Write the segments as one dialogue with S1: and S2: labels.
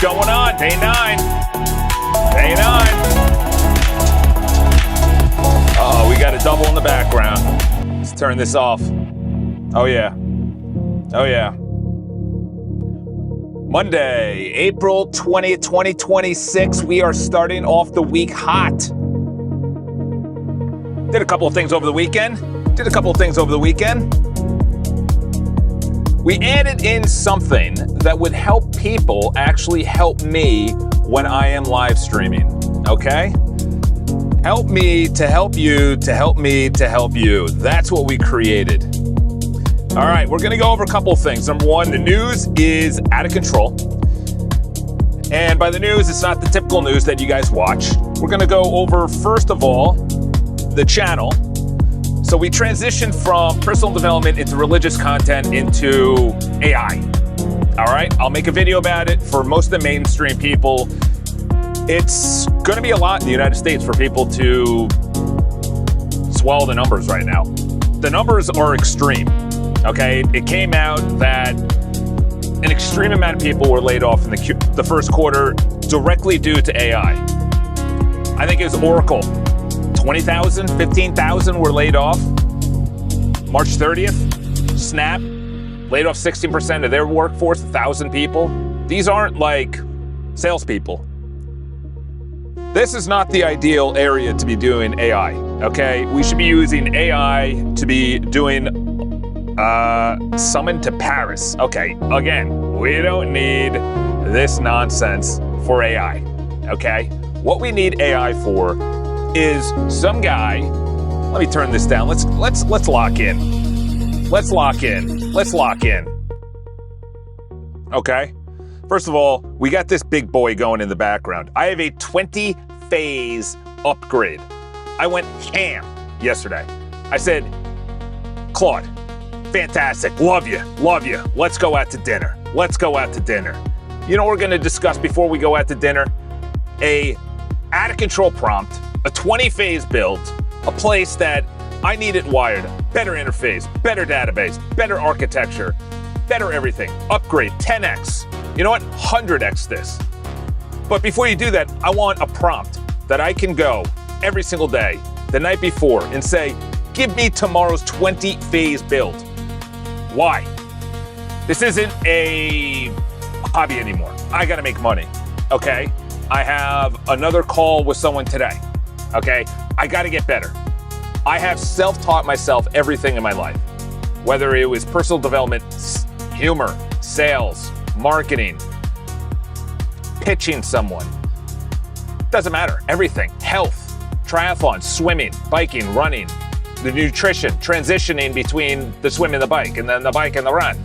S1: going on? Day 9. Day 9. Uh-oh, we got a double in the background. Let's turn this off. Oh, yeah. Oh, yeah. Monday, April 20th, 2026. We are starting off the week hot. Did a couple of things over the weekend. We added in something that would help people actually help me when I am live streaming, okay? Help me to help you, to help me to help you. That's what we created. All right, we're gonna go over a couple of things. Number one, the news is out of control. And by the news, it's not the typical news that you guys watch. We're gonna go over, first of all, the channel. So we transitioned from personal development into religious content into AI. All right, I'll make a video about it for most of the mainstream people. It's gonna be a lot in the United States for people to swallow the numbers right now. The numbers are extreme, okay? It came out that an extreme amount of people were laid off in the first quarter directly due to AI. I think it was Oracle. 20,000, 15,000 were laid off. March 30th, Snap laid off 16% of their workforce, 1,000 people. These aren't like salespeople. This is not the ideal area to be doing AI, okay? We should be using AI to be doing summon to Paris. Okay, again, we don't need this nonsense for AI, okay? What we need AI for is some guy. Let me turn this down. Let's lock in. Let's lock in. Okay. First of all, we got this big boy going in the background. I have a 20-phase upgrade. I went ham yesterday. I said, Claude, fantastic. Love you. Let's go out to dinner. You know what we're going to discuss before we go out to dinner? A out of control prompt, a 20-phase build, a place that I need it wired, better interface, better database, better architecture, better everything, upgrade 10x. You know what? 100x this. But before you do that, I want a prompt that I can go every single day, the night before, and say, give me tomorrow's 20-phase build. Why? This isn't a hobby anymore. I gotta make money, okay? I have another call with someone today, okay? I gotta get better. I have self-taught myself everything in my life, whether it was personal development, humor, sales, marketing, pitching someone. Doesn't matter, everything. Health, triathlon, swimming, biking, running, the nutrition, transitioning between the swim and the bike, and then the bike and the run.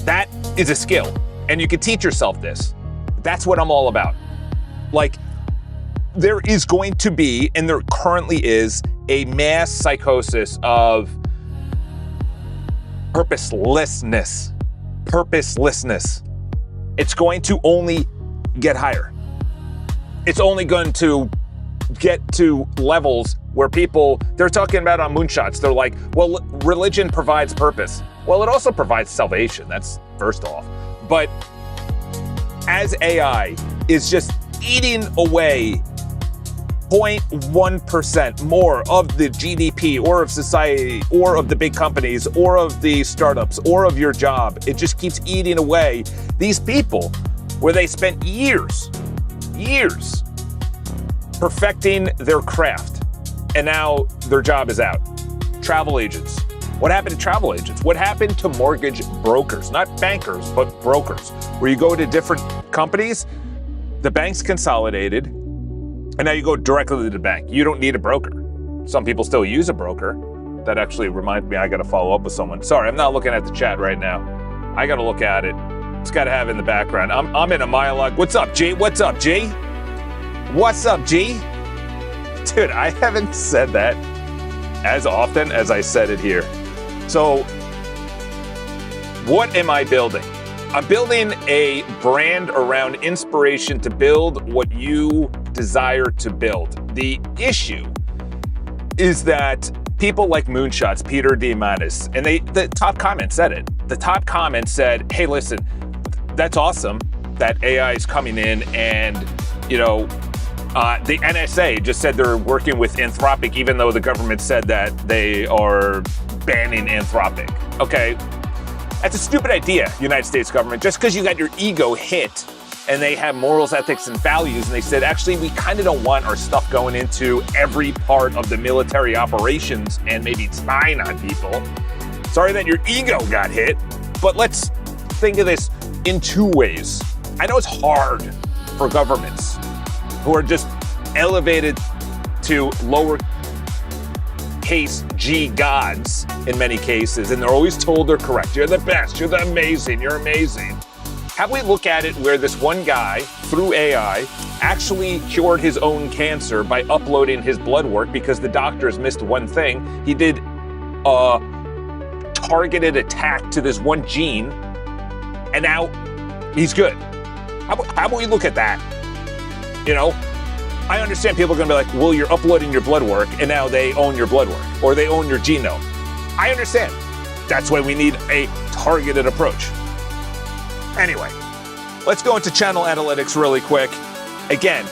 S1: That is a skill, and you can teach yourself this. That's what I'm all about. Like, there is going to be, and there currently is, a mass psychosis of purposelessness. It's going to only get higher. It's only going to get to levels where people, they're talking about on moonshots, they're like, well, religion provides purpose. Well, it also provides salvation, that's first off. But as AI is just eating away 0.1% more of the GDP or of society or of the big companies or of the startups or of your job, it just keeps eating away these people where they spent years perfecting their craft, and now their job is out. Travel agents. What happened to travel agents? What happened to mortgage brokers? Not bankers, but brokers, where you go to different companies, the banks consolidated, and now you go directly to the bank. You don't need a broker. Some people still use a broker. That actually reminds me, I gotta follow up with someone. Sorry, I'm not looking at the chat right now. I gotta look at it. It's gotta have it in the background. I'm in a monologue. What's up, G? What's up, G? Dude, I haven't said that as often as I said it here. So, what am I building? I'm building a brand around inspiration to build what you desire to build. The issue is that people like Moonshots, Peter Diamandis, and the top comment said it. The top comment said, hey, listen, that's awesome, that AI is coming in and, the NSA just said they're working with Anthropic, even though the government said that they are banning Anthropic. Okay, that's a stupid idea, United States government. Just because you got your ego hit and they have morals, ethics, and values, and they said, actually, we kind of don't want our stuff going into every part of the military operations and maybe spying on people. Sorry that your ego got hit, but let's think of this in two ways. I know it's hard for governments who are just elevated to lower case G gods in many cases, and they're always told they're correct. You're the best, you're the amazing, you're amazing. Have we look at it where this one guy, through AI, actually cured his own cancer by uploading his blood work because the doctors missed one thing. He did a targeted attack to this one gene, and now he's good. How about we look at that? I understand people are going to be like, well, you're uploading your blood work, and now they own your blood work, or they own your genome. I understand. That's why we need a targeted approach. Anyway, let's go into channel analytics really quick. Again,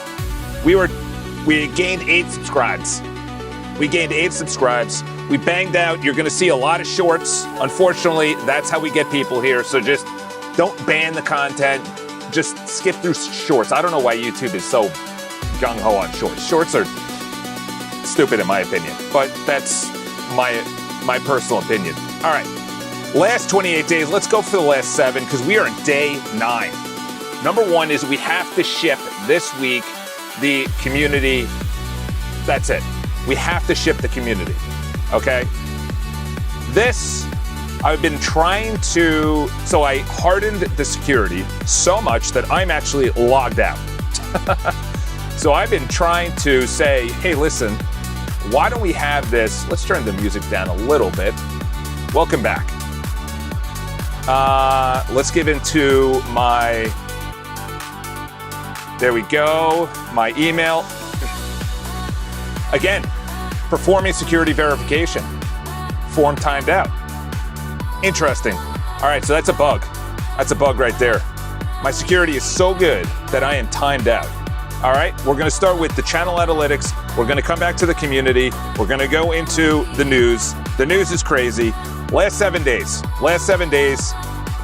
S1: we gained 8 subscribes. We gained 8 subscribes. We banged out. You're going to see a lot of shorts. Unfortunately, that's how we get people here. So just don't ban the content. Just skip through shorts. I don't know why YouTube is so gung-ho on shorts. Shorts are stupid in my opinion, but that's my personal opinion. All right, last 28 days. Let's go for the last 7 because we are in day 9. Number 1 is we have to ship this week the community. That's it. We have to ship the community. Okay? This, I've been trying to, so I hardened the security so much that I'm actually logged out. So I've been trying to say, hey, listen, why don't we have this? Let's turn the music down a little bit. Welcome back. Let's get into there we go, my email. Again, performing security verification. Form timed out. Interesting. All right, so that's a bug. That's a bug right there. My security is so good that I am timed out. All right, we're going to start with the channel analytics. We're going to come back to the community. We're going to go into the news. The news is crazy. Last 7 days,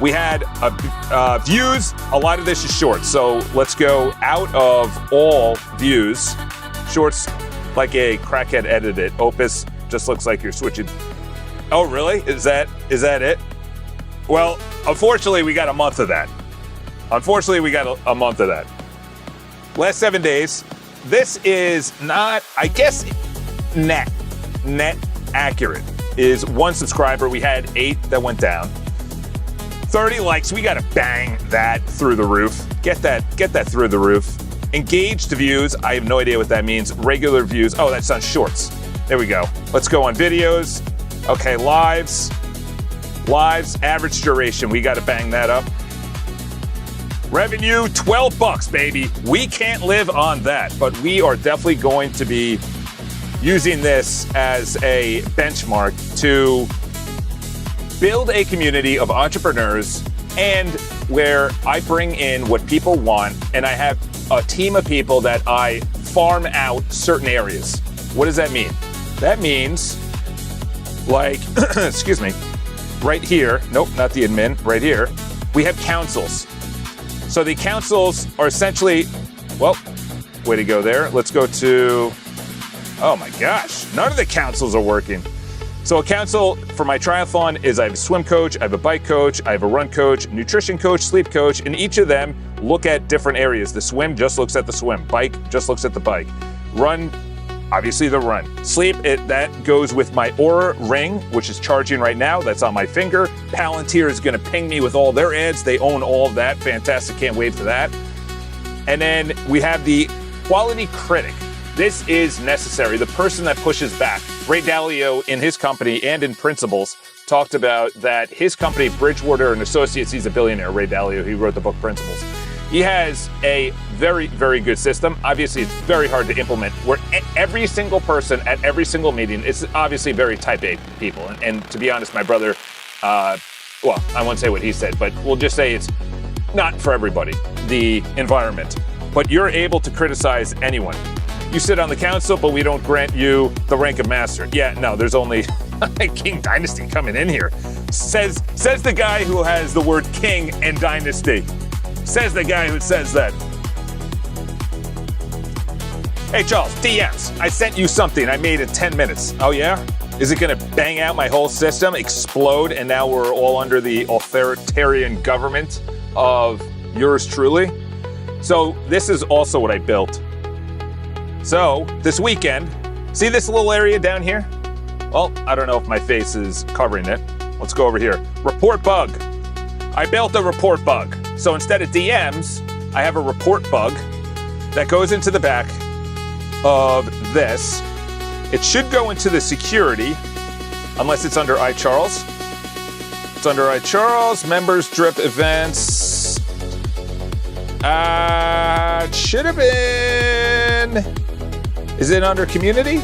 S1: we had views. A lot of this is shorts. So let's go out of all views. Shorts, like a crackhead edited it. Opus just looks like you're switching. Oh, really? Is that it? Well, unfortunately, we got a month of that. Last 7 days. This is not, I guess, net accurate. Is 1 subscriber. We had 8 that went down. 30 likes. We got to bang that through the roof. Get that through the roof. Engaged views. I have no idea what that means. Regular views. Oh, that's on shorts. There we go. Let's go on videos. Okay, lives, average duration. We got to bang that up. Revenue, $12, baby. We can't live on that, but we are definitely going to be using this as a benchmark to build a community of entrepreneurs and where I bring in what people want, and I have a team of people that I farm out certain areas. What does that mean? That means, like, excuse me, right here, nope, not the admin, right here, we have councils. So the councils are essentially, well, way to go there. Let's go to, oh my gosh, none of the councils are working. So a council for my triathlon is I have a swim coach, I have a bike coach, I have a run coach, nutrition coach, sleep coach, and each of them look at different areas. The swim just looks at the swim. Bike just looks at the bike. Run, obviously the run. Sleep, that goes with my Aura ring, which is charging right now. That's on my finger. Palantir is going to ping me with all their ads. They own all of that. Fantastic. Can't wait for that. And then we have the quality critic. This is necessary. The person that pushes back. Ray Dalio in his company and in Principles talked about that his company, Bridgewater and Associates, he's a billionaire, Ray Dalio, he wrote the book Principles. He has a very, very good system. Obviously, it's very hard to implement where every single person at every single meeting, it's obviously very type A people. And to be honest, my brother, well, I won't say what he said, but we'll just say it's not for everybody, the environment. But you're able to criticize anyone. You sit on the council, but we don't grant you the rank of master. Yeah, no, there's only King Dynasty coming in here. Says the guy who has the word king and dynasty. Says the guy who says that. Hey, Charles, DMs. I sent you something I made in 10 minutes. Oh, yeah? Is it going to bang out my whole system, explode, and now we're all under the authoritarian government of yours truly? So this is also what I built. So this weekend, see this little area down here? Well, I don't know if my face is covering it. Let's go over here. Report bug. I built a report bug. So instead of DMs, I have a report bug that goes into the back of this. It should go into the security, unless it's under iCharles. It's under iCharles, members, drip events. It should have been. Is it under community?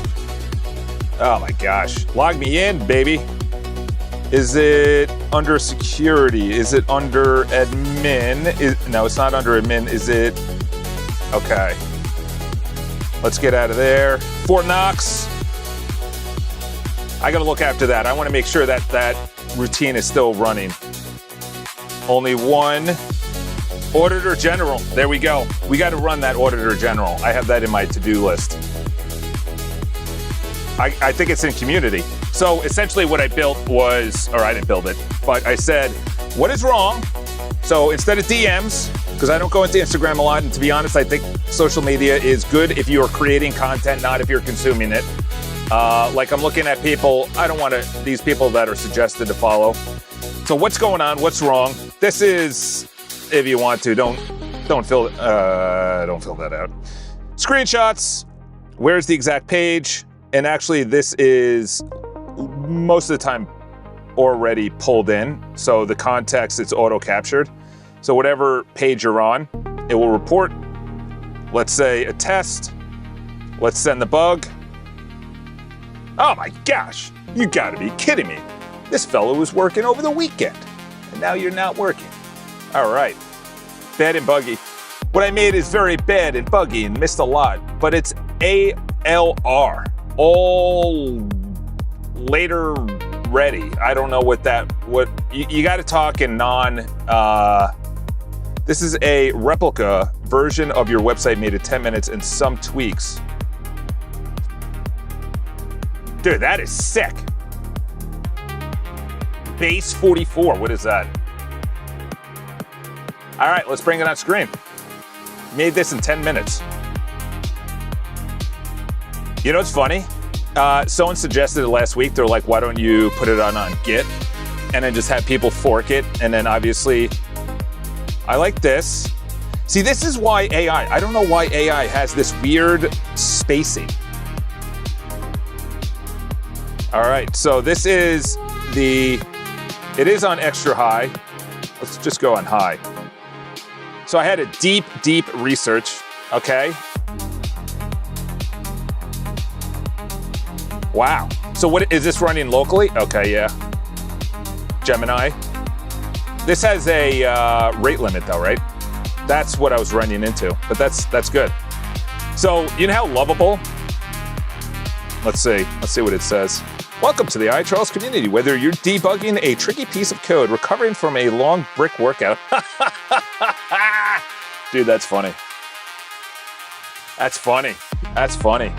S1: Oh my gosh. Log me in, baby. Is it under security? Is it under admin? No, it's not under admin. Is it? Okay. Let's get out of there. Fort Knox. I gotta look after that. I wanna make sure that that routine is still running. Only one. Auditor General. There we go. We gotta run that Auditor General. I have that in my to-do list. I think it's in community. So essentially what I built was, or I didn't build it, but I said, what is wrong? So instead of DMs, because I don't go into Instagram a lot, and to be honest, I think social media is good if you are creating content, not if you're consuming it. Like I'm looking at people, I don't want these people that are suggested to follow. So what's going on? What's wrong? This is, if you want to, don't fill that out. Screenshots. Where's the exact page? And actually, this is most of the time already pulled in. So the context, it's auto-captured. So whatever page you're on, it will report, let's say a test. Let's send the bug. Oh my gosh, you gotta be kidding me. This fellow was working over the weekend, and now you're not working. All right, bad and buggy. What I made is very bad and buggy and missed a lot, but it's AAR. All later ready. I don't know what you got to talk in this is a replica version of your website made in 10 minutes and some tweaks. Dude, that is sick. Base 44, what is that? All right, let's bring it on screen. Made this in 10 minutes. You know what's funny? Someone suggested it last week. They're like, why don't you put it on Git and then just have people fork it? And then obviously, I like this. See, this is why I don't know why AI has this weird spacing. All right, so this is it is on extra high. Let's just go on high. So I had a deep research, okay? Wow. So what is this running locally? Okay, yeah. Gemini. This has a rate limit though, right? That's what I was running into, but that's good. So you know how lovable? Let's see what it says. Welcome to the iCharles community. Whether you're debugging a tricky piece of code, recovering from a long brick workout. Dude, that's funny. That's funny. That's funny.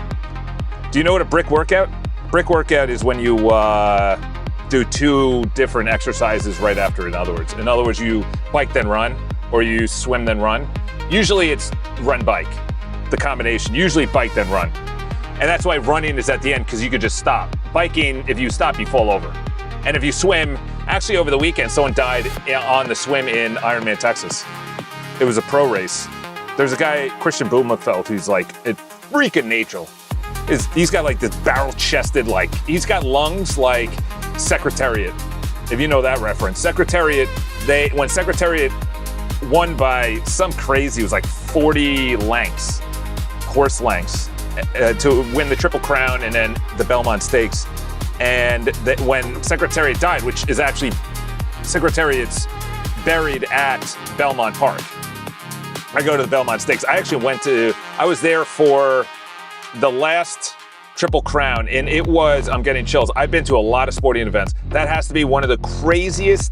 S1: Do you know what a brick workout? Brick workout is when you do two different exercises right after. In other words, you bike then run, or you swim then run. Usually it's run bike, the combination. Usually bike then run, and that's why running is at the end because you could just stop. Biking, if you stop, you fall over, and if you swim, actually over the weekend, someone died on the swim in Ironman, Texas. It was a pro race. There's a guy, Christian Blumenfeld, who's like a freak of nature. He's got like this barrel-chested, like, he's got lungs like Secretariat, if you know that reference. Secretariat, when Secretariat won by some crazy, it was like 40 lengths, horse lengths, to win the Triple Crown and then the Belmont Stakes. And when Secretariat died, which is actually Secretariat's buried at Belmont Park. I go to the Belmont Stakes. I was there for the last Triple Crown, and I'm getting chills. I've been to a lot of sporting events. That has to be one of the craziest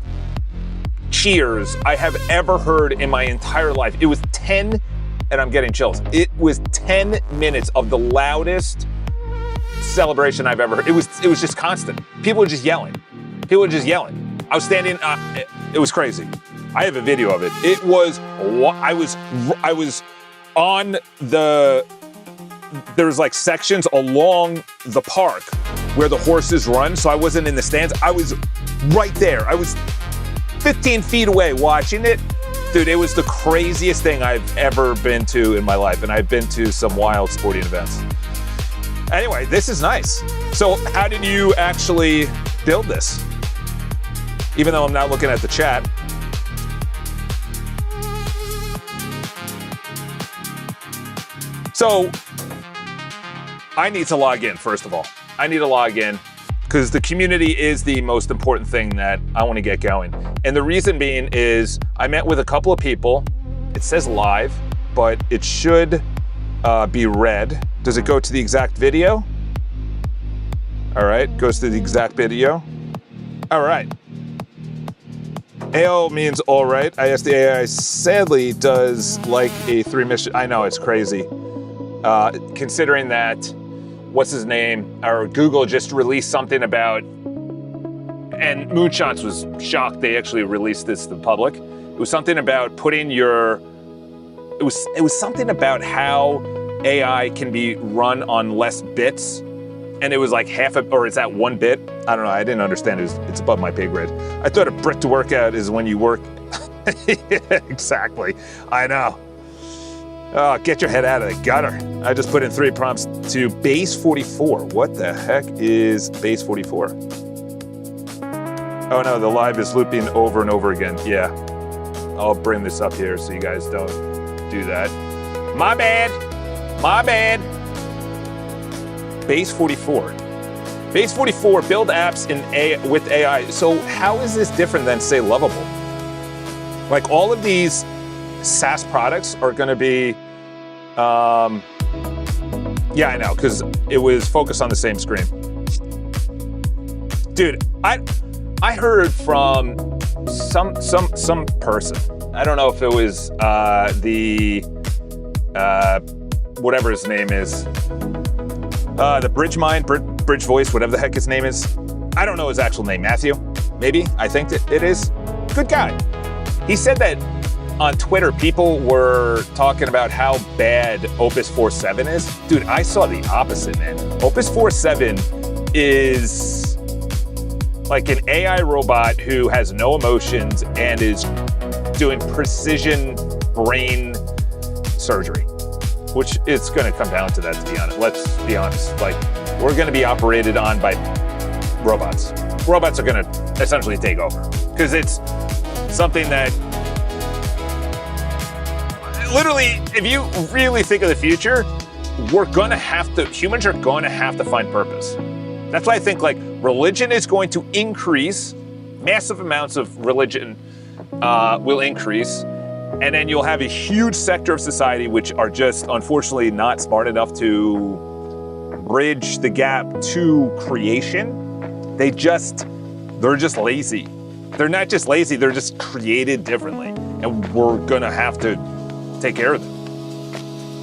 S1: cheers I have ever heard in my entire life. It was 10, and I'm getting chills. It was 10 minutes of the loudest celebration I've ever heard. It was just constant. People were just yelling. I was standing, it was crazy. I have a video of it. I was on there's like sections along the park where the horses run, so I wasn't in the stands. I was right there. I was 15 feet away watching it. Dude, it was the craziest thing I've ever been to in my life, and I've been to some wild sporting events. Anyway, this is nice. So how did you actually build this? Even though I'm not looking at the chat. So I need to log in, first of all. I need to log in because the community is the most important thing that I want to get going. And the reason being is I met with a couple of people. It says live, but it should be red. Does it go to the exact video? All right, goes to the exact video. All right. AO means all right. I asked the AI, sadly does like a 3 mission. I know, it's crazy. Considering that, what's his name, or Google just released something about, and Moonshots was shocked they actually released this to the public. It was something about putting it was something about how AI can be run on less bits. And it was like or is that 1 bit? I don't know, I didn't understand it. It's above my pay grade. I thought a brick to work out is when you work. Yeah, exactly, I know. Oh, get your head out of the gutter. I just put in 3 prompts to base 44. What the heck is base 44? Oh no, the live is looping over and over again. Yeah, I'll bring this up here so you guys don't do that. My bad. Base 44. Base 44, build apps with AI. So how is this different than, say, Lovable? Like, all of these SaaS products are going to be, yeah, I know, because it was focused on the same screen. Dude, I heard from some person. I don't know if it was whatever his name is. The Bridge Voice, whatever the heck his name is. I don't know his actual name. Matthew, maybe? I think it is. Good guy. He said that on Twitter, people were talking about how bad Opus 4.7 is. Dude, I saw the opposite, man. Opus 4.7 is like an AI robot who has no emotions and is doing precision brain surgery. Which it's going to come down to that, to be honest. Let's be honest. Like, we're going to be operated on by robots. Robots are going to essentially take over. Because it's something that, literally, if you really think of the future, humans are going to have to find purpose. That's why I think, like, religion is going to increase. Massive amounts of religion will increase. And then you'll have a huge sector of society which are just, unfortunately, not smart enough to bridge the gap to creation. They're just lazy. They're not just lazy, they're just created differently. And we're gonna have to take care of them.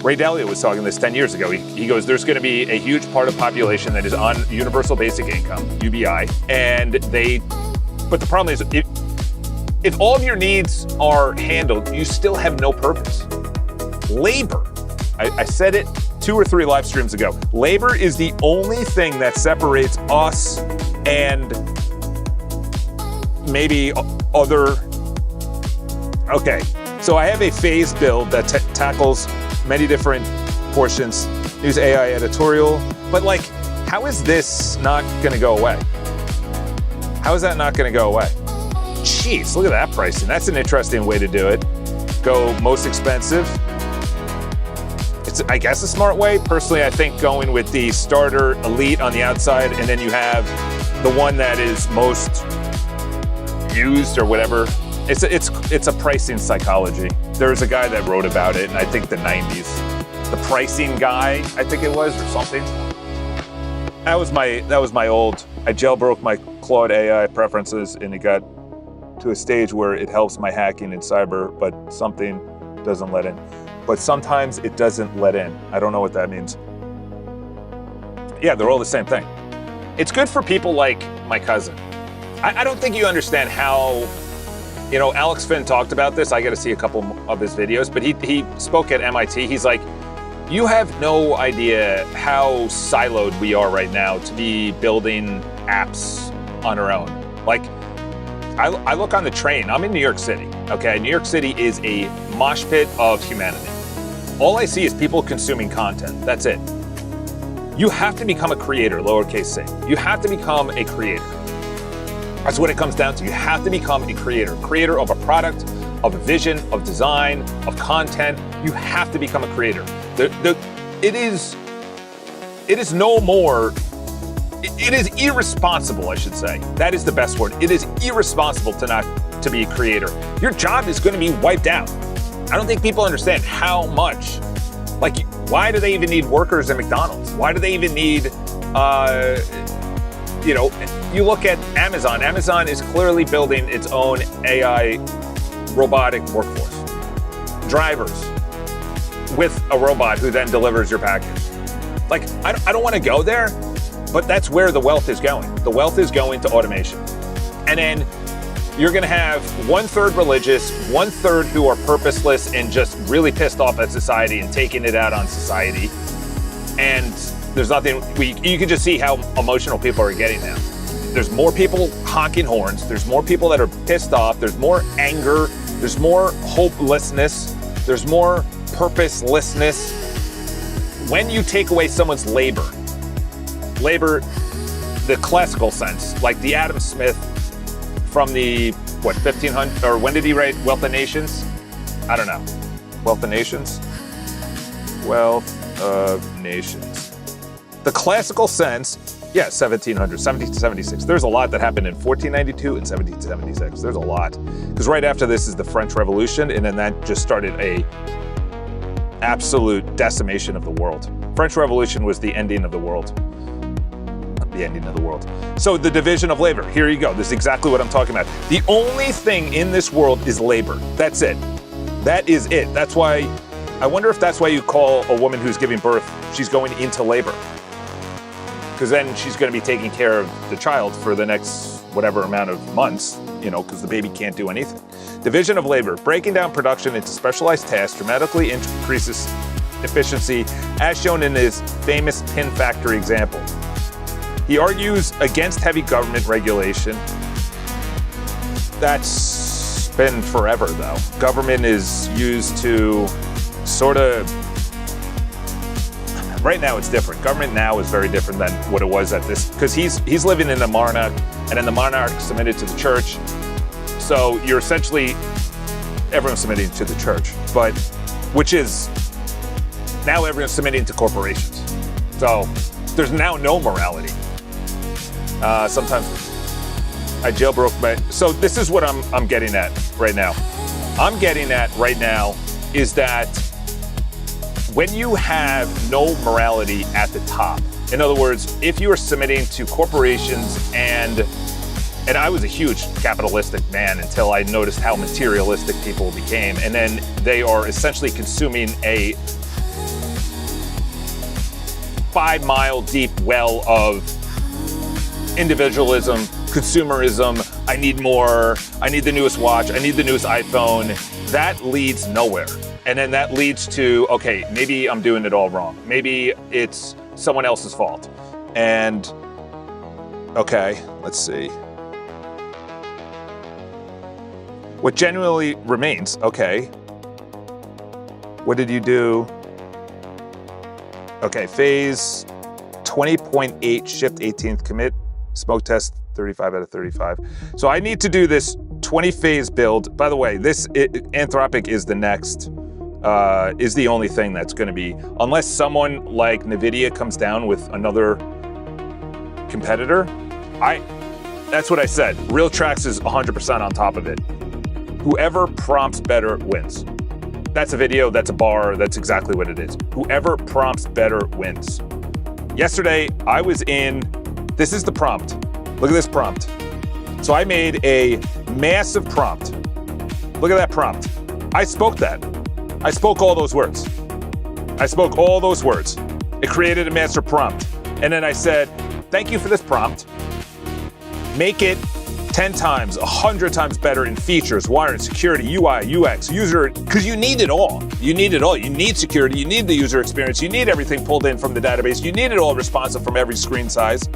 S1: Ray Dalio was talking this 10 years ago. He goes, there's gonna be a huge part of the population that is on universal basic income, UBI, but the problem is, if all of your needs are handled, you still have no purpose. Labor, I said it 2 or 3 live streams ago, labor is the only thing that separates us and maybe other. Okay, so I have a phase build that tackles many different portions. Use AI editorial, but like, how is this not gonna go away? How is that not gonna go away? Jeez, look at that pricing. That's an interesting way to do it. Go most expensive. It's, I guess, a smart way. Personally, I think going with the starter elite on the outside, and then you have the one that is most used or whatever, It's a pricing psychology. There's a guy that wrote about it, and I think the 90s. The pricing guy, I think it was, or something. That was my old. I jailbroke my Claude AI preferences, and it got to a stage where it helps my hacking in cyber, but something doesn't let in. But sometimes it doesn't let in. I don't know what that means. Yeah, they're all the same thing. It's good for people like my cousin. I don't think you understand how. Alex Finn talked about this. I got to see a couple of his videos, but he spoke at MIT. He's like, you have no idea how siloed we are right now to be building apps on our own. Like, I look on the train. I'm in New York City, okay? New York City is a mosh pit of humanity. All I see is people consuming content. That's it. You have to become a creator, lowercase c. You have to become a creator. That's what it comes down to. You have to become a creator of a product, of a vision, of design, of content. You have to become a creator. It is no more, it is irresponsible, I should say. That is the best word. It is irresponsible to be a creator. Your job is going to be wiped out. I don't think people understand how much. Like, why do they even need workers at McDonald's? Why do they even need, you look at Amazon. Amazon is clearly building its own AI robotic workforce. Drivers with a robot who then delivers your package. Like, I don't want to go there, but that's where the wealth is going. The wealth is going to automation. And then you're going to have 1/3 religious, 1/3 who are purposeless and just really pissed off at society and taking it out on society. And there's nothing, you can just see how emotional people are getting now. There's more people honking horns. There's more people that are pissed off. There's more anger. There's more hopelessness. There's more purposelessness. When you take away someone's labor, the classical sense, like the Adam Smith from the, 1500, or when did he write Wealth of Nations? I don't know. Wealth of Nations? Wealth of Nations. The classical sense, 1776. There's a lot that happened in 1492 and 1776. There's a lot. Because right after this is the French Revolution, and then that just started a absolute decimation of the world. French Revolution was the ending of the world. The ending of the world. So the division of labor, here you go. This is exactly what I'm talking about. The only thing in this world is labor. That's it. That is it. That's why, I wonder if that's why you call a woman who's giving birth, she's going into labor. Because then she's going to be taking care of the child for the next whatever amount of months, because the baby can't do anything. Division of labor, breaking down production into specialized tasks dramatically increases efficiency, as shown in his famous pin factory example. He argues against heavy government regulation. That's been forever, though. Government is used to sort of, right now it's different. Government now is very different than what it was at this, because he's living in a monarch, and then the monarch submitted to the church. So you're essentially, everyone's submitting to the church, but which is, now everyone's submitting to corporations. So there's now no morality. Sometimes I jailbroke so this is what I'm getting at right now. I'm getting at right now is that when you have no morality at the top, in other words, if you are submitting to corporations, and I was a huge capitalistic man until I noticed how materialistic people became, and then they are essentially consuming a 5-mile deep well of individualism, consumerism. I need more. I need the newest watch. I need the newest iPhone. That leads nowhere. And then that leads to, okay, maybe I'm doing it all wrong. Maybe it's someone else's fault. And, okay, let's see. What genuinely remains, okay. What did you do? Okay, phase 20.8, shift 18th commit, smoke test 35 out of 35. So I need to do this 20 phase build. By the way, Anthropic is the next, is the only thing that's gonna be, unless someone like NVIDIA comes down with another competitor, that's what I said. RealTracks is 100% on top of it. Whoever prompts better wins. That's a video, that's a bar, that's exactly what it is. Whoever prompts better wins. Yesterday, I was this is the prompt. Look at this prompt. So I made a massive prompt. Look at that prompt. I spoke that. I spoke all those words. It created a master prompt. And then I said, thank you for this prompt. Make it 10 times, 100 times better in features, wiring, security, UI, UX, user, because you need it all. You need it all. You need security, you need the user experience, you need everything pulled in from the database, you need it all responsive from every screen size.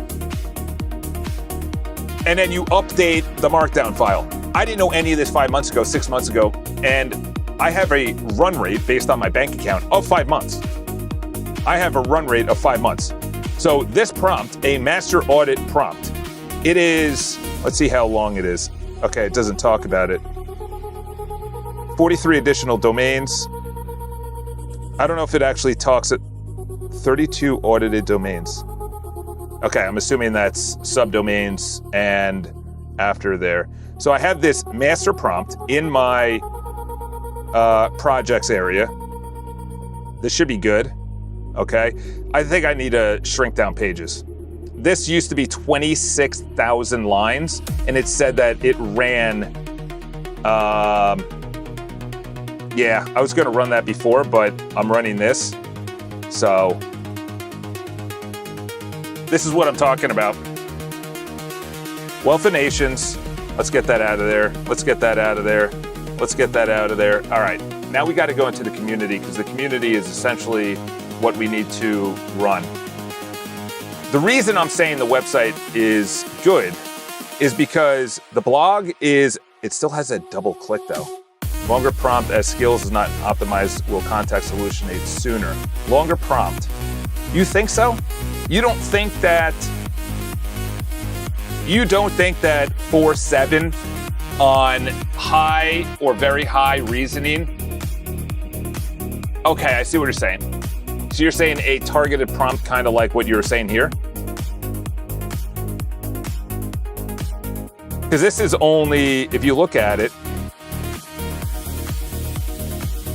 S1: And then you update the markdown file. I didn't know any of this 5 months ago, 6 months ago, and I have a run rate based on my bank account of 5 months. I have a run rate of 5 months. So this prompt, a master audit prompt, it is, let's see how long it is. Okay, it doesn't talk about it. 43 additional domains. I don't know if it actually talks at 32 audited domains. Okay, I'm assuming that's subdomains and after there. So I have this master prompt in my projects area. This should be good. Okay, I think I need to shrink down pages. This used to be 26,000 lines, and it said that it ran, yeah, I was gonna run that before, but I'm running this. So, this is what I'm talking about. Wealth of Nations, let's get that out of there. Let's get that out of there. Let's get that out of there. All right, now we gotta go into the community, because the community is essentially what we need to run. The reason I'm saying the website is good is because the blog it still has a double click though. Longer prompt as skills is not optimized will contact solutionate sooner. Longer prompt. You think so? You don't think that 4.7 on high or very high reasoning? Okay, I see what you're saying. So you're saying a targeted prompt, kind of like what you were saying here? Because this is only, if you look at it,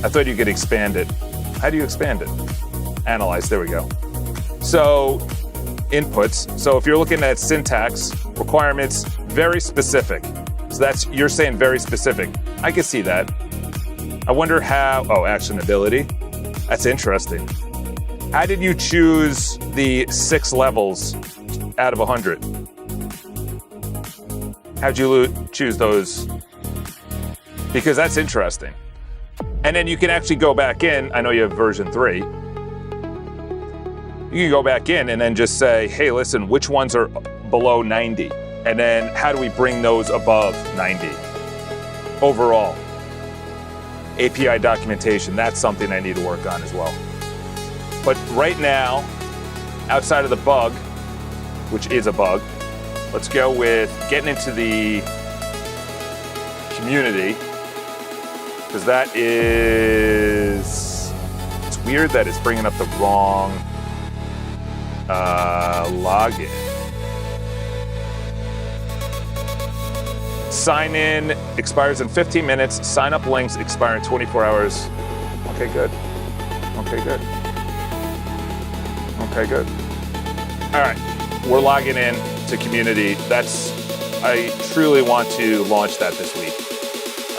S1: I thought you could expand it. How do you expand it? Analyze, there we go. So, inputs. So if you're looking at syntax, requirements, very specific. So you're saying very specific. I can see that. I wonder how, actionability. That's interesting. How did you choose the 6 levels out of 100? How'd you choose those? Because that's interesting. And then you can actually go back in. I know you have version 3. You can go back in and then just say, hey, listen, which ones are below 90? And then how do we bring those above 90? Overall. API documentation, that's something I need to work on as well. But right now, outside of the bug, which is a bug, let's go with getting into the community, because that is, it's weird that it's bringing up the wrong login. Sign in expires in 15 minutes. Sign up links expire in 24 hours. Okay, good. Okay, good. Okay, good. All right, we're logging in to community. I truly want to launch that this week.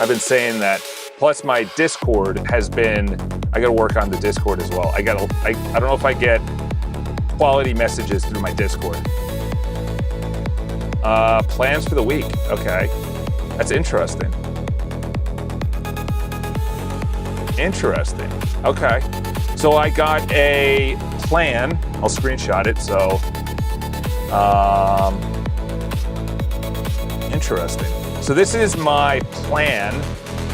S1: I've been saying that. Plus my Discord has been, I gotta work on the Discord as well. I don't know if I get quality messages through my Discord. Plans for the week, okay. That's interesting. Interesting, okay. So I got a plan, I'll screenshot it, so, interesting. So this is my plan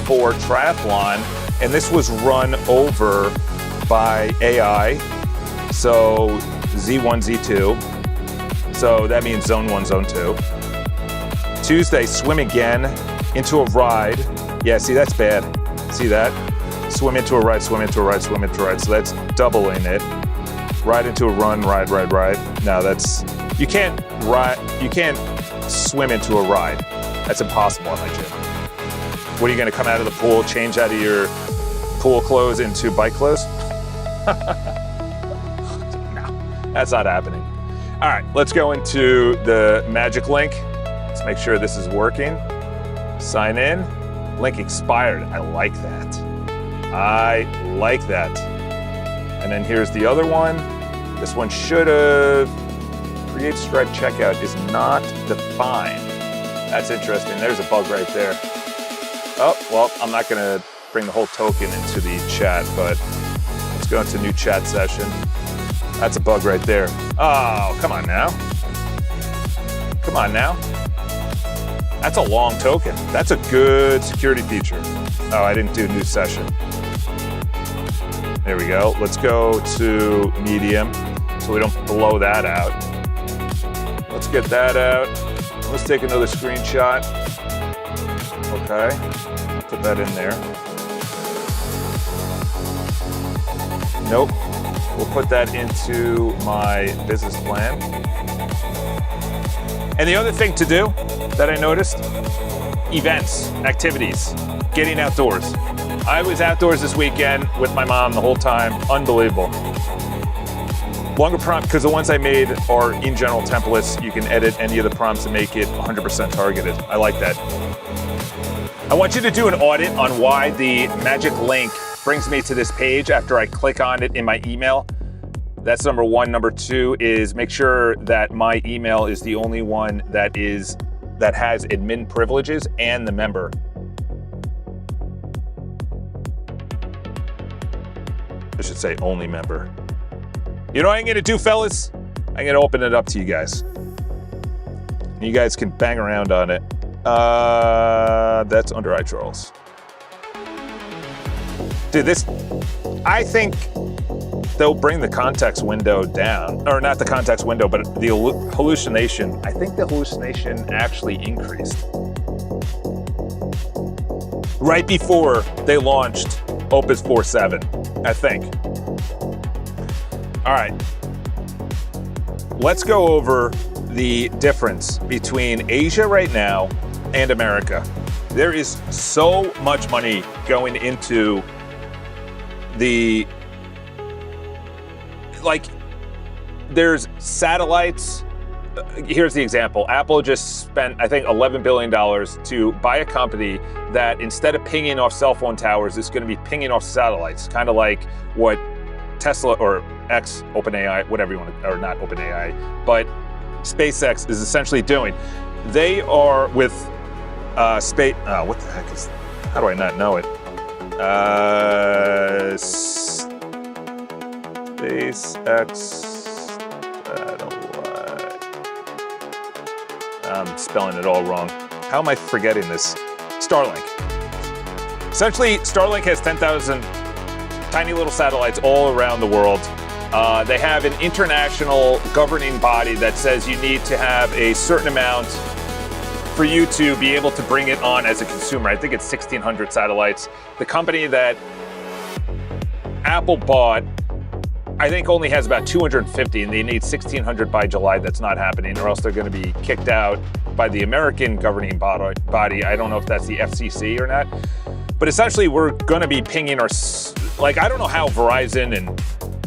S1: for triathlon, and this was run over by AI, so Z1, Z2, so that means zone 1, zone 2. Tuesday, swim again, into a ride. Yeah, see, that's bad. See that? Swim into a ride, swim into a ride, swim into a ride, so that's doubling it. Ride into a run, ride, ride, ride. No, that's, you can't swim into a ride. That's impossible on my gym. What are you going to come out of the pool, change out of your pool clothes into bike clothes? No, that's not happening. All right, let's go into the magic link. Let's make sure this is working. Sign in. Link expired. I like that. I like that. And then here's the other one. This one should have. Create Stripe checkout is not defined. That's interesting. There's a bug right there. Oh, well, I'm not going to bring the whole token into the chat, but let's go into new chat session. That's a bug right there. Oh, come on now. Come on now. That's a long token. That's a good security feature. Oh, I didn't do new session. There we go. Let's go to medium so we don't blow that out. Let's get that out. Let's take another screenshot. Okay, put that in there. Nope, we'll put that into my business plan. And the other thing to do that I noticed, events, activities, getting outdoors. I was outdoors this weekend with my mom the whole time, unbelievable. Longer prompt, because the ones I made are in general templates. You can edit any of the prompts and make it 100% targeted. I like that. I want you to do an audit on why the magic link brings me to this page after I click on it in my email. That's number one. Number two is make sure that my email is the only one that has admin privileges and the member. I should say only member. You know what I'm gonna do, fellas? I'm gonna open it up to you guys. You guys can bang around on it. That's under eye Charles. Dude, I think they'll bring the context window down. Or not the context window, but the hallucination. I think the hallucination actually increased. Right before they launched Opus 4.7, I think. All right, let's go over the difference between Asia right now and America. There is so much money going into there's satellites. Here's the example. Apple just spent, I think, $11 billion to buy a company that instead of pinging off cell phone towers, is going to be pinging off satellites, kind of like what Tesla or OpenAI, whatever you want to, or not OpenAI, but SpaceX is essentially doing. They are with space. What the heck is? How do I not know it? SpaceX. I'm spelling it all wrong. How am I forgetting this? Starlink. Essentially, Starlink has 10,000 tiny little satellites all around the world. They have an international governing body that says you need to have a certain amount for you to be able to bring it on as a consumer. I think it's 1,600 satellites. The company that Apple bought, I think only has about 250, and they need 1,600 by July. That's not happening, or else they're going to be kicked out by the American governing body. I don't know if that's the FCC or not. But essentially, we're going to be pinging our... I don't know how Verizon and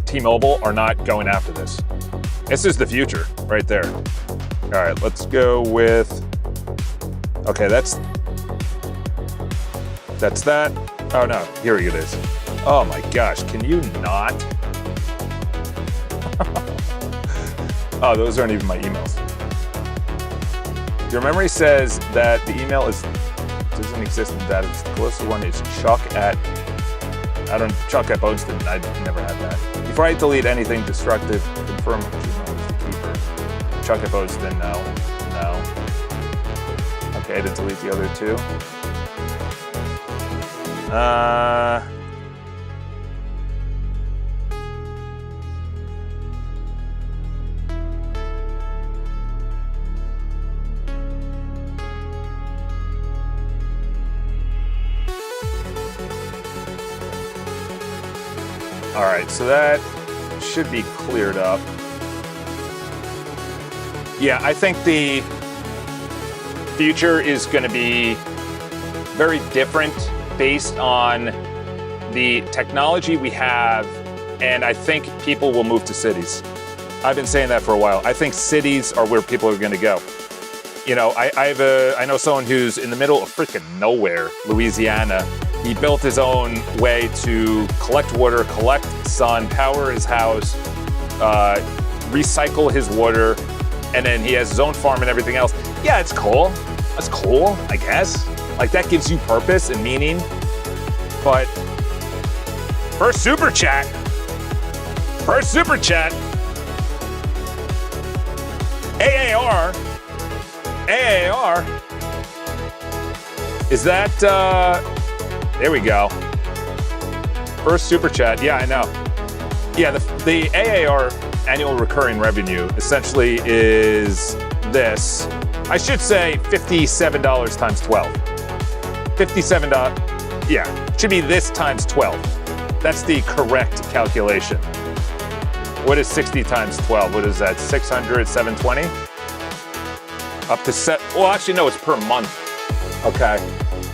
S1: T-Mobile are not going after this. This is the future right there. All right, let's go with... Okay, that's that. Oh, no, here it is. Oh, my gosh, can you not? Oh, those aren't even my emails. Your memory says that the email doesn't exist in data. The closest one is Chuck at Boneston. I never had that. Before I delete anything destructive, confirm the keeper. Chuck at Boneston, no. Okay, I didn't delete the other two. All right, so that should be cleared up. Yeah, I think the future is going to be very different based on the technology we have, and I think people will move to cities. I've been saying that for a while. I think cities are where people are going to go. You know, I know someone who's in the middle of freaking nowhere, Louisiana. He built his own way to collect water, collect sun, power his house, recycle his water, and then he has his own farm and everything else. Yeah, it's cool. That's cool, I guess. Like, that gives you purpose and meaning. But first super chat. AAR. Is that, there we go. First super chat, yeah, I know. Yeah, the AAR, annual recurring revenue, essentially is this. I should say $57 times 12. $57, yeah, it should be this times 12. That's the correct calculation. What is 60 times 12? What is that, 600, 720? Up to well, actually, no, it's per month. Okay.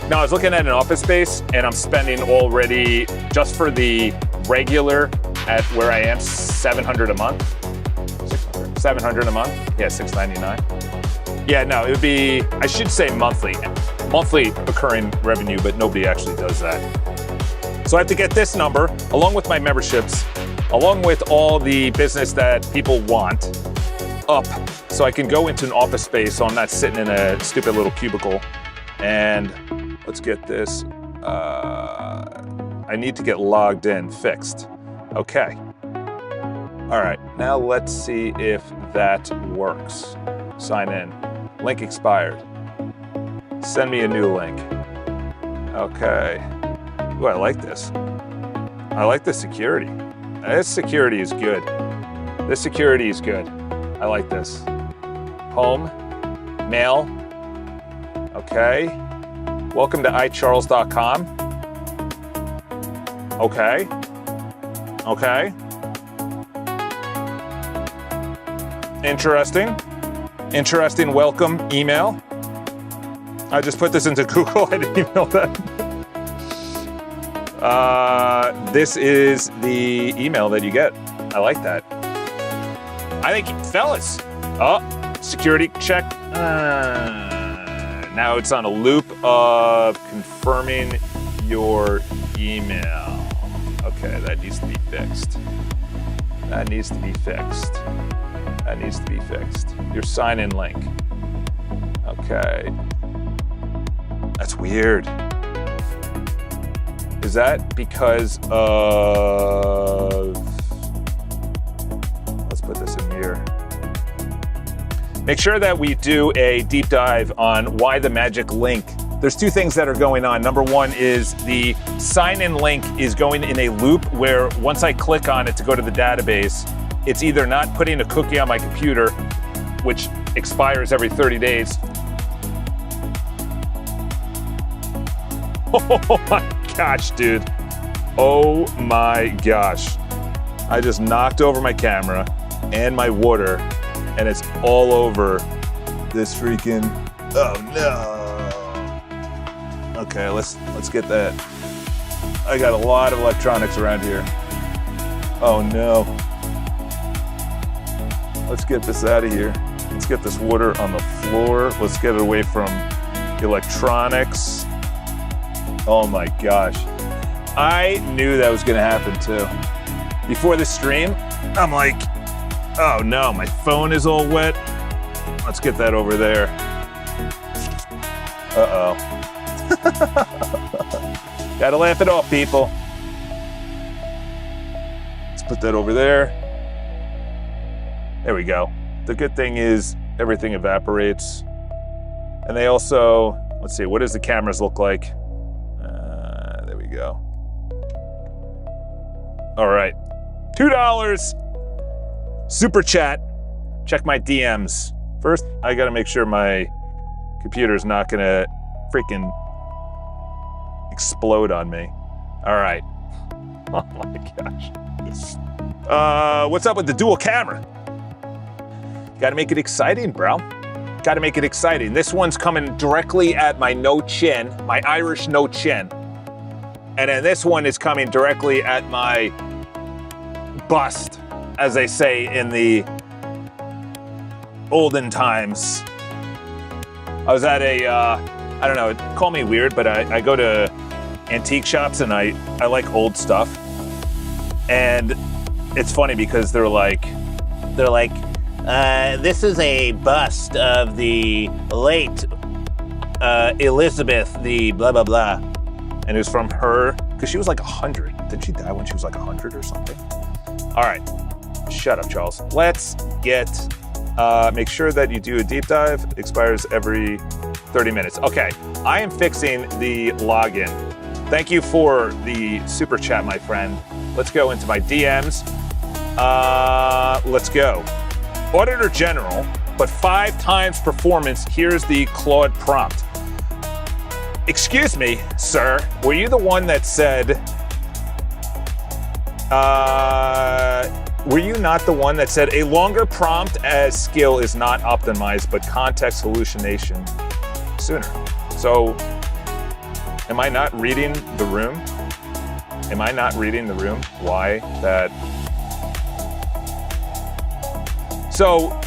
S1: Now, I was looking at an office space, and I'm spending already, just for the regular at where I am, $700 a month. $700 a month? Yeah, $699. Yeah, no, it would be, I should say monthly recurring revenue, but nobody actually does that. So I have to get this number, along with my memberships, along with all the business that people want, up, so I can go into an office space so I'm not sitting in a stupid little cubicle. And let's get this. I need to get logged in, fixed. Okay. All right, now let's see if that works. Sign in. Link expired. Send me a new link. Okay. Ooh, I like this. I like the security. This security is good. This security is good. I like this. Home, mail. Okay. Welcome to iCharles.com. Okay. Okay. Interesting. Interesting welcome email. I just put this into Google. I didn't email that. This is the email that you get. I like that. I think, fellas, security check. Now it's on a loop of confirming your email. Okay, that needs to be fixed. That needs to be fixed. That needs to be fixed. Your sign-in link. Okay. That's weird. Is that because of... Let's put this in here. Make sure that we do a deep dive on why the magic link. There's two things that are going on. Number one is the sign-in link is going in a loop where once I click on it to go to the database, it's either not putting a cookie on my computer, which expires every 30 days. Oh my gosh, dude. Oh my gosh. I just knocked over my camera and my water, and it's all over this freaking, oh no. Okay, let's get that. I got a lot of electronics around here. Oh no. Let's get this out of here. Let's get this water on the floor. Let's get it away from electronics. Oh my gosh. I knew that was gonna happen too. Before this stream, I'm like, oh no, my phone is all wet. Let's get that over there. Uh-oh. Gotta laugh it off, people. Let's put that over there. There we go. The good thing is everything evaporates. And they also, let's see, what does the cameras look like? There we go. All right, $2. Super chat. Check my DMs. First, I gotta make sure my computer's not gonna freaking explode on me. All right. Oh my gosh. What's up with the dual camera? Gotta make it exciting, bro. Got to make it exciting. This one's coming directly at my no chin, my Irish no chin. And then this one is coming directly at my bust, as they say in the olden times. I was at a, I don't know, call me weird, but I go to antique shops and I like old stuff. And it's funny because they're like, this is a bust of the late Elizabeth, the blah, blah, blah. And it was from her, because she was like 100. Didn't she die when she was like 100 or something? All right, shut up, Charles. Let's get, make sure that you do a deep dive. Expires every 30 minutes. Okay, I am fixing the login. Thank you for the super chat, my friend. Let's go into my DMs. Let's go. Auditor General, but 5 times performance. Here's the Claude prompt. Excuse me, sir, were you the one that said, were you not the one that said a longer prompt as skill is not optimized, but context hallucination sooner? So, am I not reading the room? Am I not reading the room? Why that? So,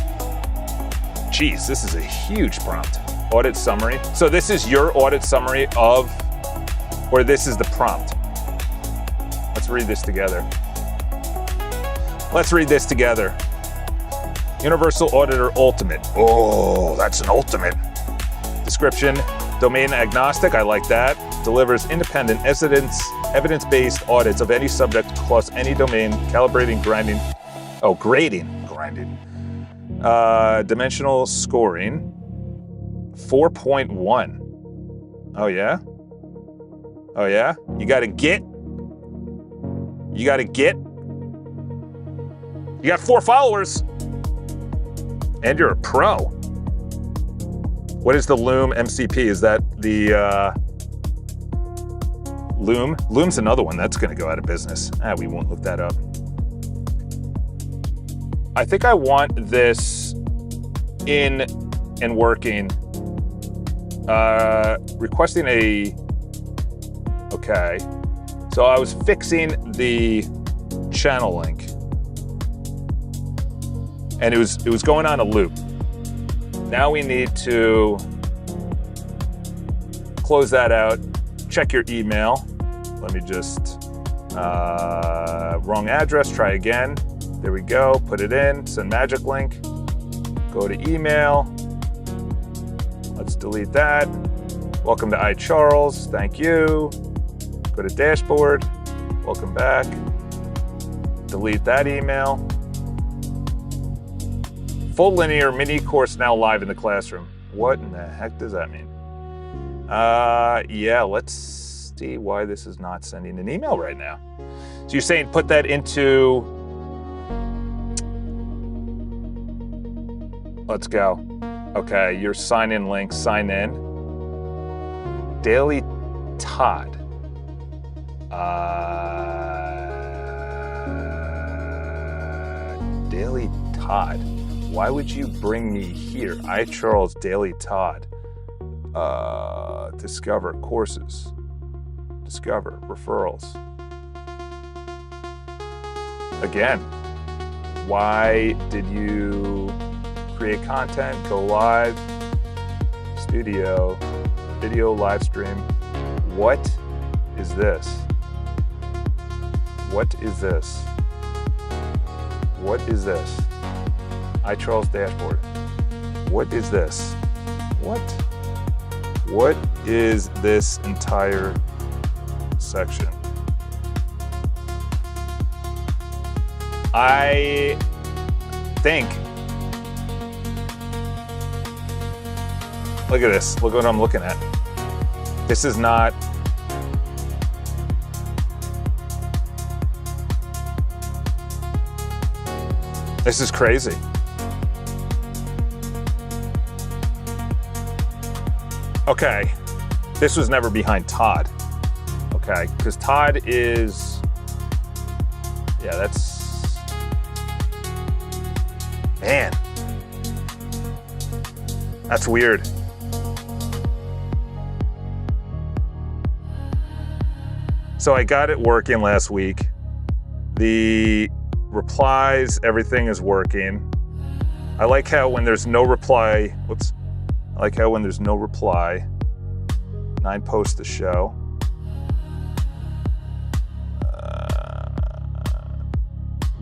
S1: geez, this is a huge prompt. Audit summary. So this is your audit summary of, or this is the prompt. Let's read this together. Let's read this together. Universal Auditor Ultimate. Oh, that's an ultimate. Description, domain agnostic, I like that. Delivers independent evidence-based audits of any subject across any domain, calibrating, grading. Dimensional scoring. 4.1. Oh yeah? Oh yeah? You got You got 4 followers. And you're a pro. What is the Loom MCP? Is that the Loom? Loom's another one that's gonna go out of business. We won't look that up. I think I want this in and working. Requesting okay. So I was fixing the channel link and it was going on a loop. Now we need to close that out, check your email. Let me just, wrong address, try again. There we go, put it in, send magic link, go to email. Let's delete that. Welcome to iCharles, thank you. Go to dashboard, welcome back. Delete that email. Full linear mini course now live in the classroom. What in the heck does that mean? Yeah, let's see why this is not sending an email right now. So you're saying put that into, let's go. Okay, your sign in link, sign in. Daily Todd. Daily Todd. Why would you bring me here? iCharles Daily Todd. Discover courses. Discover referrals. Again, why did you create content, go live, studio, video live stream? What is this? What is this? What is this? iCharles dashboard. What is this? What is this entire section? I think, look at this, look what I'm looking at. This is not, this is crazy. Okay, this was never behind Todd, okay? Because Todd is, yeah, that's, man. That's weird. So I got it working last week. The replies, everything is working. I like how when there's no reply, I like how when there's no reply, 9 posts to show.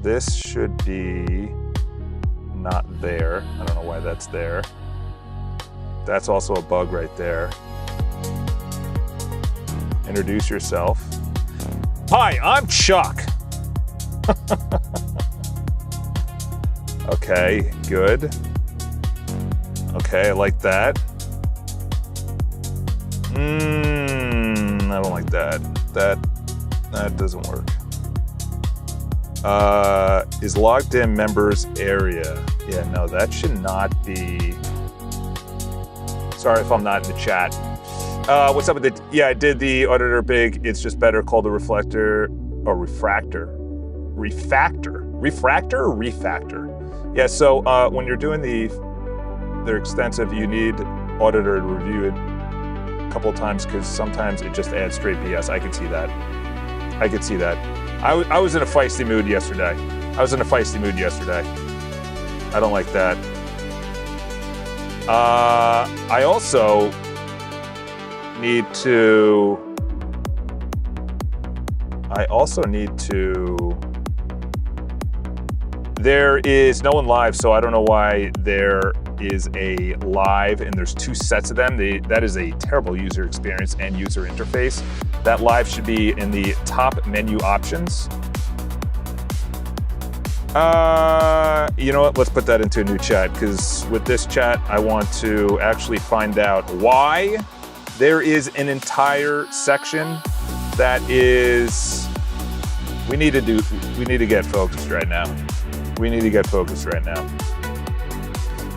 S1: This should be not there. I don't know why that's there. That's also a bug right there. Introduce yourself. Hi, I'm Chuck. Okay, good. Okay, I like that. I don't like that. That doesn't work. Is logged in members area. Yeah, no, that should not be. Sorry if I'm not in the chat. What's up with it? Yeah, I did the auditor big. It's just better called a reflector or refractor. Refractor or refactor? Yeah, so when you're doing they're extensive, you need auditor to review it a couple of times because sometimes it just adds straight BS. I could see that. I was in a feisty mood yesterday. I don't like that. I also need to. There is no one live, so I don't know why there is a live and there's 2 sets of them. That is a terrible user experience and user interface. That live should be in the top menu options. You know what? Let's put that into a new chat because with this chat, I want to actually find out why there is an entire section that is. We need to get focused right now.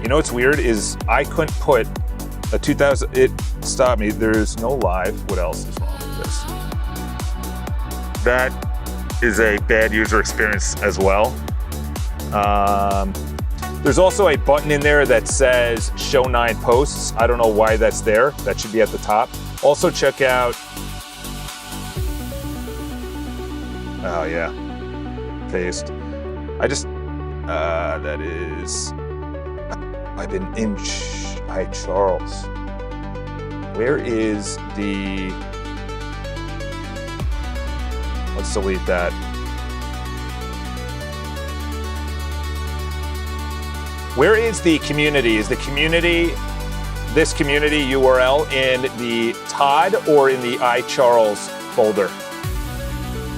S1: You know what's weird is I couldn't put a 2000. It stopped me. There's no live. What else is wrong with this? That is a bad user experience as well. There's also a button in there that says show 9 posts. I don't know why that's there. That should be at the top. Also check out. Oh yeah, paste. That is. I've been in Charles. Where is the? Let's delete that. Where is the community? Is the community, this community URL in the Todd or in the iCharles folder?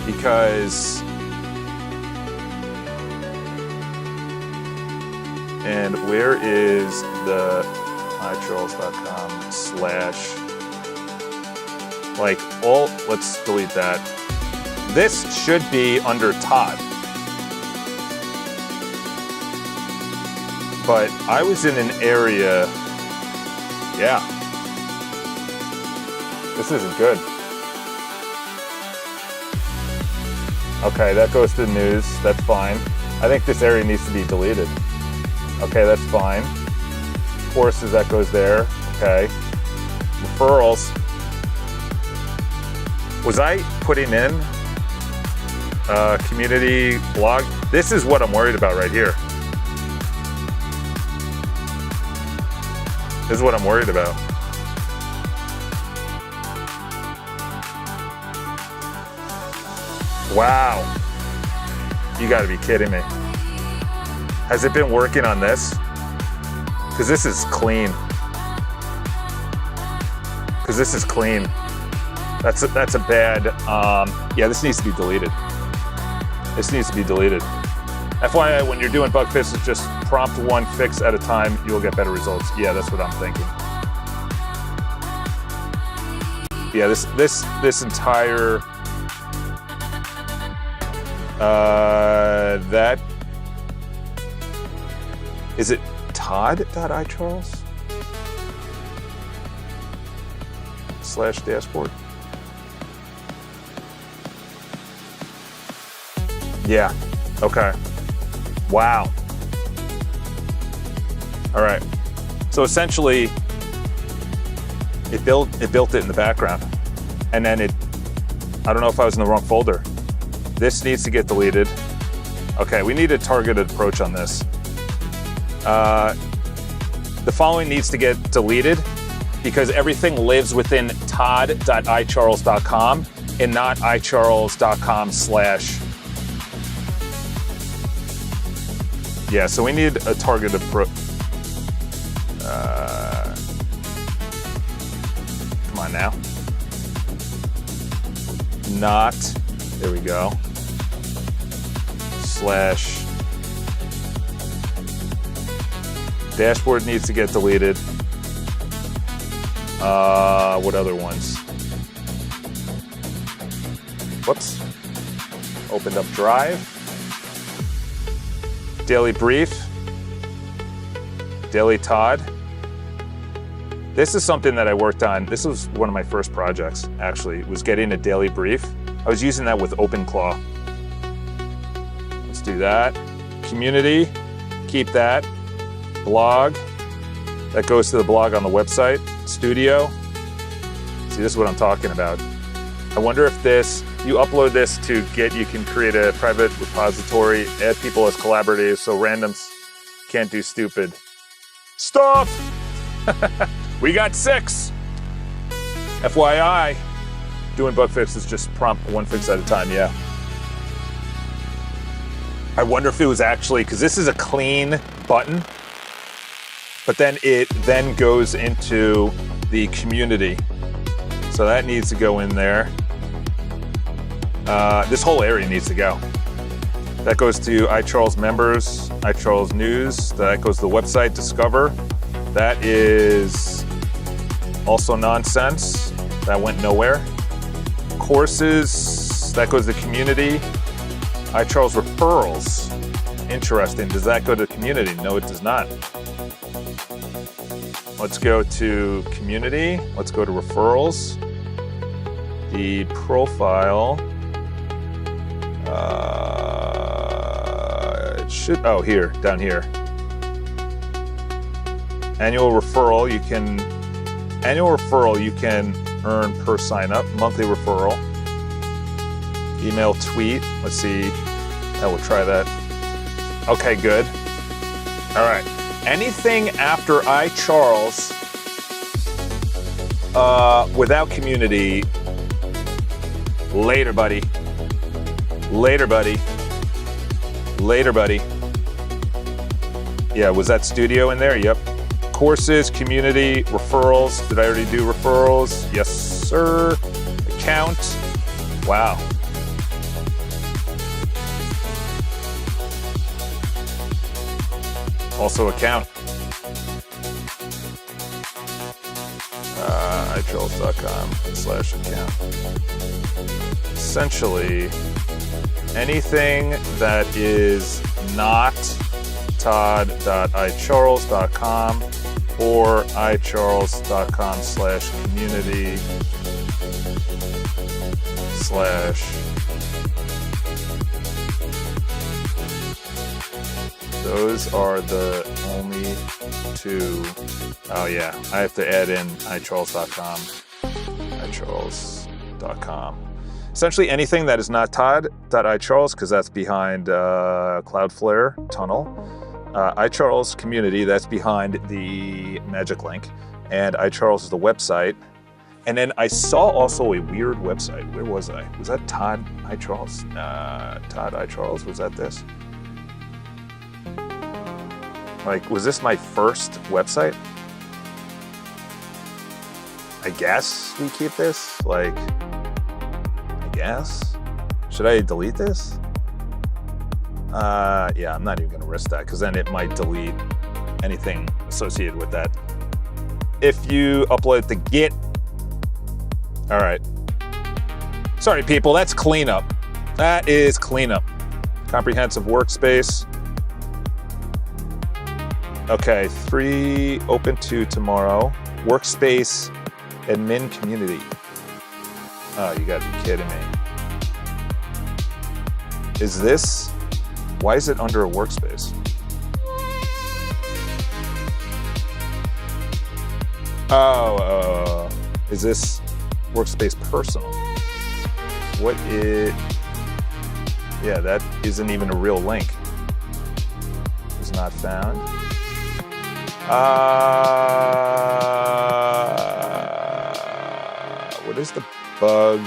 S1: Because, and where is the iCharles.com/ let's delete that. This should be under Todd. But I was in an area, yeah. This isn't good. Okay, that goes to the news, that's fine. I think this area needs to be deleted. Okay, that's fine. Courses, that goes there, okay. Referrals. Was I putting in community blog? This is what I'm worried about right here. This is what I'm worried about. Wow. You gotta be kidding me. Has it been working on this? Because this is clean. That's a bad, yeah, this needs to be deleted. FYI, when you're doing bug fixes, just prompt 1 fix at a time, you'll get better results. Yeah, that's what I'm thinking. Yeah, this entire, that, is it Todd.iCharles? /dashboard? Yeah, okay. Wow. All right. So essentially, it built it in the background, and then I don't know if I was in the wrong folder. This needs to get deleted. Okay, we need a targeted approach on this. The following needs to get deleted because everything lives within todd.icharles.com and not icharles.com/. Yeah, so we need a targeted approach. Come on now. Not, there we go. / dashboard needs to get deleted. What other ones? Whoops. Opened up Drive. Daily Brief. Daily Todd. This is something that I worked on. This was one of my first projects, actually, was getting a daily brief. I was using that with OpenClaw. Let's do that. Community, keep that. Blog, that goes to the blog on the website. Studio, see, this is what I'm talking about. I wonder if you upload this to Git, you can create a private repository, add people as collaborators so randoms can't do stupid stuff. We got 6. FYI, doing bug fixes just prompt one fix at a time, yeah. I wonder if it was actually, because this is a clean button, but then it then goes into the community. So that needs to go in there. This whole area needs to go. That goes to iCharles members, iCharles news, that goes to the website, Discover. That is also nonsense. That went nowhere. Courses, that goes to the community. iCharles referrals, interesting. Does that go to the community? No, it does not. Let's go to community. Let's go to referrals. The profile, it should, here, down here. Annual referral, you can earn per sign up. Monthly referral. Email tweet, let's see. We'll try that. Okay, good. All right. Anything after iCharles without community, later, buddy. Later, buddy. Later, buddy. Yeah, was that studio in there? Yep. Courses, community, referrals. Did I already do referrals? Yes, sir. Account. Wow. Also account. iCharles.com/account. Essentially, anything that is not todd.icharles.com or icharles.com/community/ those are the only 2. Oh yeah, I have to add in iCharles.com. iCharles.com. Essentially anything that is not todd.icharles, because that's behind Cloudflare tunnel. iCharles community, that's behind the magic link. And iCharles is the website. And then I saw also a weird website. Where was I? Was that Todd iCharles? Todd iCharles, was that this? Like, was this my first website? I guess we keep this? Like, I guess? Should I delete this? Yeah, I'm not even gonna risk that because then it might delete anything associated with that. If you upload to Git, all right. Sorry, people, that's cleanup. That is cleanup. Comprehensive workspace. Okay, 3 open to tomorrow. Workspace admin community. Oh, you gotta be kidding me. Is this, why is it under a workspace? Oh, is this workspace personal? What is... Yeah, that isn't even a real link. Is not found. What is the bug?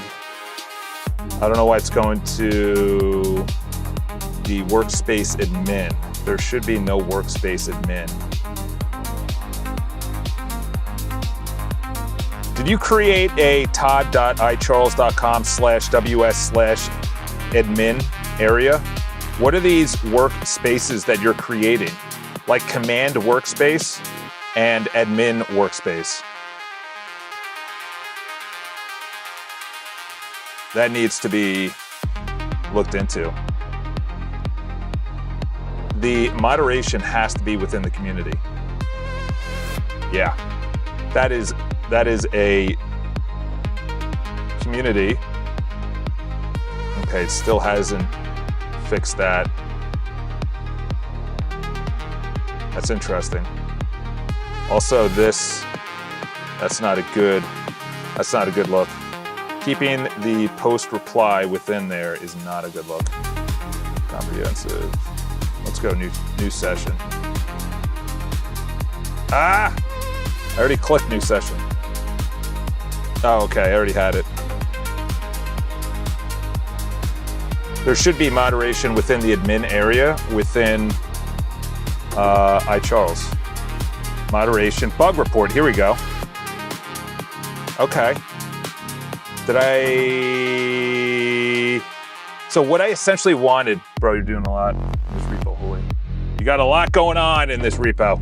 S1: I don't know why it's going to the workspace admin. There should be no workspace admin. Did you create a todd.icharles.com/ws/admin area? What are these workspaces that you're creating? Like command workspace and admin workspace. That needs to be looked into. The moderation has to be within the community. Yeah, that is a community. Okay, it still hasn't fixed that. That's interesting. Also, that's not a good look. Keeping the post reply within there is not a good look. Comprehensive. Let's go new session. I already clicked new session. Oh, okay, I already had it. There should be moderation within the admin area within iCharles. Moderation, bug report, here we go. Okay. So what I essentially wanted, bro, you're doing a lot in this repo, holy. You got a lot going on in this repo.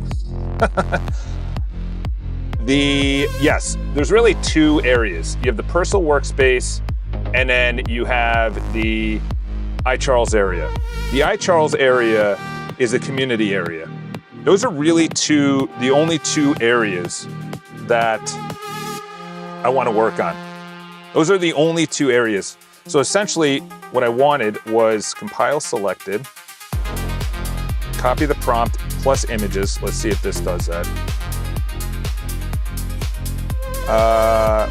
S1: Yes, there's really two areas. You have the personal workspace, and then you have the iCharles area. The iCharles area is a community area. Those are really the only two areas that I want to work on. Those are the only two areas. So essentially, what I wanted was compile selected, copy the prompt plus images. Let's see if this does that.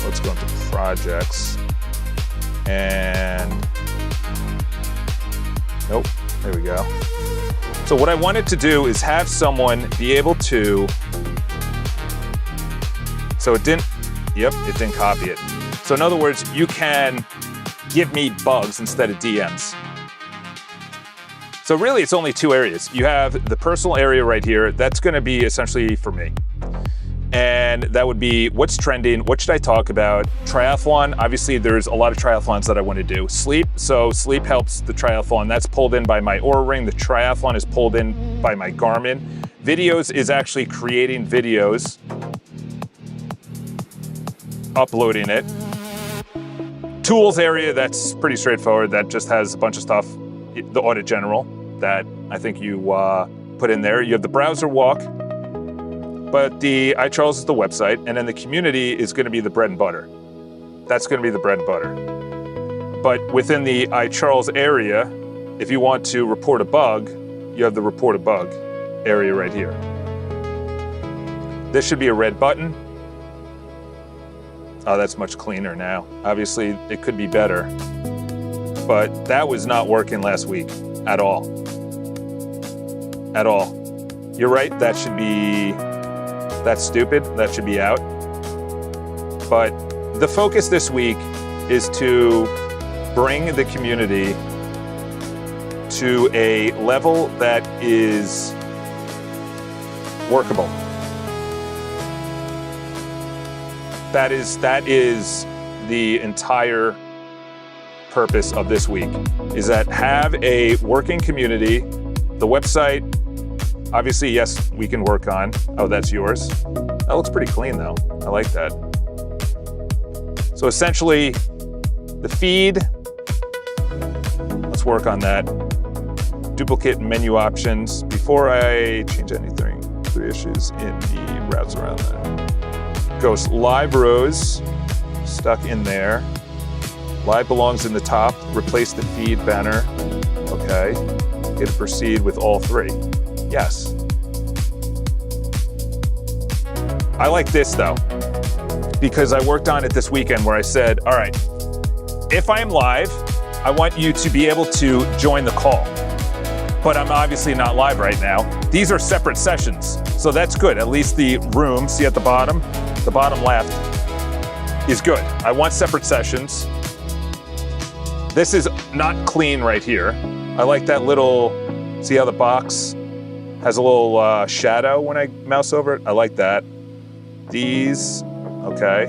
S1: Let's go into projects. And nope, there we go. So what I wanted to do is have someone be able to, so it didn't copy it. So in other words, you can give me bugs instead of DMs. So really it's only two areas. You have the personal area right here. That's gonna be essentially for me. And that would be what's trending, what should I talk about? Triathlon, obviously there's a lot of triathlons that I want to do. Sleep, so sleep helps the triathlon. That's pulled in by my Aura Ring. The triathlon is pulled in by my Garmin. Videos is actually creating videos, uploading it. Tools area, that's pretty straightforward. That just has a bunch of stuff. The audit general that I think you put in there. You have the browser walk, but the iCharles is the website, and then the community is going to be the bread and butter. That's going to be the bread and butter. But within the iCharles area, if you want to report a bug, you have the report a bug area right here. This should be a red button. Oh, that's much cleaner now. Obviously, it could be better, but that was not working last week at all. At all. You're right, that's stupid, that should be out. But the focus this week is to bring the community to a level that is workable. That is the entire purpose of this week, is that have a working community. The website, obviously, yes, we can work on. Oh, that's yours. That looks pretty clean though. I like that. So essentially, the feed, let's work on that. Duplicate menu options. Before I change anything, 3 issues in the routes around that. Goes live rows, stuck in there. Live belongs in the top, replace the feed banner. Okay, hit proceed with all 3. Yes. I like this though. because I worked on it this weekend where I said, all right, if I am live, I want you to be able to join the call. But I'm obviously not live right now. These are separate sessions, so that's good. At least the room, see at the bottom left, is good. I want separate sessions. This is not clean right here. I like that little, see how the box has a little shadow when I mouse over it? I like that. These, okay.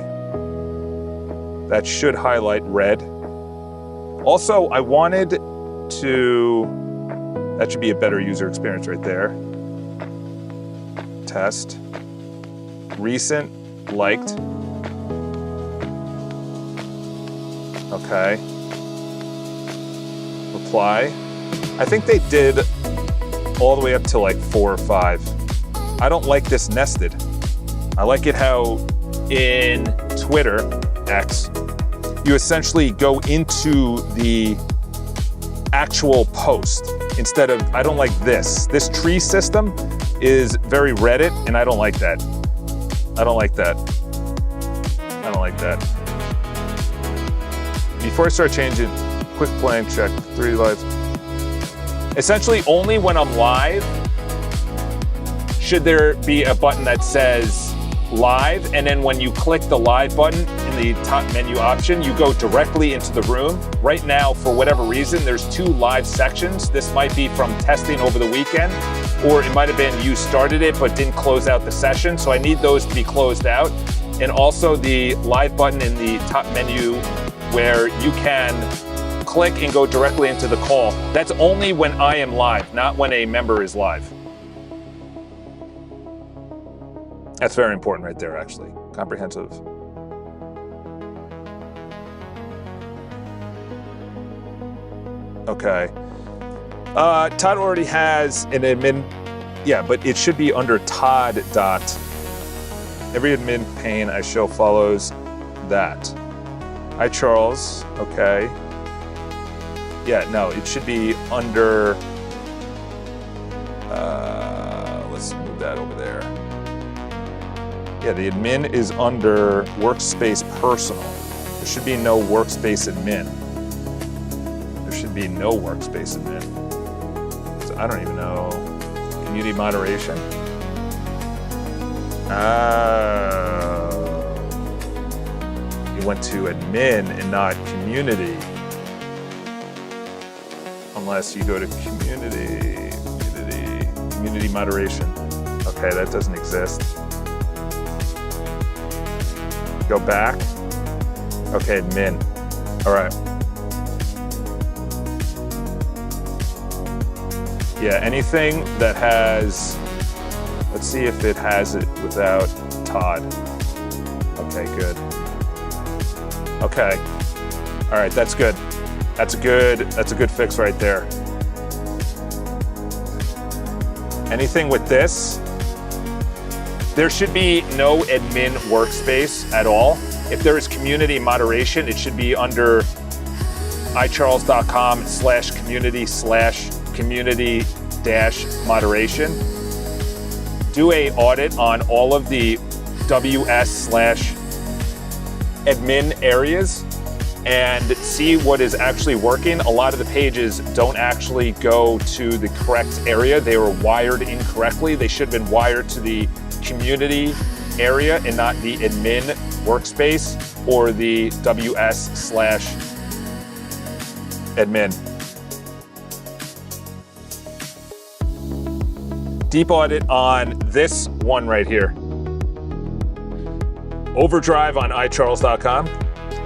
S1: That should highlight red. Also, I wanted to, that should be a better user experience right there. Test. Recent, liked. Okay. Reply. I think they did all the way up to like 4 or 5. I don't like this nested. I like it how in Twitter, X, you essentially go into the actual post instead of, I don't like this. This tree system is very Reddit, and I don't like that. I don't like that. I don't like that. Before I start changing, quick blank check, 3 lives. Essentially, only when I'm live should there be a button that says live, and then when you click the live button in the top menu option, you go directly into the room. Right now, for whatever reason, there's 2 live sections. This might be from testing over the weekend, or it might have been you started it but didn't close out the session, so I need those to be closed out. And also the live button in the top menu where you can click and go directly into the call. That's only when I am live, not when a member is live. That's very important right there, actually. Comprehensive. Okay. Todd already has an admin. Yeah, but it should be under Todd dot. Every admin pane I show follows that. Hi, Charles. Okay. Yeah, no, it should be under, let's move that over there. Yeah, the admin is under workspace personal. There should be no workspace admin. There should be no workspace admin. So I don't even know. Community moderation. You went to admin and not community. Unless you go to community moderation. Okay, that doesn't exist. Go back. Okay, admin. All right. Yeah, anything that has, let's see if it has it without Todd. Okay, good. Okay. All right, that's good. That's a good fix right there. Anything with this, there should be no admin workspace at all. If there is community moderation, it should be under icharles.com/community/community-moderation. Do a audit on all of the WS/admin areas and see what is actually working. A lot of the pages don't actually go to the correct area. They were wired incorrectly. They should have been wired to the community area and not the admin workspace or the WS/admin. Deep audit on this one right here. Overdrive on icharles.com.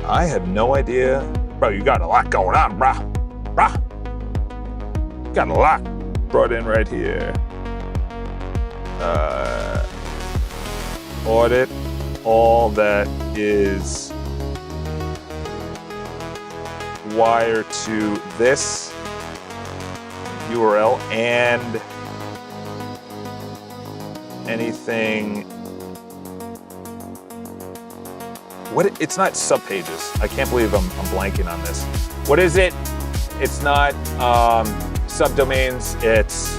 S1: I have no idea. Bro, you got a lot going on, brah. Got a lot brought in right here. Audit all that is wired to this URL and anything. It's not subpages. I can't believe I'm blanking on this. What is it? It's not subdomains. It's,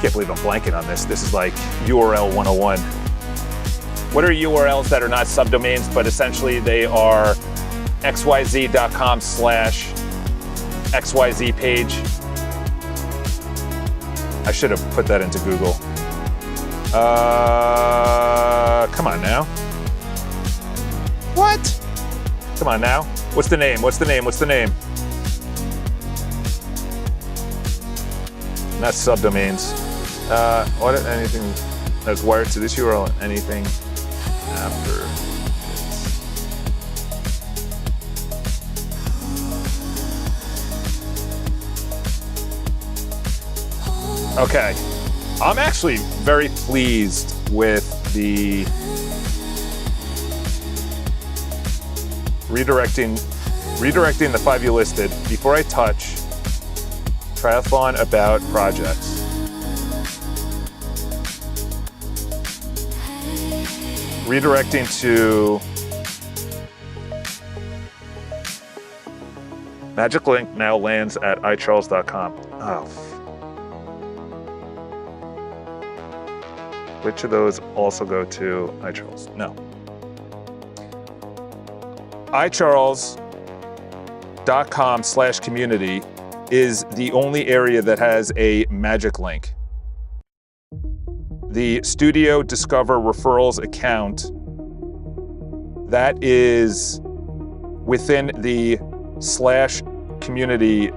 S1: can't believe I'm blanking on this. This is like URL 101. What are URLs that are not subdomains, but essentially they are xyz.com/XYZ page? I should have put that into Google. Come on now. What? Come on now. What's the name? What's the name? What's the name? Not subdomains. What anything that's wired to this URL? Anything after this. Okay. I'm actually very pleased with the redirecting the 5 you listed. Before I touch, triathlon about projects. Redirecting to Magic Link now lands at iCharles.com. Oh. Which of those also go to iCharles? No. iCharles.com/community is the only area that has a magic link. The Studio Discover Referrals account, that is within the /community.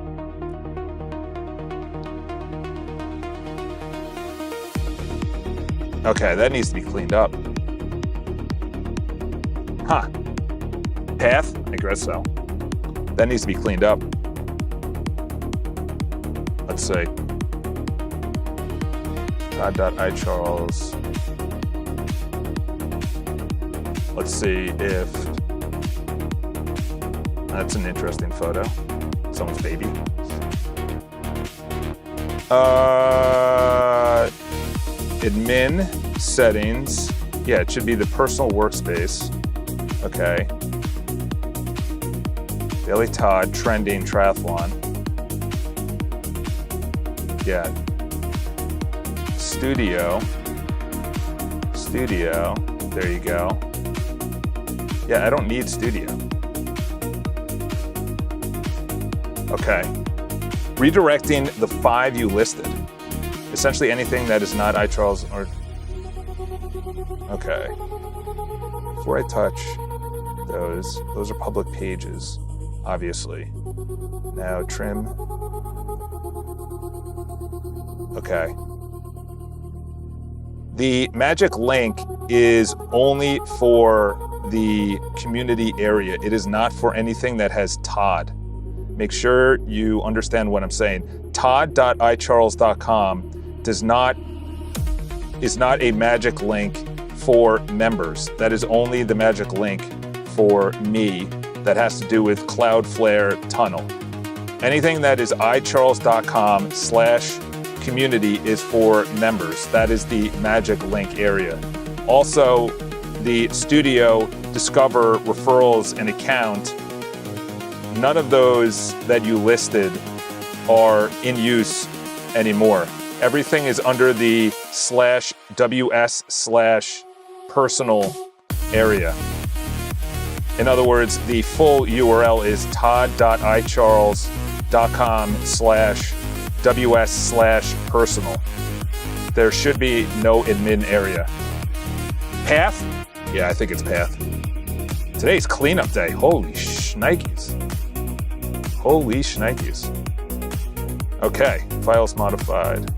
S1: Okay, that needs to be cleaned up. Huh. Path? I guess so. That needs to be cleaned up. Let's see. God.iCharles. Let's see if that's an interesting photo. Someone's baby. Admin settings. Yeah, it should be the personal workspace. Okay. Daily Todd, trending triathlon. Yeah. Studio. There you go. Yeah, I don't need Studio. Okay. Redirecting the 5 you listed. Essentially anything that is not iCharles or... Okay. Before I touch those are public pages, obviously. Now trim. Okay. The magic link is only for the community area. It is not for anything that has Todd. Make sure you understand what I'm saying. Todd.iCharles.com is not a magic link for members. That is only the magic link for me that has to do with Cloudflare Tunnel. Anything that is iCharles.com/community is for members. That is the magic link area. Also, the Studio Discover Referrals and account, none of those that you listed are in use anymore. Everything is under the /WS/personal area. In other words, the full URL is todd.iCharles.com/WS/personal. There should be no admin area. Path? Yeah, I think it's Path. Today's cleanup day. Holy shnikes. Okay, files modified.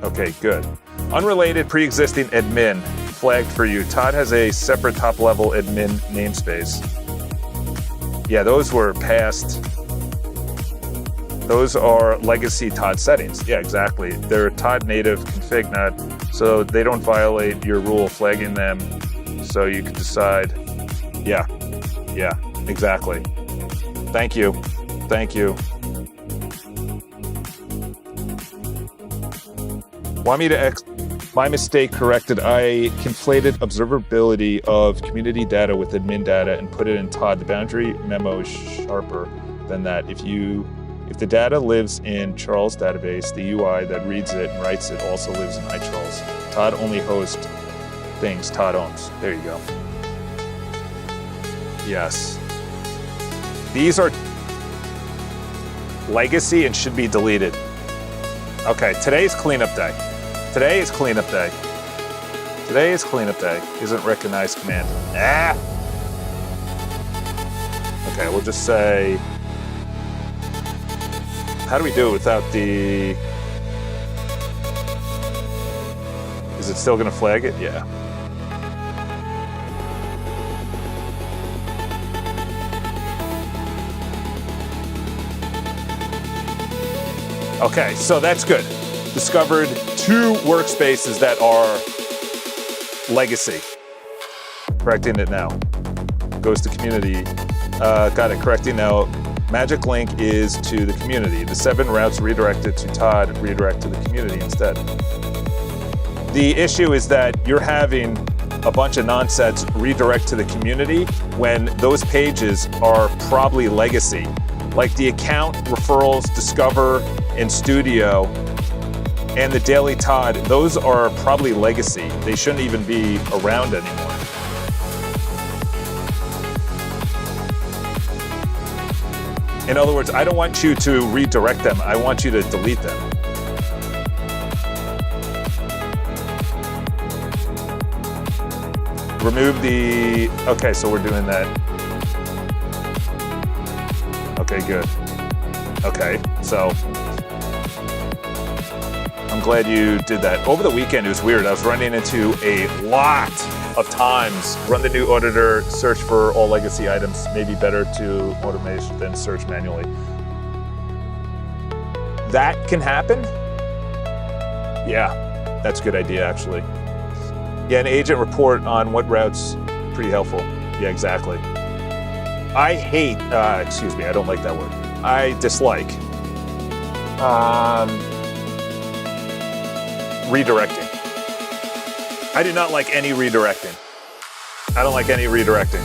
S1: Okay, good. Unrelated pre-existing admin flagged for you. Todd has a separate top-level admin namespace. Yeah, those were past. Those are legacy Todd settings. Yeah, exactly. They're Todd native config not, so they don't violate your rule flagging them. So you can decide. Yeah, exactly. Thank you. Want me to my mistake corrected. I conflated observability of community data with admin data and put it in Todd. The boundary memo is sharper than that. If the data lives in Charles database, the UI that reads it and writes it also lives in iCharles. Todd only hosts things, Todd owns. There you go. Yes. These are legacy and should be deleted. Okay, today's cleanup day. Today is cleanup day. Today is cleanup day. Isn't recognized command. Ah! Okay, we'll just say, how do we do it without the, is it still gonna flag it? Yeah. Okay, so that's good. Discovered 2 workspaces that are legacy. Correcting it now. Goes to community. Got it, correcting now. Magic link is to the community. The 7 routes redirected to Todd redirect to the community instead. The issue is that you're having a bunch of nonsense redirect to the community when those pages are probably legacy. Like the account, referrals, discover, and studio, and the Daily Todd, those are probably legacy. They shouldn't even be around anymore. In other words, I don't want you to redirect them. I want you to delete them. Remove the, okay, so we're doing that. Okay, good. Okay, so I'm glad you did that. Over the weekend, it was weird. I was running into a lot of times. Run the new auditor, search for all legacy items. Maybe better to automation than search manually. That can happen? Yeah, that's a good idea, actually. Yeah, an agent report on what routes, pretty helpful. Yeah, exactly. I hate, excuse me, I don't like that word. I dislike redirecting. I do not like any redirecting. I don't like any redirecting.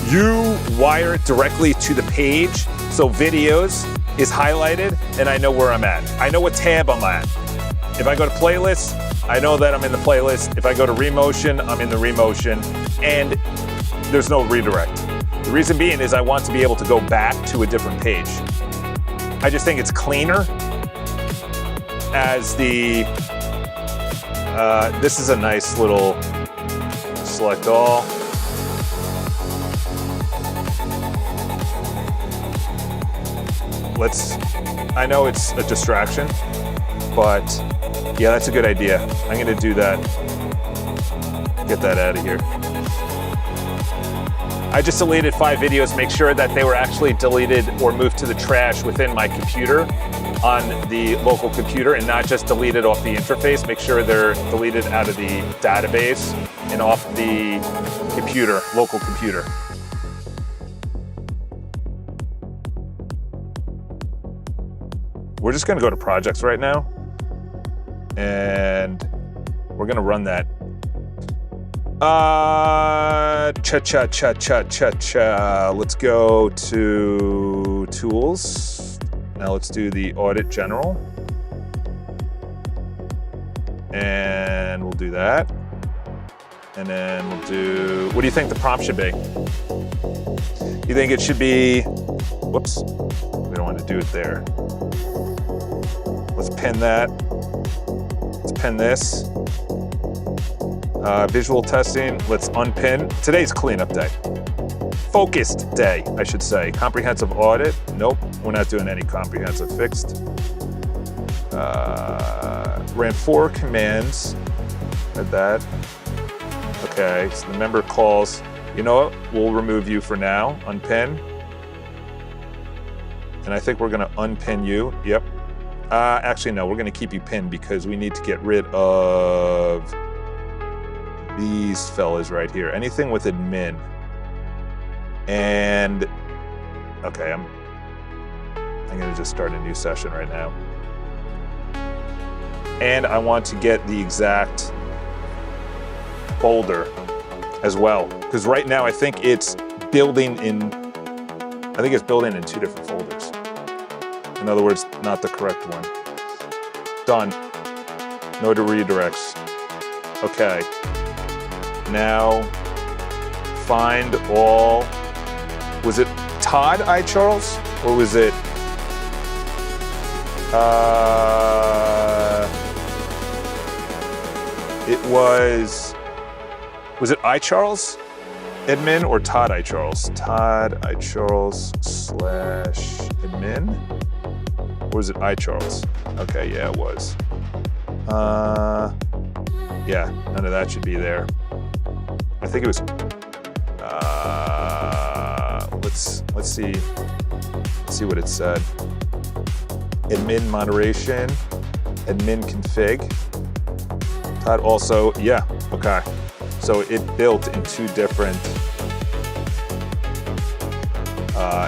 S1: You wire it directly to the page, so videos is highlighted, and I know where I'm at. I know what tab I'm at. If I go to playlists, I know that I'm in the playlist. If I go to remotion, I'm in the remotion, and there's no redirect. The reason being is I want to be able to go back to a different page. I just think it's cleaner as the, this is a nice little select all. I know it's a distraction, but yeah, that's a good idea. I'm gonna do that. Get that out of here. I just deleted 5 videos, make sure that they were actually deleted or moved to the trash within my computer on the local computer and not just deleted off the interface. Make sure they're deleted out of the database and off the computer, local computer. We're just gonna go to projects right now and we're gonna run that. Let's go to tools. Now let's do the audit general. And we'll do that. And then we'll do, what do you think the prompt should be? You think it should be, whoops, we don't want to do it there. Let's pin that. Let's pin this. Visual testing, let's unpin. Today's cleanup day. Focused day, I should say. Comprehensive audit, nope, we're not doing any comprehensive fixed. Ran 4 commands, read that. Okay, so the member calls, you know what, we'll remove you for now, unpin. And I think we're gonna unpin you, yep. Actually, no, we're gonna keep you pinned because we need to get rid of these fellas right here. Anything with admin. And, okay, I'm gonna just start a new session right now. And I want to get the exact folder as well. Because right now I think it's building in 2 different folders. In other words, not the correct one. Done. No to redirects. Okay. Now find all, was it Todd I. Charles? Or was it, was it I. Charles admin or Todd I. Charles? Todd I. Charles / admin? Or was it I. Charles? Okay, yeah, it was. Yeah, none of that should be there. I think it was, let's see what it said. Admin moderation, admin config. Todd also, yeah, okay. So it built in 2 different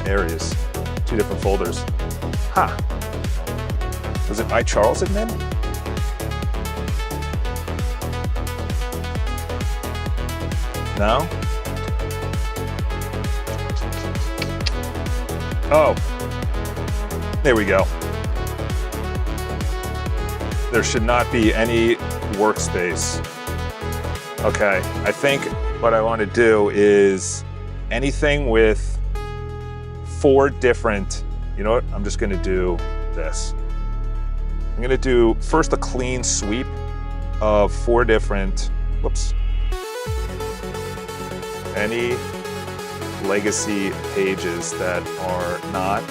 S1: areas, 2 different folders. Huh. Was it I. Charles admin? No? Oh, there we go. There should not be any workspace. Okay, I think what I want to do is anything with 4 different, you know what? I'm just going to do this. I'm going to do first a clean sweep of 4 different, whoops, any legacy pages that are not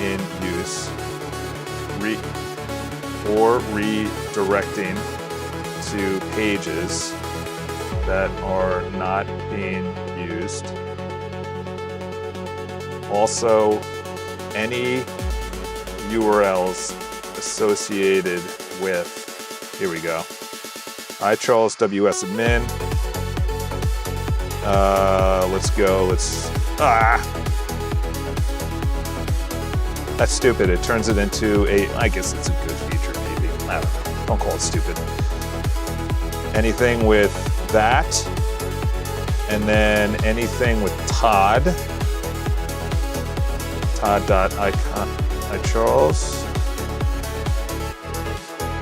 S1: in use, or redirecting to pages that are not being used. Also, any URLs associated with, here we go, I. Charles WS admin. That's stupid. It turns it into I guess it's a good feature, maybe. I don't know. Don't call it stupid. Anything with that, and then anything with Todd. Todd.iCharles.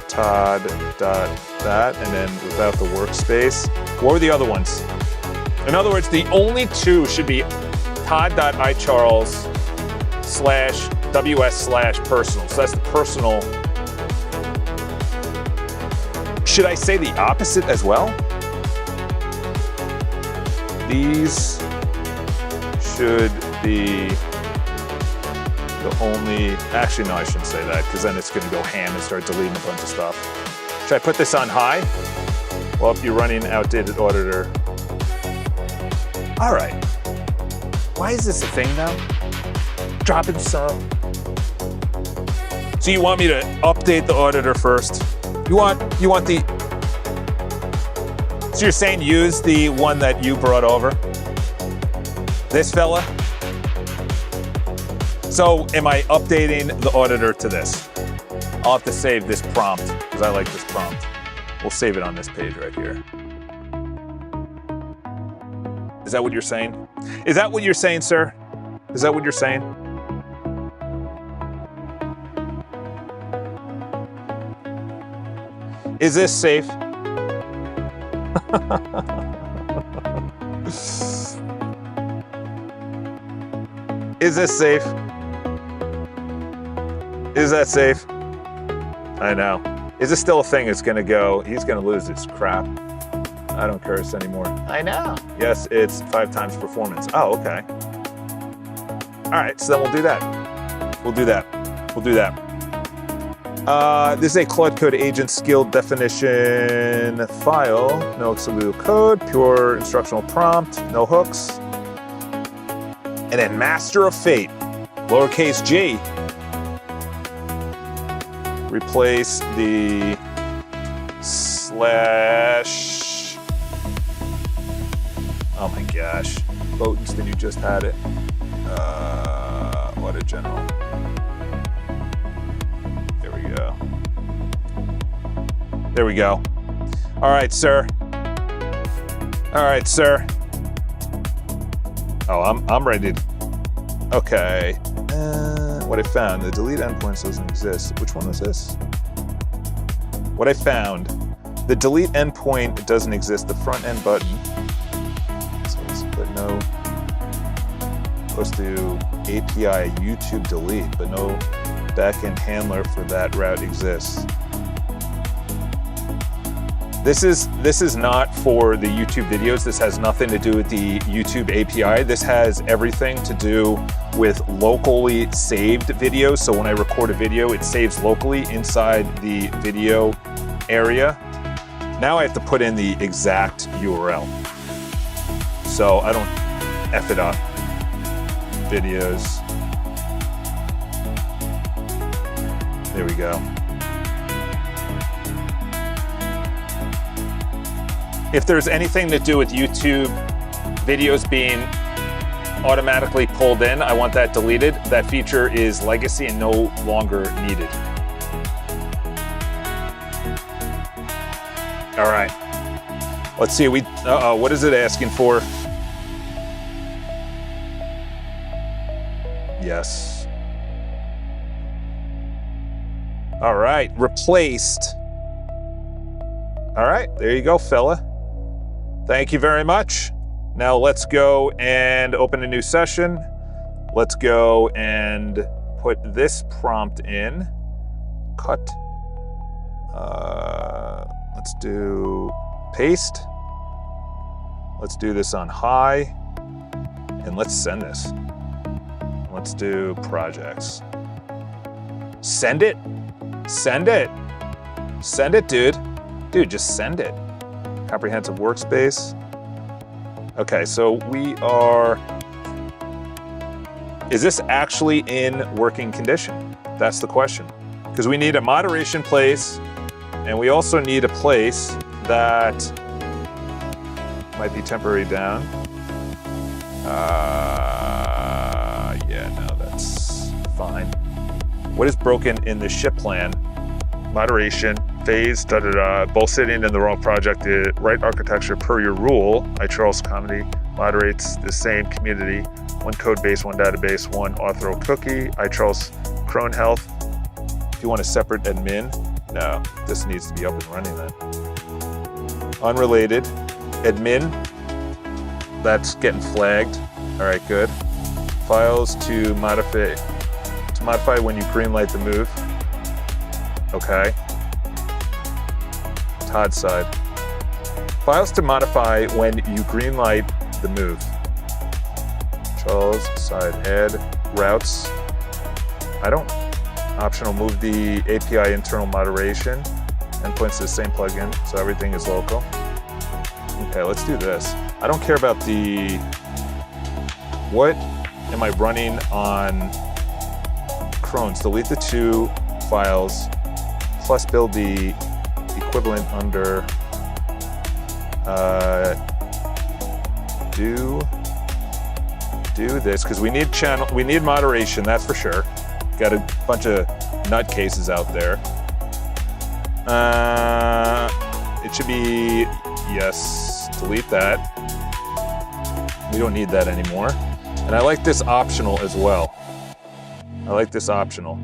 S1: Todd.that, and then without the workspace. What were the other ones? In other words, the only 2 should be Todd.iCharles /WS/personal. So that's the personal. Should I say the opposite as well? These should be the only, actually no, I shouldn't say that because then it's going to go ham and start deleting a bunch of stuff. Should I put this on high? Well, if you're running outdated auditor. All right. Why is this a thing now? Dropping some. So you want me to update the auditor first? You want the, so you're saying use the one that you brought over? This fella? So am I updating the auditor to this? I'll have to save this prompt because I like this prompt. We'll save it on this page right here. Is that what you're saying? Is that what you're saying, sir? Is that what you're saying? Is this safe? Is this safe? Is that safe? I know. Is this still a thing? It's gonna go, he's gonna lose his crap. I don't curse anymore. I know. Yes, it's 5 times performance. Oh, okay. All right, so then we'll do that. We'll do that. We'll do that. This is a Claude Code agent skill definition file. No executable code, pure instructional prompt, no hooks. And then master of fate, lowercase g. Replace the slash. Oh my gosh. Botans, then you just had it. What a general. There we go. There we go. All right, sir. All right, sir. Oh, I'm ready to, okay. What I found, the delete endpoint doesn't exist. Which one was this? What I found, the delete endpoint doesn't exist. The front end button no, supposed to API YouTube delete, but no backend handler for that route exists. This is not for the YouTube videos. This has nothing to do with the YouTube API. This has everything to do with locally saved videos. So when I record a video, it saves locally inside the video area. Now I have to put in the exact URL, so I don't F it up. Videos. There we go. If there's anything to do with YouTube videos being automatically pulled in, I want that deleted. That feature is legacy and no longer needed. All right. Let's see. What is it asking for? Yes. All right. Replaced. All right. There you go, fella. Thank you very much. Now let's go and open a new session. Let's go and put this prompt in. Cut. Let's do paste. Let's do this on high. And let's send this. Let's do projects. Send it. Send it. Send it, dude. Dude, just send it. Comprehensive workspace. Okay, so we are... Is this actually in working condition? That's the question. Because we need a moderation place, and we also need a place that might be temporary down. Yeah, no, that's fine. What is broken in the ship plan? Moderation, phase, both sitting in the wrong project, the right architecture per your rule. Charles Comedy moderates the same community, one code base, one database, one author cookie. Charles Crone Health. If you want a separate admin, no, this needs to be up and running then. Unrelated, admin, that's getting flagged. All right, good. Files to modify when you greenlight the move. Okay. Todd's side. Files to modify when you greenlight the move. Charles side, add routes. I don't. Optional, move the API internal moderation. Endpoints to the same plugin, so everything is local. Okay, let's do this. I don't care about the... What am I running on Crohn's? Delete the 2 files, plus build the equivalent under do this, because we need moderation, that's for sure. Got a bunch of nutcases out there. It should be, yes, delete that. We don't need that anymore. And I like this optional as well. I like this optional.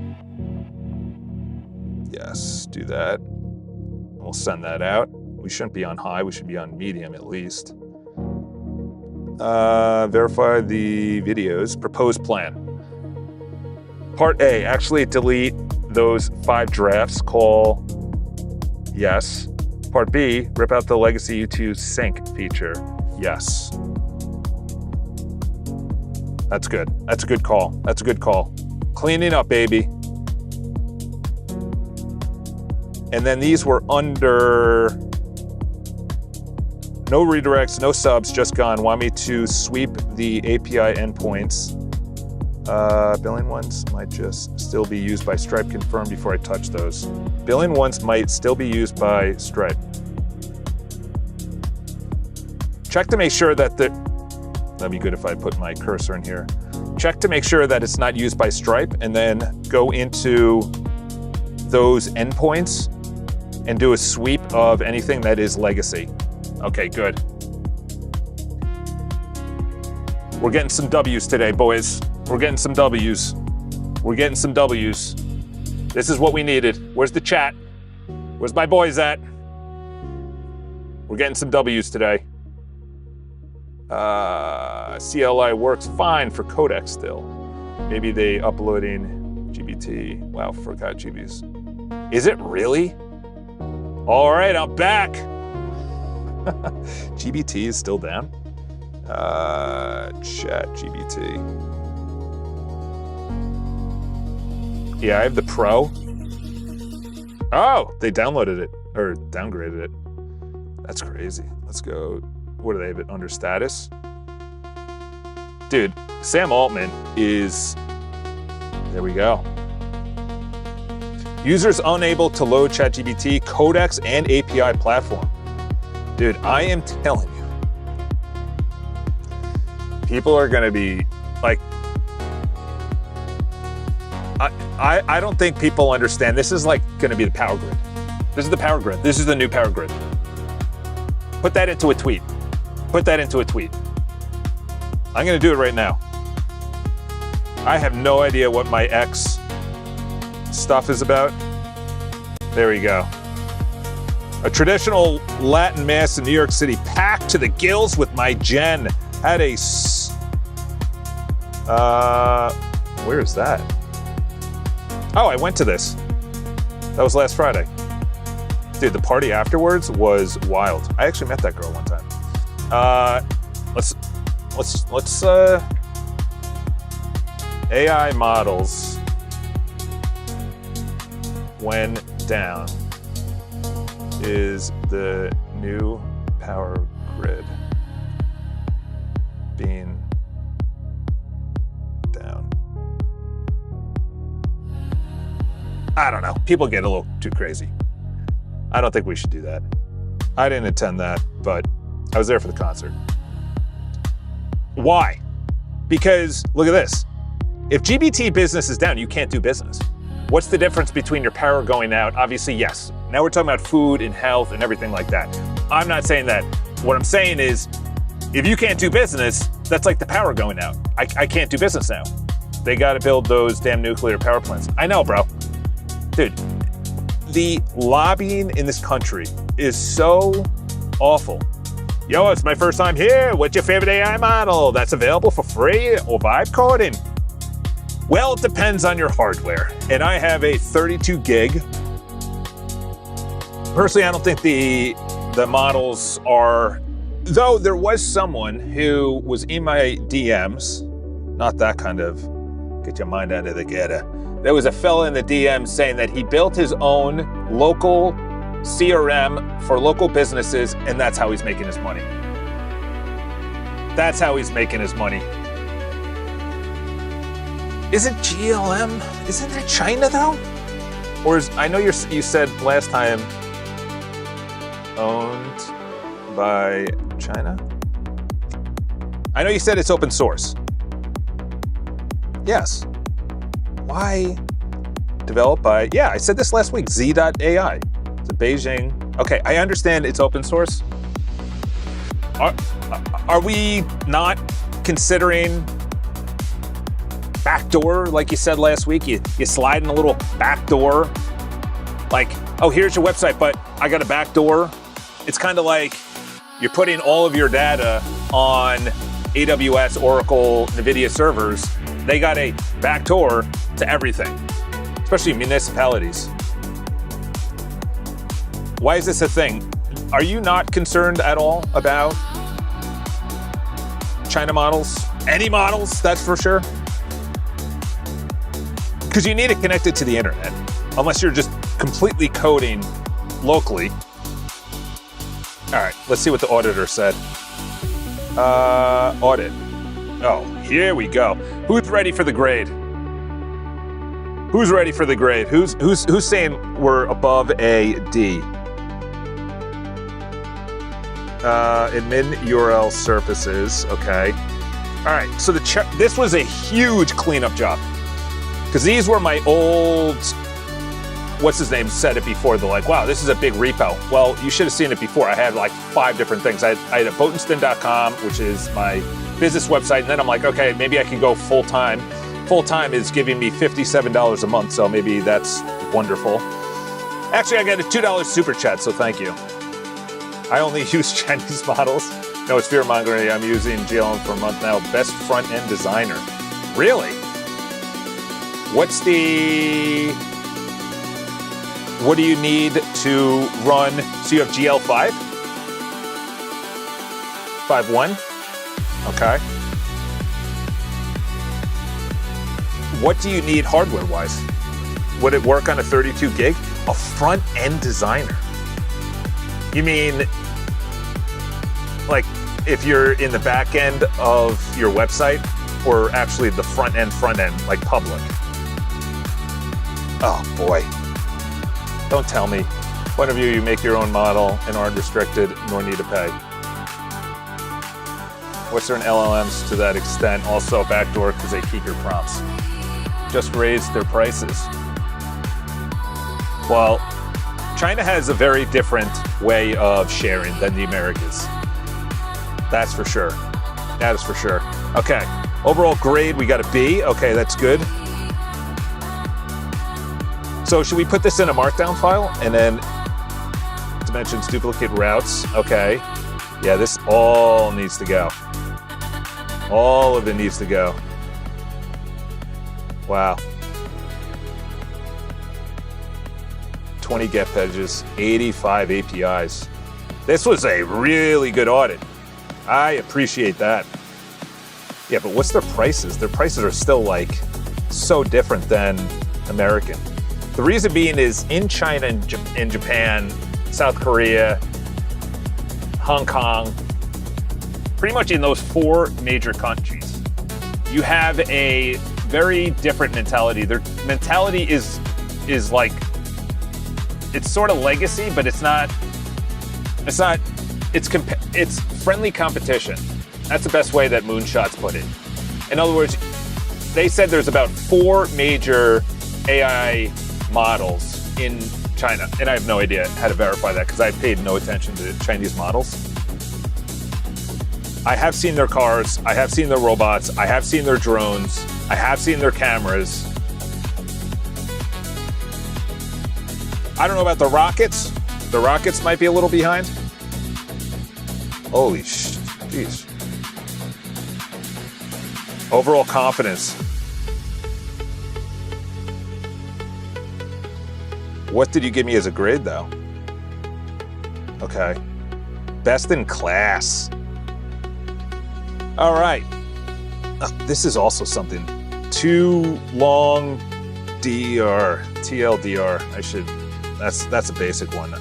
S1: Yes, do that. We'll send that out. We shouldn't be on high, we should be on medium at least. Verify the videos. Proposed plan. Part A, actually delete those 5 drafts, call yes. Part B, rip out the legacy YouTube sync feature, yes. That's good. That's a good call. That's a good call. Cleaning up, baby. And then these were under no redirects, no subs, just gone. Want me to sweep the API endpoints. Billing ones might just still be used by Stripe. Confirm before I touch those. Billing ones might still be used by Stripe. Check to make sure that that'd be good if I put my cursor in here. Check to make sure that it's not used by Stripe, and then go into those endpoints and do a sweep of anything that is legacy. Okay, good. We're getting some W's today, boys. We're getting some W's. We're getting some W's. This is what we needed. Where's the chat? Where's my boys at? We're getting some W's today. CLI works fine for codec still. Maybe they uploading GBT. Wow, forgot GB's. Is it really? All right, I'm back. GBT is still down. Chat GBT. Yeah, I have the Pro. Oh, they downloaded it or downgraded it. That's crazy. Let's go. What do they have it under status? Dude, Sam Altman is, there we go. Users unable to load ChatGPT, codecs, and API platform. Dude, I am telling you, people are gonna be like, I don't think people understand. This is like gonna be the power grid. This is the power grid. This is the new power grid. Put that into a tweet. Put that into a tweet. I'm gonna do it right now. I have no idea what my X stuff is about. There we go. A traditional Latin mass in New York City, packed to the gills with my Jen. Had a, where is that? Oh, I went to this. That was last Friday. Dude, the party afterwards was wild. I actually met that girl one time. Let's AI models when down is the new power grid being down. I don't know. People get a little too crazy. I don't think we should do that. I didn't attend that, but I was there for the concert. Why? Because look at this. If GBT business is down, you can't do business. What's the difference between your power going out? Obviously, yes. Now we're talking about food and health and everything like that. I'm not saying that. What I'm saying is, if you can't do business, that's like the power going out. I can't do business now. They got to build those damn nuclear power plants. I know, bro. Dude, the lobbying in this country is so awful. Yo, it's my first time here. What's your favorite AI model that's available for free or vibe coding? Well, it depends on your hardware. And I have a 32 gig. Personally, I don't think the models are, though there was someone who was in my DMs, not that kind of get your mind out of the gutter. There was a fella in the DMs saying that he built his own local CRM for local businesses, and that's how he's making his money. That's how he's making his money. Isn't GLM, isn't that China though? Or is, I know you said last time, owned by China? I know you said it's open source. Yes. Why developed by, yeah, I said this last week, Z.AI. It's a Beijing. Okay, I understand it's open source. Are we not considering backdoor, like you said last week? You slide in a little backdoor, like, oh, here's your website, but I got a backdoor. It's kind of like you're putting all of your data on AWS, Oracle, NVIDIA servers. They got a backdoor to everything, especially municipalities. Why is this a thing? Are you not concerned at all about China models? Any models, that's for sure. Because you need it connected to the internet, unless you're just completely coding locally. All right, let's see what the auditor said. Audit. Oh, here we go. Who's ready for the grade? Who's ready for the grade? Who's saying we're above a D? Admin URL surfaces. Okay. All right. So this was a huge cleanup job because these were my old. What's his name said it before? They're like, wow, this is a big repo. Well, you should have seen it before. I had like 5 different things. I had a Botenston.com, which is my business website. And then I'm like, okay, maybe I can go full time. Full time is giving me $57 a month. So maybe that's wonderful. Actually, I got a $2 super chat. So thank you. I only use Chinese models. No, it's fear mongering. I'm using GLM for a month now. Best front end designer. Really? What do you need to run? So you have GL5? 5.1? Okay. What do you need hardware-wise? Would it work on a 32 gig? A front-end designer? You mean, like, if you're in the back end of your website, or actually the front end, like public? Oh boy. Don't tell me. One of you make your own model and aren't restricted nor need to pay. Western LLMs to that extent also backdoor because they keep your prompts. Just raise their prices. Well, China has a very different way of sharing than the Americans. That's for sure. That is for sure. Okay, overall grade, we got a B. Okay, that's good. So should we put this in a markdown file? And then dimensions, duplicate routes. Okay. Yeah, this all needs to go. All of it needs to go. Wow. 20 get pages, 85 APIs. This was a really good audit. I appreciate that. Yeah, but what's their prices? Their prices are still like so different than American. The reason being is in China and in Japan, South Korea, Hong Kong, pretty much in those 4 major countries, you have a very different mentality. Their mentality is like, it's sort of legacy, but it's friendly competition. That's the best way that Moonshots put it. In other words, they said there's about 4 major AI models in China, and I have no idea how to verify that because I paid no attention to Chinese models. I have seen their cars, I have seen their robots, I have seen their drones, I have seen their cameras. I don't know about the rockets. The rockets might be a little behind. Holy jeez. Overall confidence. What did you give me as a grade, though? Okay. Best in class. All right. This is also something. Too long DR, TLDR. That's a basic one.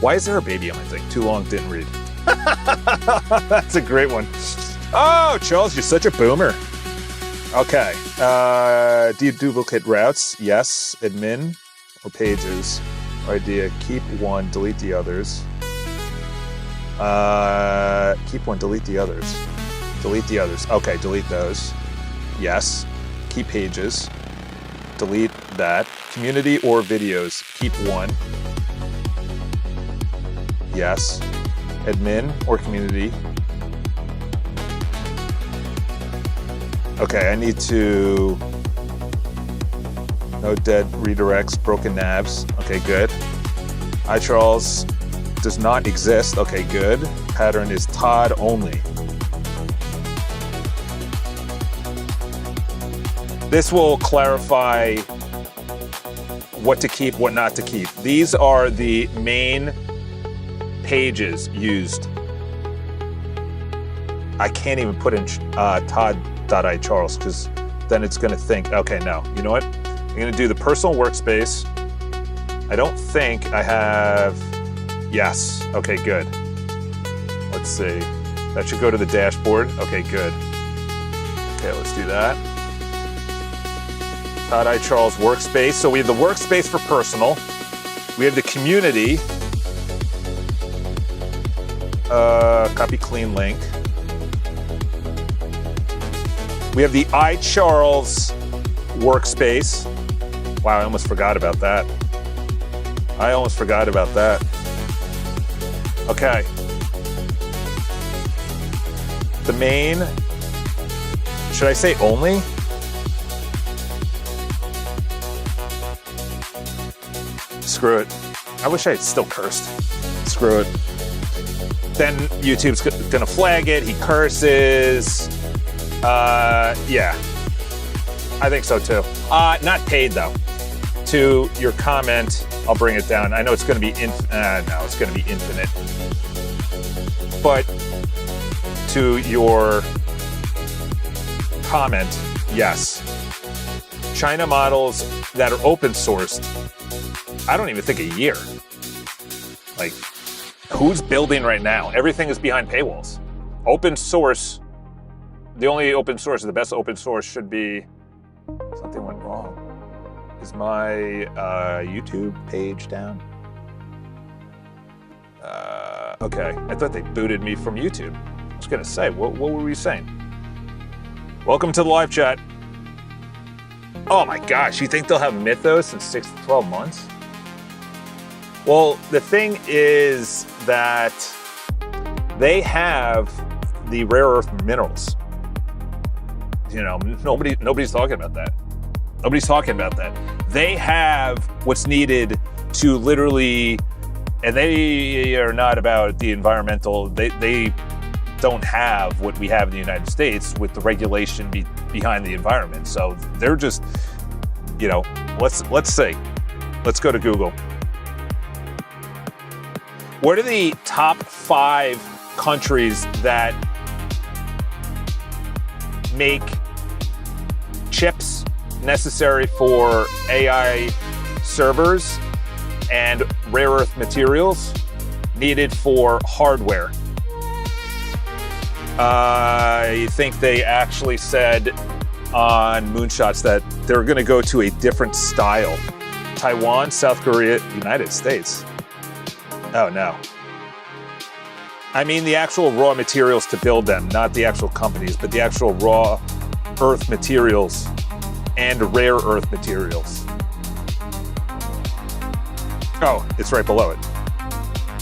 S1: Why is there a baby on my thing? Too long, didn't read. That's a great one. Oh, Charles, you're such a boomer. Okay. Do you duplicate routes? Yes. Admin or pages? Idea, keep one, delete the others. Keep one, delete the others. Delete the others. Okay, delete those. Yes. Keep pages. Delete that. Community or videos. Keep one. Yes. Admin or community. Okay, I need to... No dead redirects, broken nabs. Okay, good. iCharles does not exist. Okay, good. Pattern is Todd only. This will clarify what to keep, what not to keep. These are the main pages used. I can't even put in Todd.iCharles because then it's going to think, okay, no. You know what? I'm going to do the personal workspace. I don't think I have... Yes. Okay, good. Let's see. That should go to the dashboard. Okay, good. Okay, let's do that. .iCharles workspace. So we have the workspace for personal. We have the community. Copy clean link. We have the iCharles workspace. Wow, I almost forgot about that. Okay. The main, should I say only? Screw it. I wish I had still cursed. Screw it. then YouTube's gonna flag it. He curses. Yeah, I think so too. Not paid though. To your comment, I'll bring it down. I know it's gonna be no, it's gonna be infinite. But to your comment, yes. China models that are open sourced, I don't even think a year. Like, who's building right now? Everything is behind paywalls. Open source, the only open source, the best open source should be, something went wrong. Is my YouTube page down? Okay, I thought they booted me from YouTube. I was gonna say, what were we saying? Welcome to the live chat. Oh my gosh, you think they'll have Mythos in 6 to 12 months? Well, the thing is that they have the rare earth minerals. You know, nobody's talking about that. Nobody's talking about that. They have what's needed to literally, and they are not about the environmental, they don't have what we have in the United States with the regulation behind the environment. So they're just, you know, let's see. Let's go to Google. What are the top 5 countries that make chips necessary for AI servers and rare earth materials needed for hardware? I think they actually said on moonshots that they're going to go to a different style. Taiwan, South Korea, United States. Oh no. I mean the actual raw materials to build them, not the actual companies, but the actual raw earth materials and rare earth materials. Oh, it's right below it.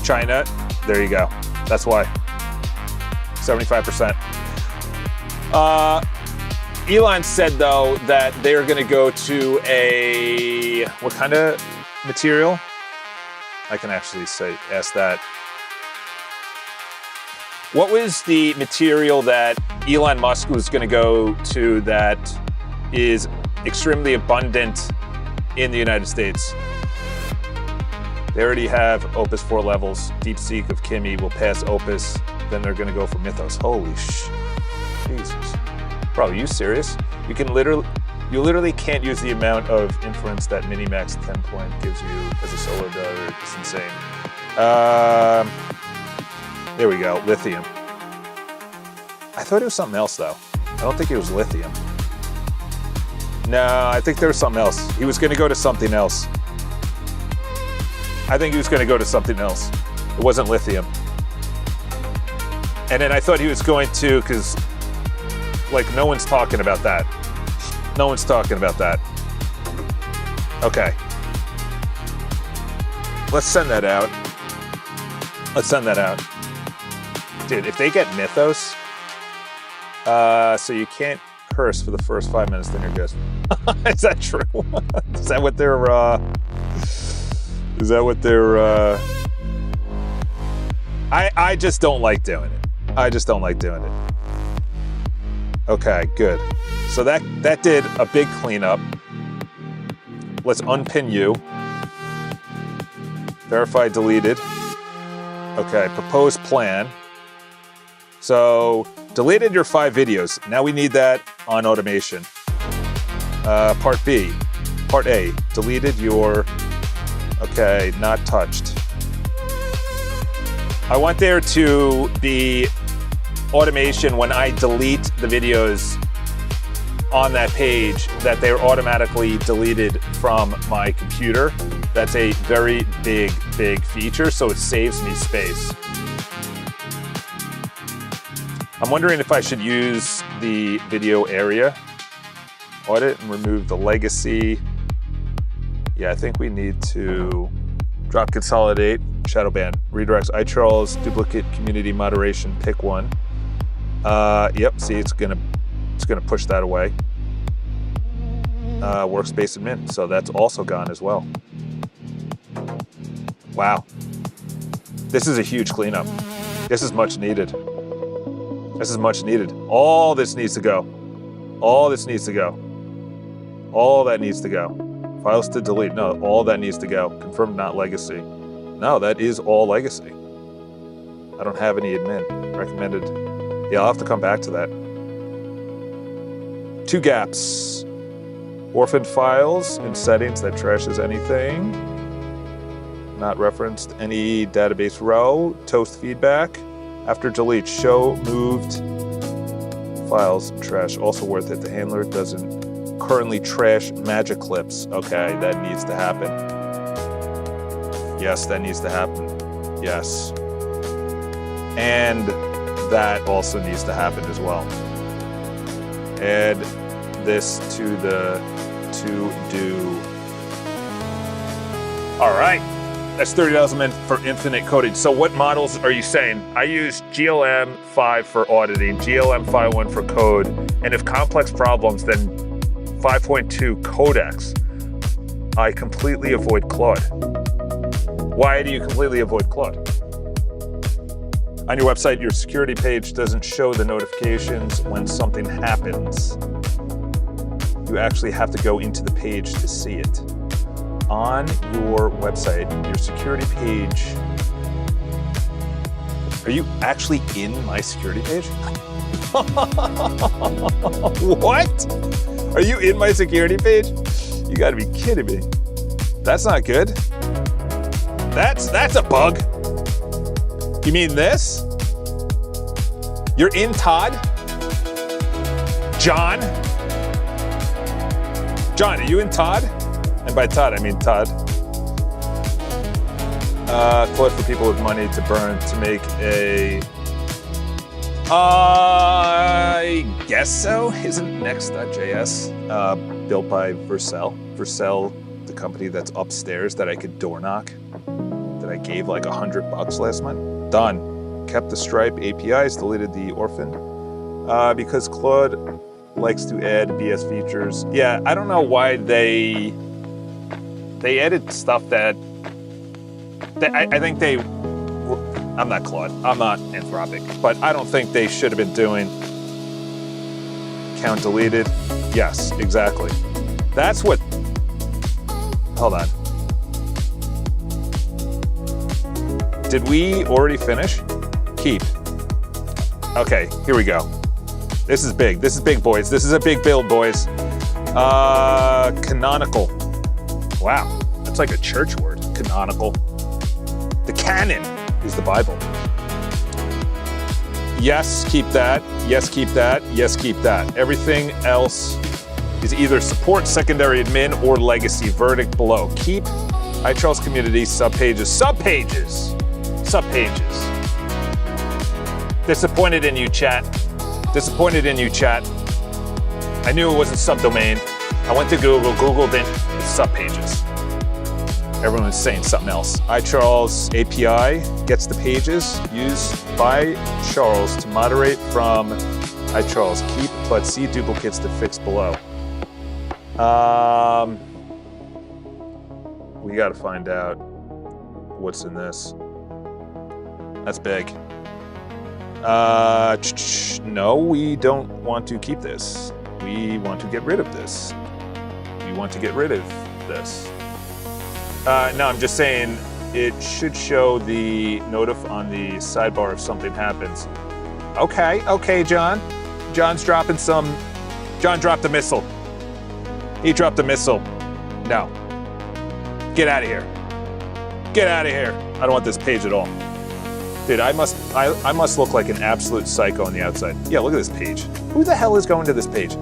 S1: China, there you go. That's why. 75%. Elon said though that they're gonna go to a, what kind of material? I can actually ask that. What was the material that Elon Musk was going to go to that is extremely abundant in the United States? They already have Opus 4 levels. DeepSeek of Kimi will pass Opus. Then they're going to go for Mythos. Holy Jesus. Bro, are you serious? You literally can't use the amount of inference that Minimax 10 point gives you as a solo dart. It's insane. There we go, lithium. I thought it was something else though. I don't think it was lithium. No, I think there was something else. He was gonna go to something else. I think he was gonna go to something else. It wasn't lithium. And then I thought he was going to, because like no one's talking about that. No one's talking about that. Okay. Let's send that out. Let's send that out. Dude, if they get Mythos, so you can't curse for the first 5 minutes, then you're good. Is that true? Is that what they're, I just don't like doing it. I just don't like doing it. Okay, good. So that did a big cleanup. Let's unpin you. Verify deleted. Okay, proposed plan. So deleted your 5 videos. Now we need that on automation. Part B. Part A. Deleted your, okay, not touched. I want there to be automation when I delete the videos on that page that they're automatically deleted from my computer. That's a very big feature, so it saves me space. I'm wondering if I should use the video area, audit and remove the legacy. Yeah, I think we need to drop consolidate, shadow ban, redirects iTrolls, duplicate community moderation, pick one. Yep, see, it's gonna push that away. Workspace admin, so that's also gone as well. Wow. This is a huge cleanup. This is much needed. This is much needed. All this needs to go. All this needs to go. All that needs to go. Files to delete. No, all that needs to go. Confirmed not legacy. No, that is all legacy. I don't have any admin. Recommended. Yeah, I'll have to come back to that. 2 gaps. Orphaned files in settings that trashes anything. Not referenced any database row. Toast feedback. After delete, show moved files trash. Also worth it. The handler doesn't currently trash magic clips. Okay, that needs to happen. Yes, that needs to happen. Yes. And that also needs to happen as well. Add this to the to-do. All right. That's $30,000 for infinite coding. So what models are you saying? I use GLM 5 for auditing, GLM 5.1 for code, and if complex problems, then 5.2 Codex. I completely avoid Claude. Why do you completely avoid Claude? On your website, your security page doesn't show the notifications when something happens. You actually have to go into the page to see it. On your website, your security page, are you actually in my security page? What? Are you in my security page? You gotta be kidding me. That's not good. That's a bug. You mean this? You're in Todd? John? John, are you in Todd? And by Todd, I mean Todd. Claude for people with money to burn to make a... I guess so. Isn't Next.js built by Vercel? Vercel, the company that's upstairs that I could door knock, that I gave like $100 last month. Done. Kept the Stripe APIs, deleted the orphan. Because Claude likes to add BS features. Yeah, I don't know why they added stuff that I think they... I'm not Claude, I'm not Anthropic, but I don't think they should have been doing count deleted. Yes, exactly. That's what... Hold on. Did we already finish? Keep. Okay, here we go. This is big. This is big, boys. This is a big build, boys. Canonical. Wow, that's like a church word. Canonical. The canon is the Bible. Yes, keep that. Yes, keep that. Yes, keep that. Everything else is either support, secondary admin, or legacy. Verdict below. Keep. iCharles community subpages. Subpages. Subpages. Disappointed in you, chat. Disappointed in you, chat. I knew it wasn't subdomain. I went to Google. Google didn't. It's subpages. Everyone was saying something else. iCharles API gets the pages used by Charles to moderate from iCharles. Keep, but see duplicates to fix below. We got to find out what's in this. That's big. No, we don't want to keep this. We want to get rid of this. We want to get rid of this. No, I'm just saying it should show the notif on the sidebar if something happens. Okay, John. John's dropping some... John dropped a missile. He dropped a missile. No. Get out of here. Get out of here. I don't want this page at all. Dude, I must look like an absolute psycho on the outside. Yeah, look at this page. Who the hell is going to this page?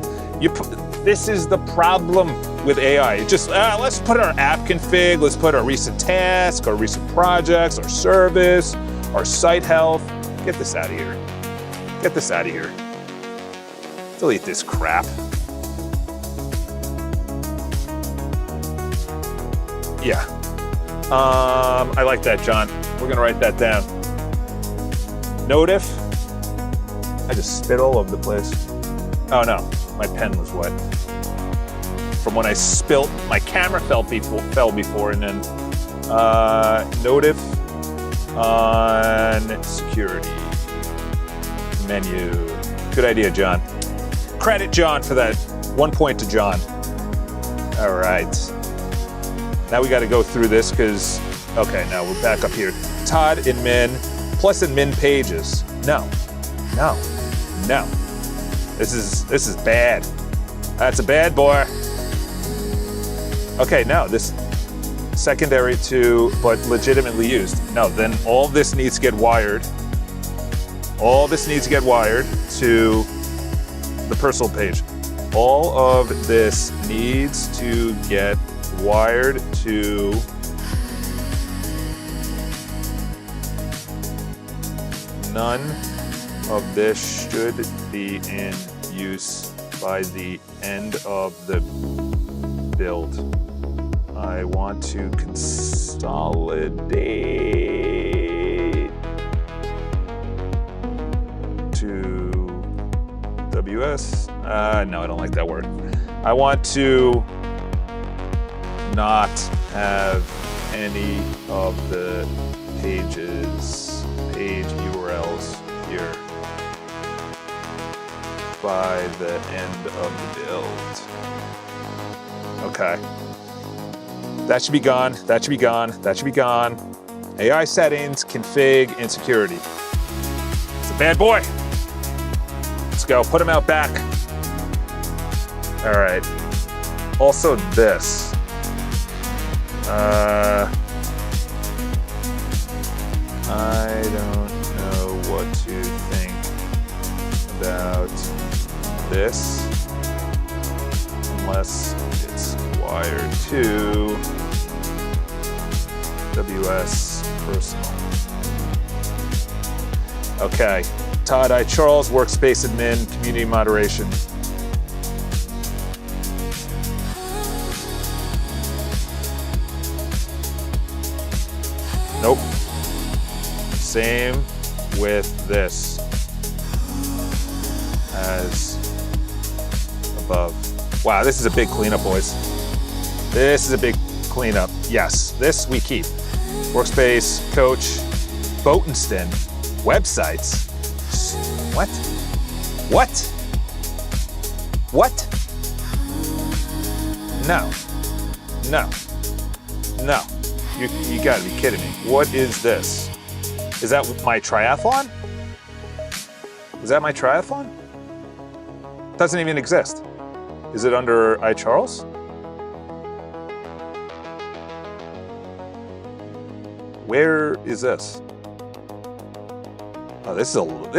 S1: This is the problem with AI. Just, let's put our app config, let's put our recent task, our recent projects, our service, our site health. Get this out of here. Get this out of here. Delete this crap. Yeah. I like that, John. We're gonna write that down. Notif. I just spit all over the place. Oh no, my pen was wet. From when I spilt, my camera fell before, and then notif on security. menu. Good idea, John. Credit John for that. 1 point to John. All right. Now we got to go through this because, okay, now we're back up here. Todd admin, plus admin pages. No. This is bad. That's a bad boy. Okay, no, this secondary to, but legitimately used. No, then all this needs to get wired. All this needs to get wired to the personal page. All of this needs to get wired to none of this should be in use by the end of the build. I want to consolidate to WS. No, I don't like that word. I want to not have any of the page URLs here by the end of the build. Okay. That should be gone. That should be gone. That should be gone. AI settings, config, and security. It's a bad boy. Let's go. Put him out back. All right. Also this. I don't know what to think about this unless it's wired to WS personal. Okay. Todd I. Charles, workspace admin, community moderation. Nope. Same with this as above. Wow, this is a big cleanup, boys. This is a big cleanup. Yes, this we keep. Workspace, coach, Boatenston, websites. What? What? What? No. No. No. You gotta be kidding me. What is this? Is that my triathlon? Is that my triathlon? Doesn't even exist. Is it under iCharles? Where is this? Oh, this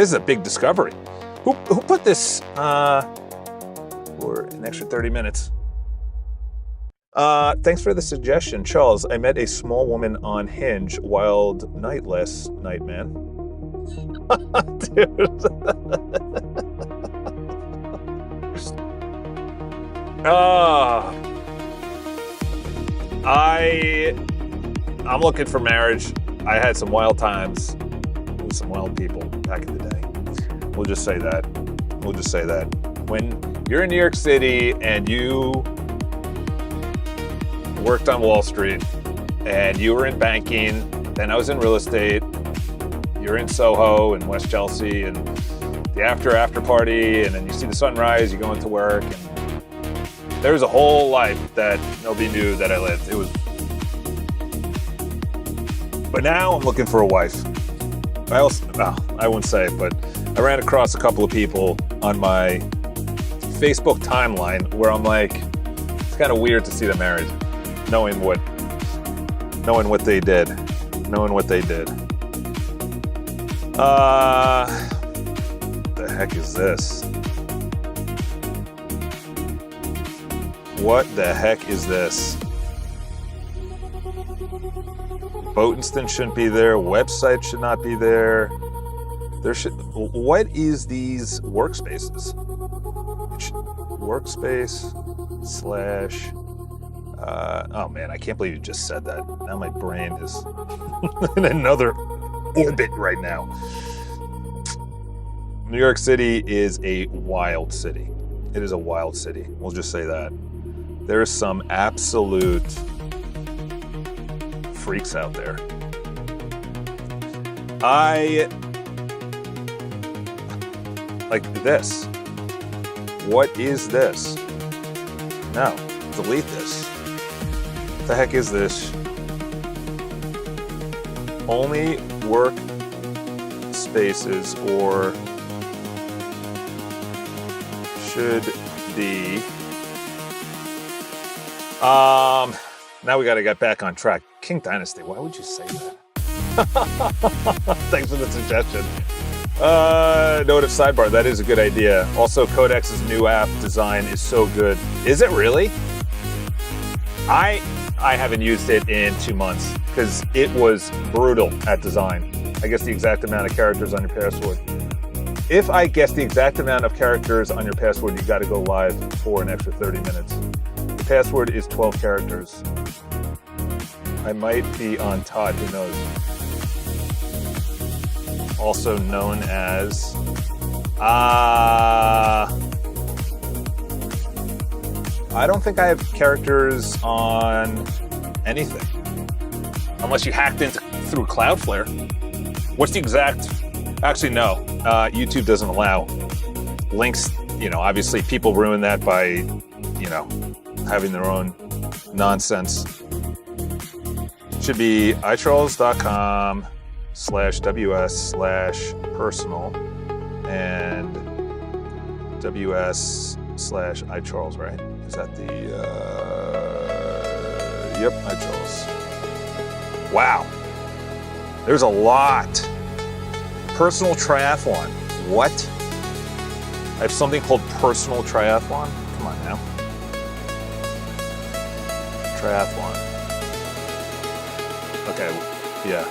S1: is a big discovery. Who put this for an extra 30 minutes? Thanks for the suggestion, Charles. I met a small woman on Hinge. Wild night last night, man. Dude. I'm looking for marriage. I had some wild times with some wild people back in the day. We'll just say that. We'll just say that. When you're in New York City and you worked on Wall Street and you were in banking, then I was in real estate, you're in Soho and West Chelsea and the after party, and then you see the sunrise, you go into work, and there was a whole life that nobody knew that I lived. It was, but now I'm looking for a wife. I wouldn't say it, but I ran across a couple of people on my Facebook timeline where I'm like, it's kind of weird to see them married. Knowing what they did. The heck is this? What the heck is this? Boatenston shouldn't be there. Website should not be there. What is these workspaces? Workspace / oh man, I can't believe you just said that. Now my brain is in another orbit right now. New York City is a wild city. It is a wild city. We'll just say that. There's some absolute freaks out there. Like this. What is this? No, delete this. What the heck is this? Only work spaces or should be. Now we got to get back on track. King Dynasty, why would you say that? Thanks for the suggestion. Note of sidebar, that is a good idea. Also, Codex's new app design is so good. Is it really? I haven't used it in 2 months because it was brutal at design. I guess the exact amount of characters on your password. If I guess the exact amount of characters on your password, you got to go live for an extra 30 minutes. The password is 12 characters. I might be on Todd, who knows. Also known as I don't think I have characters on anything. Unless you hacked into through Cloudflare. What's the exact? Actually, no. YouTube doesn't allow links. Obviously people ruin that by, having their own nonsense. Should be iCharles.com/ws/personal and ws/iCharles, right? Is that the, yep, iCharles. Wow. There's a lot. Personal triathlon. What? I have something called personal triathlon? Come on now. Triathlon. Okay, yeah.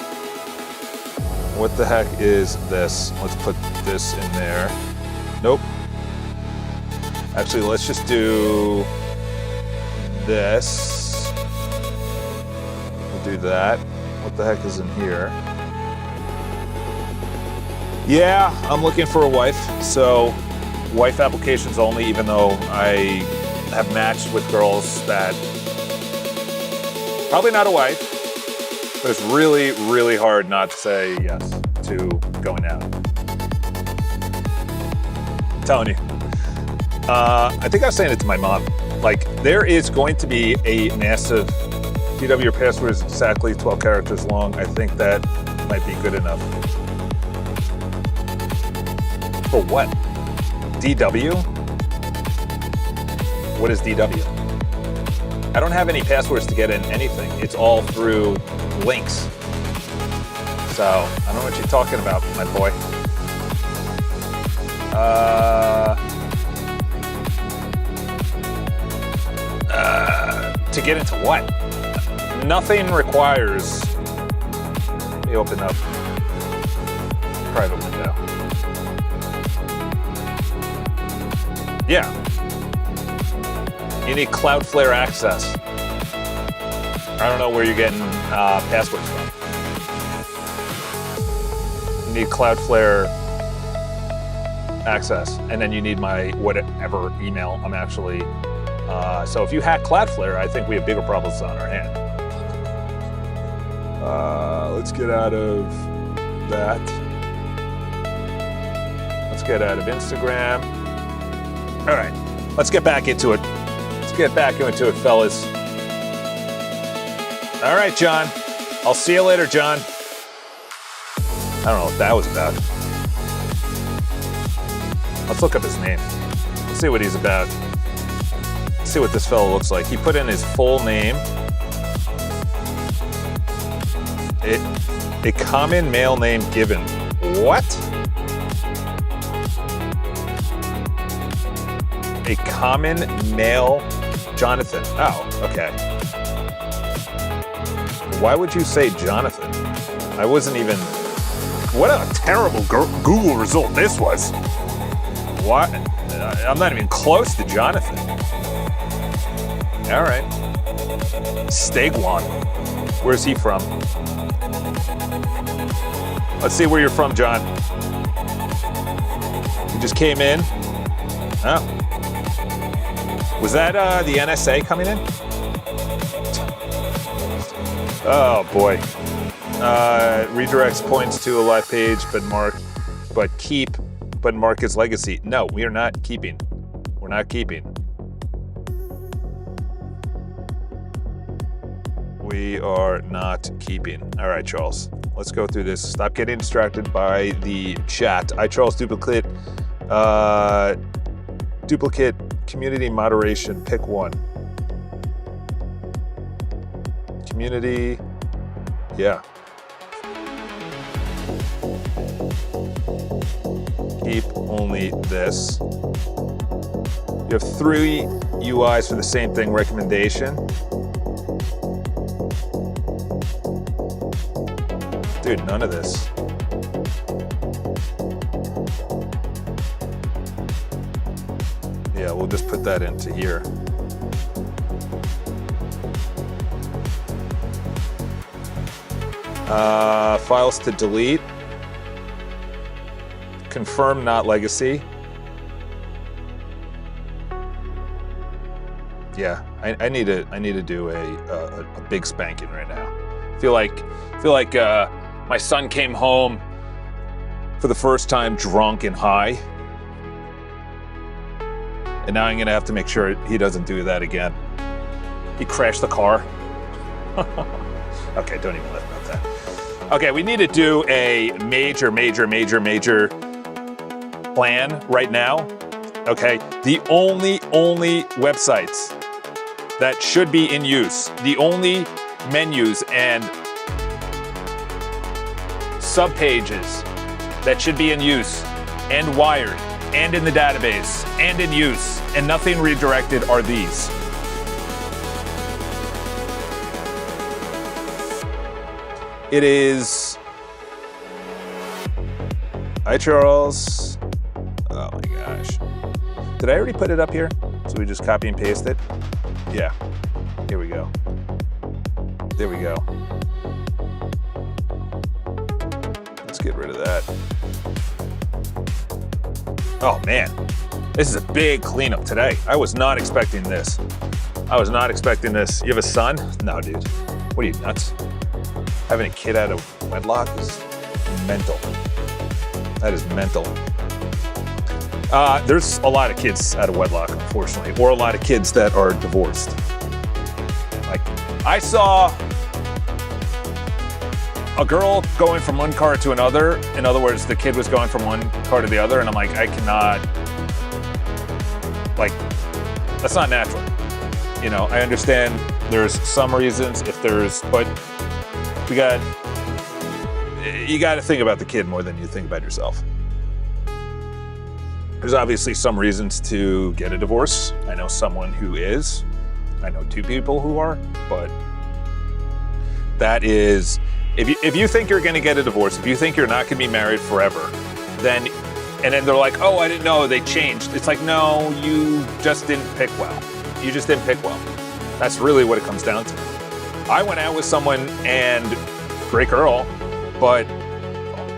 S1: What the heck is this? Let's put this in there. Nope. Actually, let's just do this. We'll do that. What the heck is in here? Yeah, I'm looking for a wife. So, wife applications only, even though I have matched with girls that probably not a wife. But it's really, really hard not to say yes to going out. I'm telling you. I think I was saying it to my mom. Like, there is going to be a massive DW, your password is exactly 12 characters long. I think that might be good enough. For what? DW? What is DW? I don't have any passwords to get in anything. It's all through links. So, I don't know what you're talking about, my boy. To get into what? Nothing requires. Let me open up private window. Yeah. You need Cloudflare access. I don't know where you're getting passwords from. You need Cloudflare access, and then you need my whatever email I'm actually. So if you hack Cloudflare, I think we have bigger problems on our hand. Let's get out of that. Let's get out of Instagram. All right, let's get back into it. Let's get back into it, fellas. All right, John. I'll see you later, John. I don't know what that was about. Let's look up his name. Let's see what he's about. Let's see what this fellow looks like. He put in his full name. A common male name given. What? A common male Jonathan. Oh, okay. Why would you say Jonathan? I wasn't even... What a terrible Google result this was. What? I'm not even close to Jonathan. All right. Stegwan. Where's he from? Let's see where you're from, John. You just came in? Oh. Was that the NSA coming in? Oh, boy. Redirects points to a live page, but keep but mark as legacy. No, we are not keeping. We're not keeping. We are not keeping. All right, Charles, let's go through this. Stop getting distracted by the chat. Charles, duplicate, community moderation, pick one. Community, yeah. Keep only this. You have 3 UIs for the same thing, recommendation. Dude, none of this. Yeah, we'll just put that into here. Files to delete. Confirm not legacy. Yeah, I need to do a big spanking right now. Feel like my son came home for the first time drunk and high, and now I'm gonna have to make sure he doesn't do that again. He crashed the car. Okay, don't even laugh about that. Okay, we need to do a major plan right now. Okay, the only websites that should be in use, the only menus and subpages that should be in use and wired and in the database and in use and nothing redirected are these. It is, hi Charles. Oh my gosh. Did I already put it up here? So we just copy and paste it? Yeah, here we go. There we go. Let's get rid of that. Oh man, this is a big cleanup today. I was not expecting this. I was not expecting this. You have a son? No, dude. What are you, nuts? Having a kid out of wedlock is mental. That is mental. There's a lot of kids out of wedlock, unfortunately, or a lot of kids that are divorced. Like, I saw a girl going from one car to another. In other words, the kid was going from one car to the other, and I'm like, I cannot, like, that's not natural. You know, I understand there's some reasons but you got to think about the kid more than you think about yourself. There's obviously some reasons to get a divorce. I know someone who is. I know 2 people who are, but that is, if you think you're gonna get a divorce, if you think you're not gonna be married forever, then they're like, oh, I didn't know they changed. It's like, no, you just didn't pick well. You just didn't pick well. That's really what it comes down to. I went out with someone and great girl, but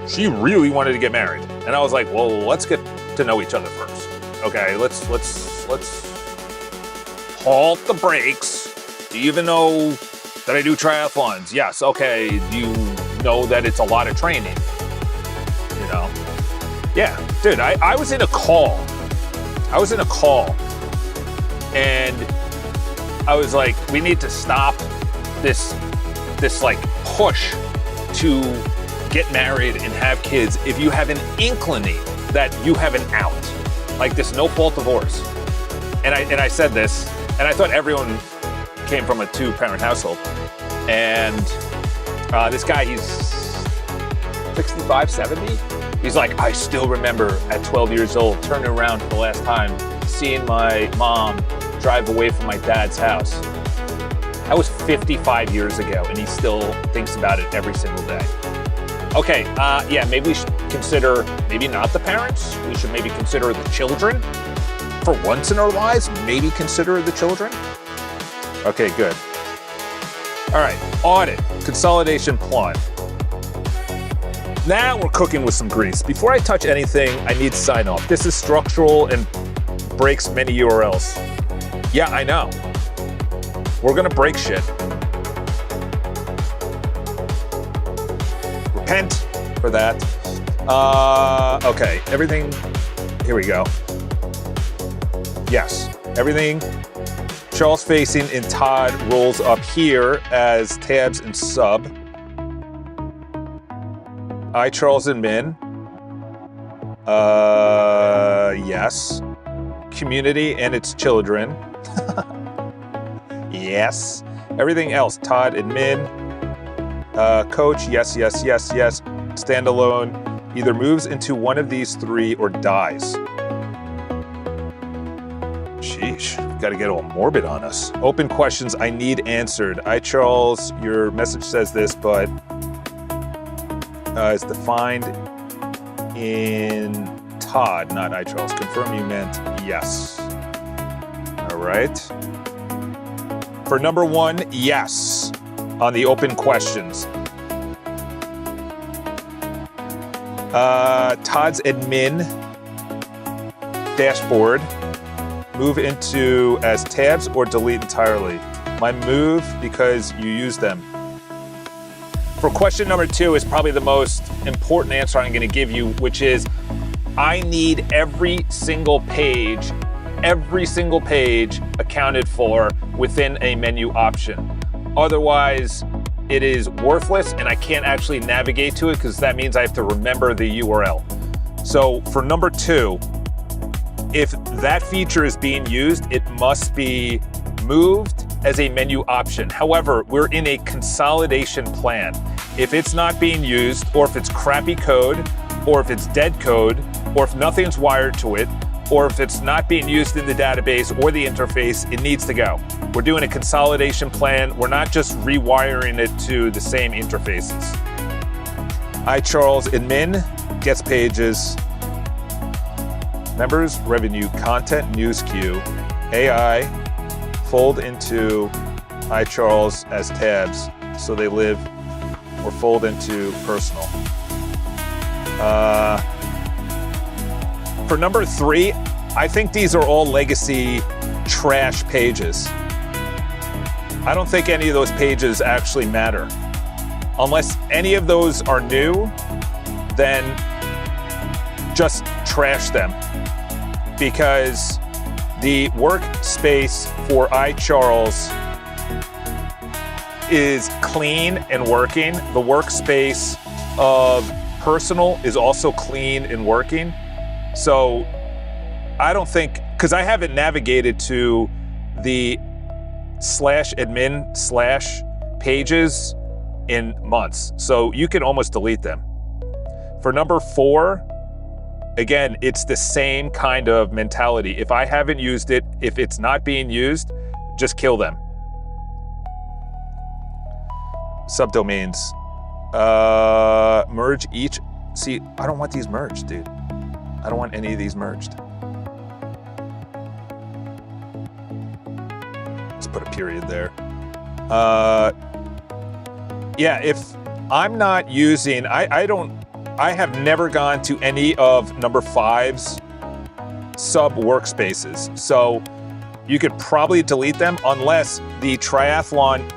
S1: she really wanted to get married. And I was like, well, let's get to know each other first. Okay, let's halt the brakes. Do you even know that I do triathlons? Yes, okay. Do you know that it's a lot of training? You know? Yeah, dude, I was in a call. And I was like, we need to stop this like push to get married and have kids if you have an inkling that you have an out, like this no-fault divorce. And I said this, and I thought everyone came from a 2-parent household. And this guy, he's 65, 70. He's like, I still remember at 12 years old, turning around for the last time, seeing my mom drive away from my dad's house. That was 55 years ago, and he still thinks about it every single day. Okay, yeah, maybe we should consider, maybe not the parents, we should maybe consider the children. For once in our lives, maybe consider the children. Okay, good. All right, audit, consolidation plan. Now we're cooking with some grease. Before I touch anything, I need sign off. This is structural and breaks many URLs. Yeah, I know. We're gonna break shit. Repent for that. Okay, everything Here we go. Yes, everything Charles facing and Todd rolls up here as tabs and sub. I, Charles and Min. Yes. Community and its children. Yes. Everything else, Todd and Min. Coach, yes, yes, yes, yes. Standalone, either moves into one of these three or dies. Sheesh, got to get all morbid on us. Open questions I need answered. I, Charles, your message says this, but is defined in Todd, not I, Charles. Confirm you meant yes. All right. For number one, yes, on the open questions. Todd's admin dashboard. Move into as tabs or delete entirely. My move because you use them. For question number two is probably the most important answer I'm going to give you, which is I need every single page accounted for within a menu option. Otherwise, it is worthless and I can't actually navigate to it because that means I have to remember the URL. So for number two, if that feature is being used, it must be moved as a menu option. However, we're in a consolidation plan. If it's not being used, or if it's crappy code, or if it's dead code, or if nothing's wired to it, or if it's not being used in the database or the interface, it needs to go. We're doing a consolidation plan. We're not just rewiring it to the same interfaces. I, Charles, admin, gets pages, members, revenue, content, news queue, AI, fold into I, Charles as tabs, so they live, or fold into personal. For number three, I think these are all legacy trash pages. I don't think any of those pages actually matter. Unless any of those are new, then just trash them. Because the workspace for I, Charles is clean and working. The workspace of personal is also clean and working. So I don't think, because I haven't navigated to the /admin/ pages in months. So you can almost delete them. For number four, again, it's the same kind of mentality. If I haven't used it, if it's not being used, just kill them. Subdomains. Merge each. See, I don't want these merged, dude. I don't want any of these merged. Let's put a period there. Yeah, if I'm not using, I have never gone to any of number five's sub workspaces. So you could probably delete them unless the triathlon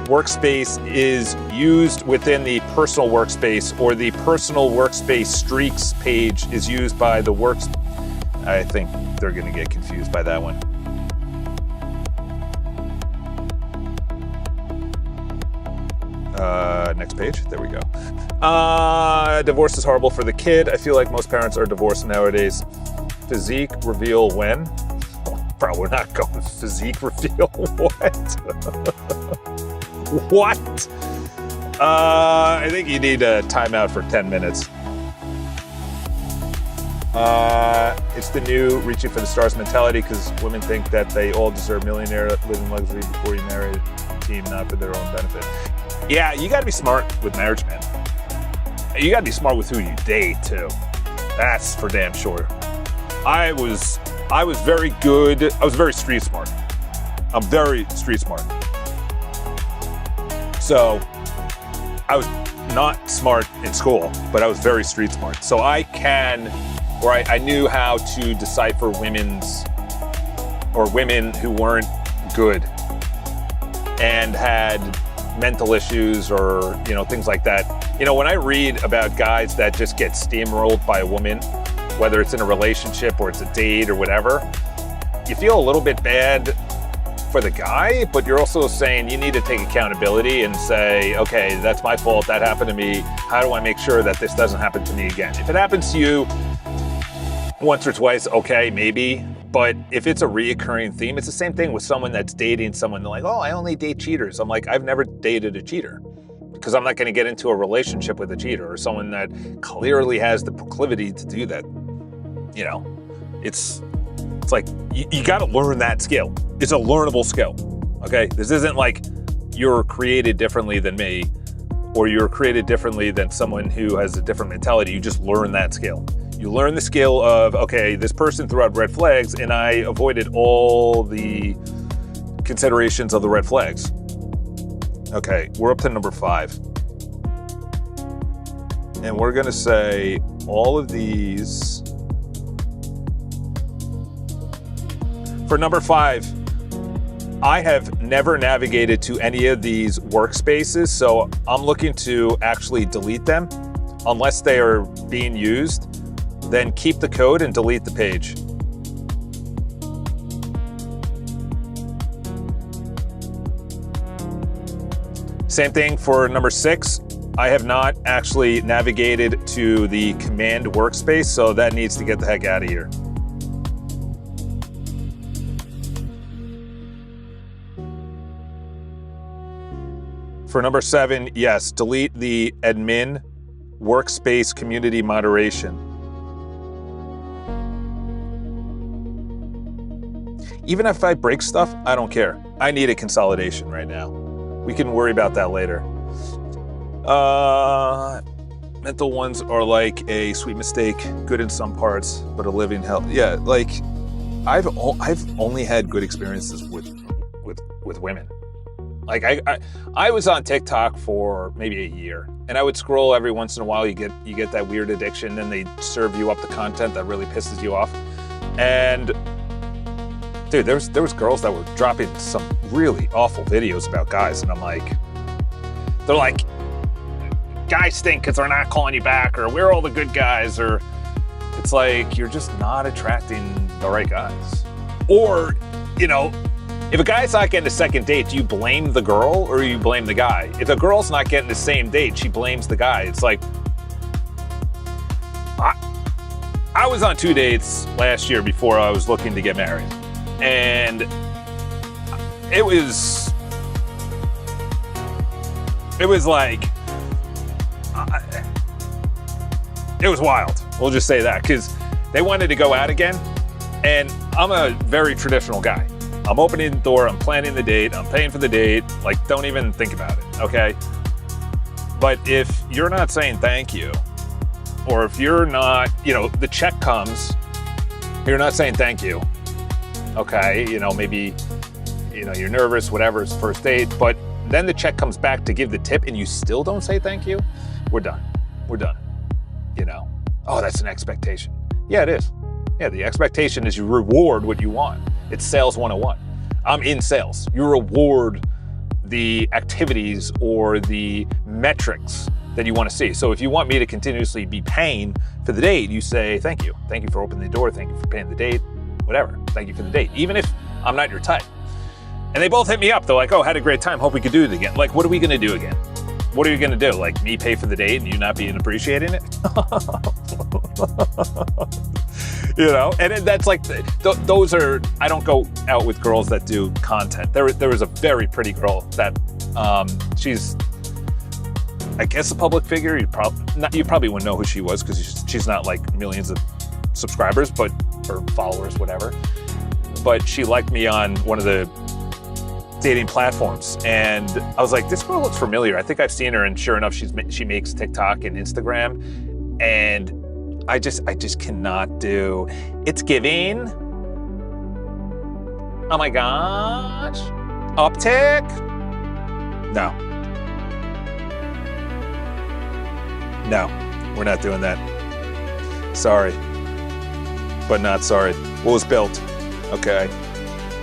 S1: workspace is used within the personal workspace, or the personal workspace streaks page is used by the works. I think they're going to get confused by that one. Next page. There we go. Divorce is horrible for the kid. I feel like most parents are divorced nowadays. Physique reveal when? Bro, we're not going physique reveal. What? What? I think you need a timeout for 10 minutes. It's the new reaching for the stars mentality, because women think that they all deserve millionaire living luxury before you marry a team, not for their own benefit. Yeah, you gotta be smart with marriage, man. You gotta be smart with who you date, too. That's for damn sure. I was very good. I was very street smart. I'm very street smart. So I was not smart in school, but I was very street smart. So I knew how to decipher women who weren't good and had mental issues, or, things like that. When I read about guys that just get steamrolled by a woman, whether it's in a relationship or it's a date or whatever, you feel a little bit bad for the guy, but you're also saying you need to take accountability and say, okay, that's my fault, that happened to me. How do I make sure that this doesn't happen to me again? If it happens to you once or twice, okay, maybe. But if it's a reoccurring theme, it's the same thing with someone that's dating someone. They're like, oh, I only date cheaters. I'm like, I've never dated a cheater because I'm not going to get into a relationship with a cheater or someone that clearly has the proclivity to do that. You know, it's like you got to learn that skill. It's a learnable skill. Okay, this isn't like you're created differently than me, or you're created differently than someone who has a different mentality. You just learn that skill. You learn the skill of, okay, this person threw out red flags and I avoided all the considerations of the red flags. Okay, we're up to number 5. And we're gonna say all of these. For number 5, I have never navigated to any of these workspaces, so I'm looking to actually delete them unless they are being used. Then keep the code and delete the page. Same thing for number 6. I have not actually navigated to the command workspace, so that needs to get the heck out of here. For number 7, yes, delete the admin workspace community moderation. Even if I break stuff, I don't care. I need a consolidation right now. We can worry about that later. Mental ones are like a sweet mistake, good in some parts, but a living hell. Yeah, like I've only had good experiences with women. Like I was on TikTok for maybe a year, and I would scroll every once in a while. You get that weird addiction, and they serve you up the content that really pisses you off. And dude, there was girls that were dropping some really awful videos about guys, and I'm like, they're like, guys stink because they're not calling you back, or we're all the good guys, or it's like you're just not attracting the right guys. Or, you know, if a guy's not getting a second date, do you blame the girl or you blame the guy? If a girl's not getting the same date, she blames the guy. It's like, I was on 2 dates last year before I was looking to get married. And it was like, it was wild. We'll just say that, because they wanted to go out again. And I'm a very traditional guy. I'm opening the door, I'm planning the date, I'm paying for the date. Like, don't even think about it, okay? But if you're not saying thank you, or if you're not, you know, the check comes, you're not saying thank you, okay? You know, maybe, you know, you're nervous, whatever, it's first date, but then the check comes back to give the tip and you still don't say thank you, we're done. We're done, you know? Oh, that's an expectation. Yeah, it is. Yeah, the expectation is you reward what you want. It's sales 101. I'm in sales. You reward the activities or the metrics that you want to see. So if you want me to continuously be paying for the date, you say, thank you. Thank you for opening the door. Thank you for paying the date, whatever. Thank you for the date, even if I'm not your type. And they both hit me up. They're like, oh, had a great time. Hope we could do it again. Like, what are we going to do again? What are you going to do? Like, me pay for the date and you not being appreciating it? You know, and that's like, those are, I don't go out with girls that do content. There was a very pretty girl that, she's, I guess, a public figure. You probably wouldn't know who she was because she's not like millions of subscribers, but, or followers, whatever. But she liked me on one of the dating platforms, and I was like, this girl looks familiar. I think I've seen her, and sure enough, she makes TikTok and Instagram, and I just cannot do. It's giving. Oh my gosh. Uptick? No. No, we're not doing that. Sorry, but not sorry. What was built? Okay.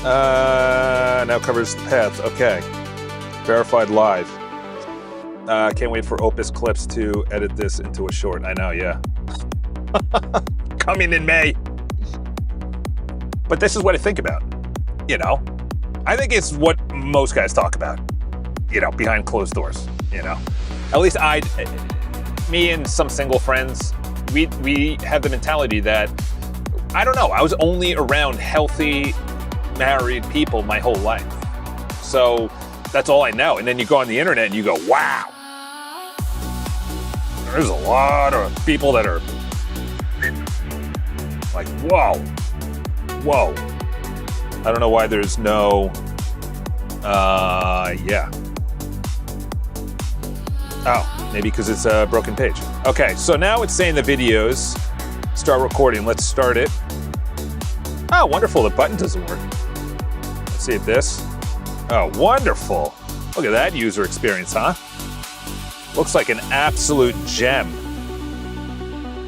S1: Now covers the path. Okay. Verified live. Can't wait for Opus Clips to edit this into a short. I know, yeah. coming in May. But this is what I think about, you know? I think it's what most guys talk about, you know, behind closed doors, you know? At least me and some single friends, we have the mentality that, I don't know, I was only around healthy, married people my whole life. So that's all I know. And then you go on the internet and you go, wow, there's a lot of people that are like, whoa. I don't know why there's no, yeah. Oh, maybe because it's a broken page. Okay, so now it's saying the videos start recording. Let's start it. Oh, wonderful, the button doesn't work. Let's see if this. Oh, wonderful. Look at that user experience, huh? Looks like an absolute gem.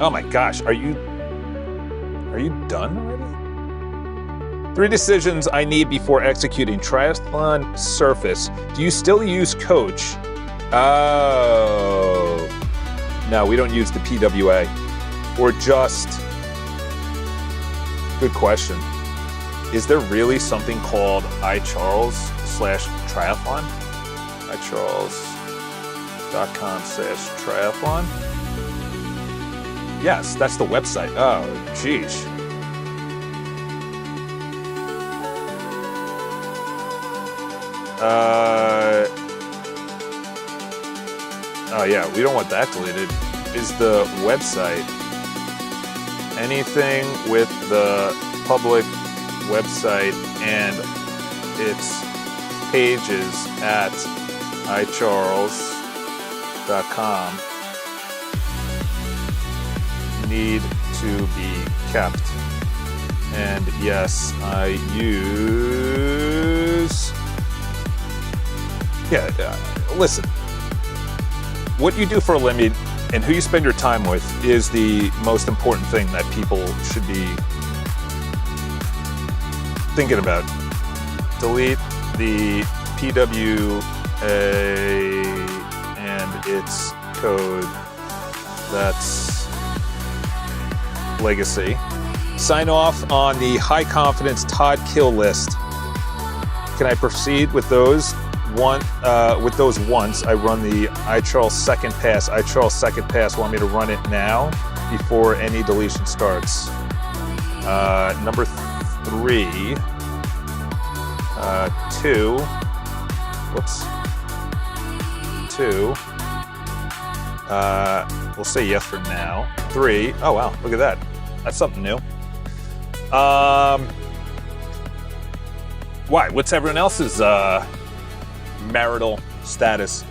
S1: Oh my gosh, are you done already? 3 decisions I need before executing triathlon surface. Do you still use Coach? Oh. No, we don't use the PWA. Or just... Good question. Is there really something called iCharles/triathlon? iCharles.com/triathlon? Yes, that's the website. Oh, geez. Oh yeah, we don't want that deleted. Is the website anything with the public website and its pages at iCharles.com need to be kept? And yes, I use... Yeah, listen. What you do for a living and who you spend your time with is the most important thing that people should be thinking about. Delete the PWA and its code. That's legacy. Sign off on the high confidence Todd kill list. Can I proceed with those? With those once, I run the iCharles second pass. iCharles second pass want me to run it now before any deletion starts. Number 3, 2, whoops, 2, we'll say yes for now. 3, oh wow, look at that. That's something new. Why? What's everyone else's marital status?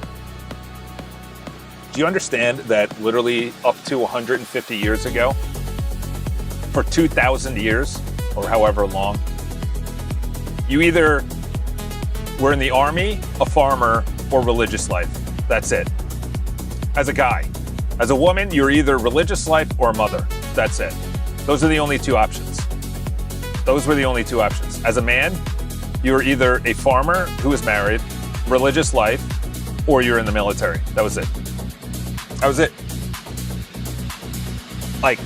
S1: Do you understand that literally up to 150 years ago, for 2,000 years, or however long, you either were in the army, a farmer, or religious life. That's it. As a guy. As a woman, you're either religious life or a mother. That's it. Those are the only 2 options. Those were the only 2 options. As a man, you were either a farmer who was married, religious life, or you're in the military. That was it. That was it. Like,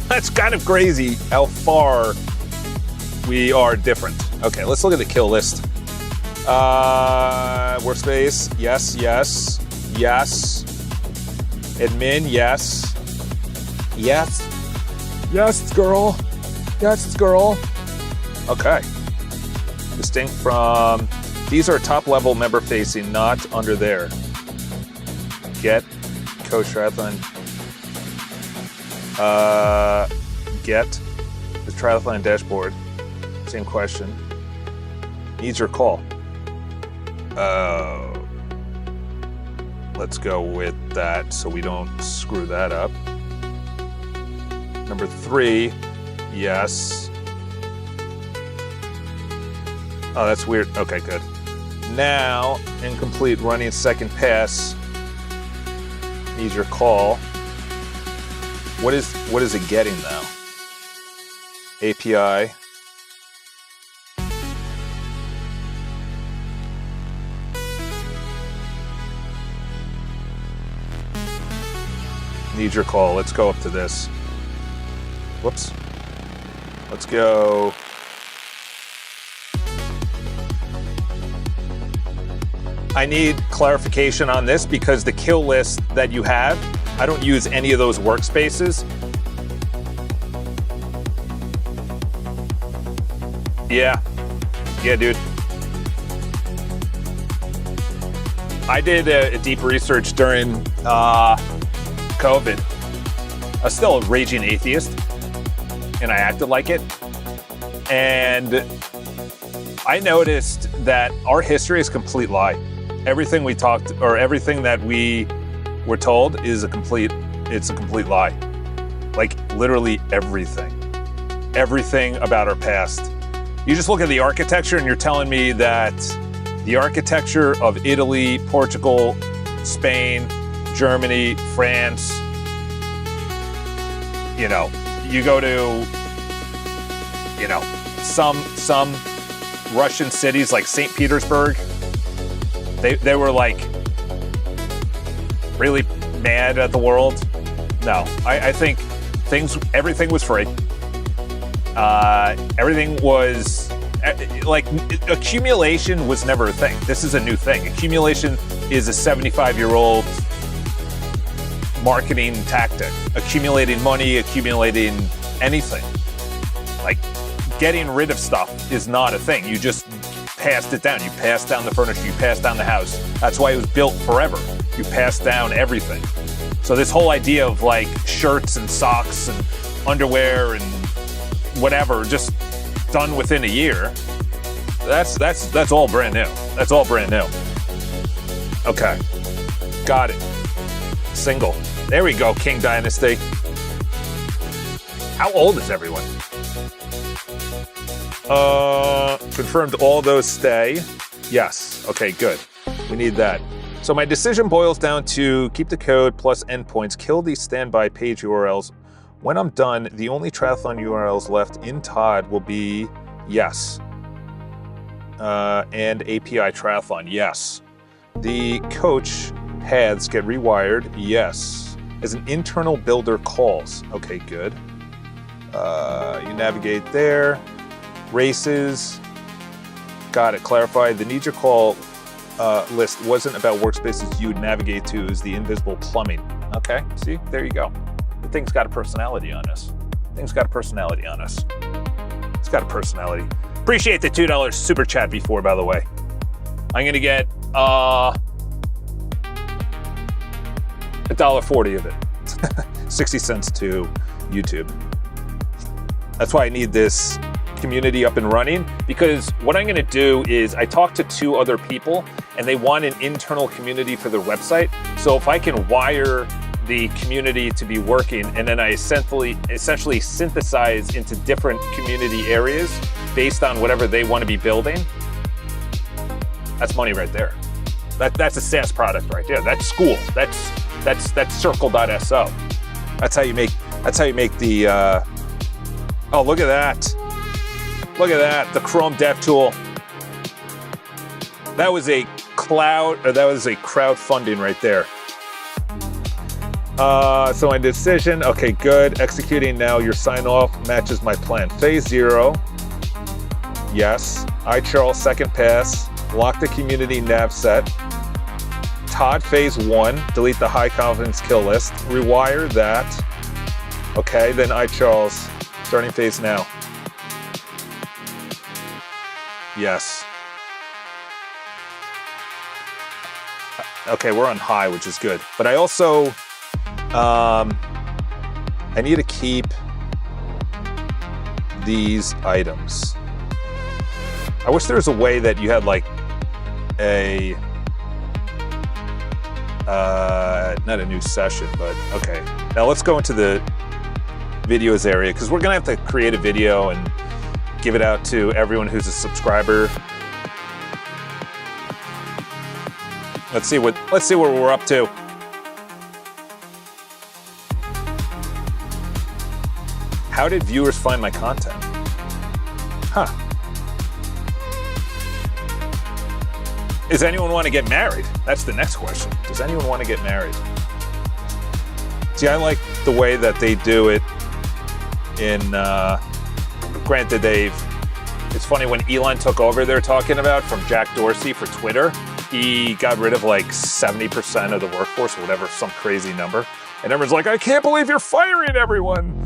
S1: that's kind of crazy how far we are different. Okay, let's look at the kill list. Workspace, yes, yes, yes. Admin, yes. Yes. Yes, girl. Yes, girl. Okay. Distinct from... These are top level member facing, not under there. Get Coach Triathlon. Get the Triathlon dashboard. Same question. Needs your call. Let's go with that so we don't screw that up. Number 3, yes. Oh, that's weird. Okay, good. Now, incomplete running second pass. Needs your call. What is it getting now? API. Needs your call. Let's go up to this. Whoops. Let's go. I need clarification on this because the kill list that you have, I don't use any of those workspaces. Yeah, dude. I did a deep research during COVID. I was still a raging atheist, and I acted like it. And I noticed that our history is a complete lie. Everything we talked, or everything that we were told is a complete lie. Like literally everything. Everything about our past. You just look at the architecture and you're telling me that the architecture of Italy, Portugal, Spain, Germany, France, you know, you go to, you know, some Russian cities like St. Petersburg, they were like really mad at the world. No, I think everything was free. Everything was like accumulation was never a thing. This is a new thing. Accumulation is a 75-year-old marketing tactic. Accumulating money, accumulating anything. Like getting rid of stuff is not a thing. You just passed it down. You passed down the furniture. You passed down the house. That's why it was built forever. You passed down everything. So this whole idea of like shirts and socks and underwear and whatever, just done within a year, that's all brand new. That's all brand new. Okay, got it. Single. There we go, King Dynasty. How old is everyone? Confirmed all those stay. Yes, okay, good. We need that. So my decision boils down to keep the code plus endpoints, kill these standby page URLs. When I'm done, the only triathlon URLs left in Todd will be yes. And API triathlon, yes. The coach paths get rewired, yes. As an internal builder calls, okay, good. You navigate there. Races, got it, clarified. The need your call list wasn't about workspaces you would navigate to, is the invisible plumbing. Okay, see, there you go. The thing's got a personality on us. It's got a personality. Appreciate the $2 super chat before, by the way. I'm gonna get $1.40 of it. 60 cents to YouTube. That's why I need this community up and running, because what I'm gonna do is I talked to 2 other people and they want an internal community for their website. So if I can wire the community to be working, and then I essentially synthesize into different community areas based on whatever they want to be building, that's money right there. That's a SaaS product right there. That's school. That's circle.so. That's how you make the oh, look at that. Look at that, the Chrome Dev Tool. That was a crowdfunding right there. So my decision, okay, good. Executing now, your sign off matches my plan. Phase 0, yes. Charles, second pass. Lock the community nav set. Todd, phase 1, delete the high confidence kill list. Rewire that. Okay, then Charles, starting phase now. Yes. Okay, we're on high, which is good. But I also, I need to keep these items. I wish there was a way that you had like a, not a new session, but okay. Now let's go into the videos area, because we're gonna have to create a video and give it out to everyone who's a subscriber. Let's see what we're up to. How did viewers find my content? Huh. Does anyone want to get married? That's the next question. Does anyone want to get married? See, I like the way that they do it granted, it's funny when Elon took over, they're talking about from Jack Dorsey for Twitter, he got rid of like 70% of the workforce or whatever, some crazy number. And everyone's like, I can't believe you're firing everyone.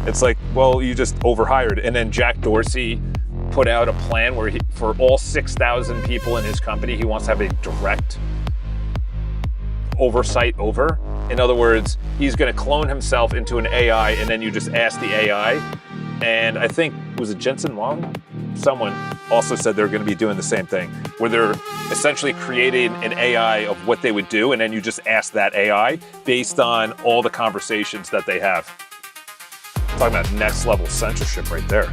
S1: It's like, well, you just overhired. And then Jack Dorsey put out a plan where for all 6,000 people in his company, he wants to have a direct oversight over. In other words, he's going to clone himself into an AI, and then you just ask the AI. And I think, was it Jensen Huang? Someone also said they're going to be doing the same thing, where they're essentially creating an AI of what they would do, and then you just ask that AI based on all the conversations that they have. Talking about next level censorship right there.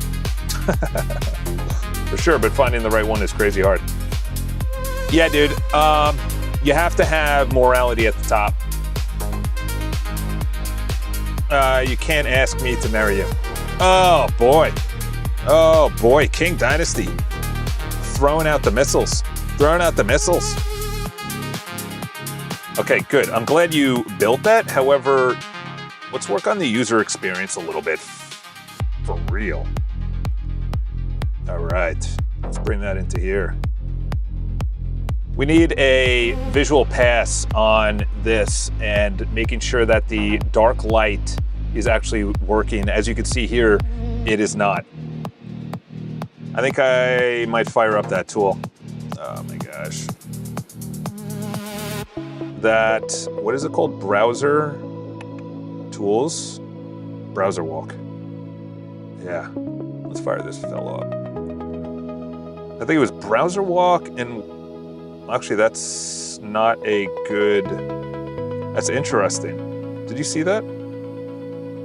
S1: For sure, but finding the right one is crazy hard. Yeah, dude, you have to have morality at the top. You can't ask me to marry you. Oh boy, King Dynasty. Throwing out the missiles. Okay, good. I'm glad you built that. However, let's work on the user experience a little bit. For real. All right, let's bring that into here. We need a visual pass on this and making sure that the dark light is actually working. As you can see here, it is not. I think I might fire up that tool. Oh my gosh. That, what is it called? Browser tools? Browser walk. Yeah, let's fire this fellow up. I think it was browser walk, and actually that's not a good, that's interesting. Did you see that?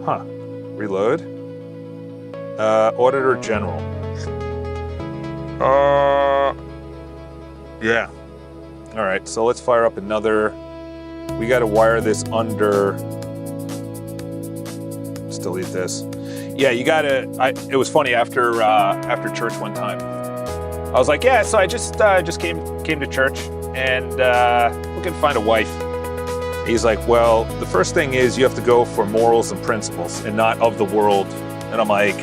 S1: Huh, reload. Auditor General. Yeah. All right, so let's fire up another. We got to wire this under. Let's delete this. Yeah, you got to. It was funny after church one time. I was like, yeah, so I just came to church and looking to find a wife. He's like, well, the first thing is you have to go for morals and principles and not of the world. And I'm like,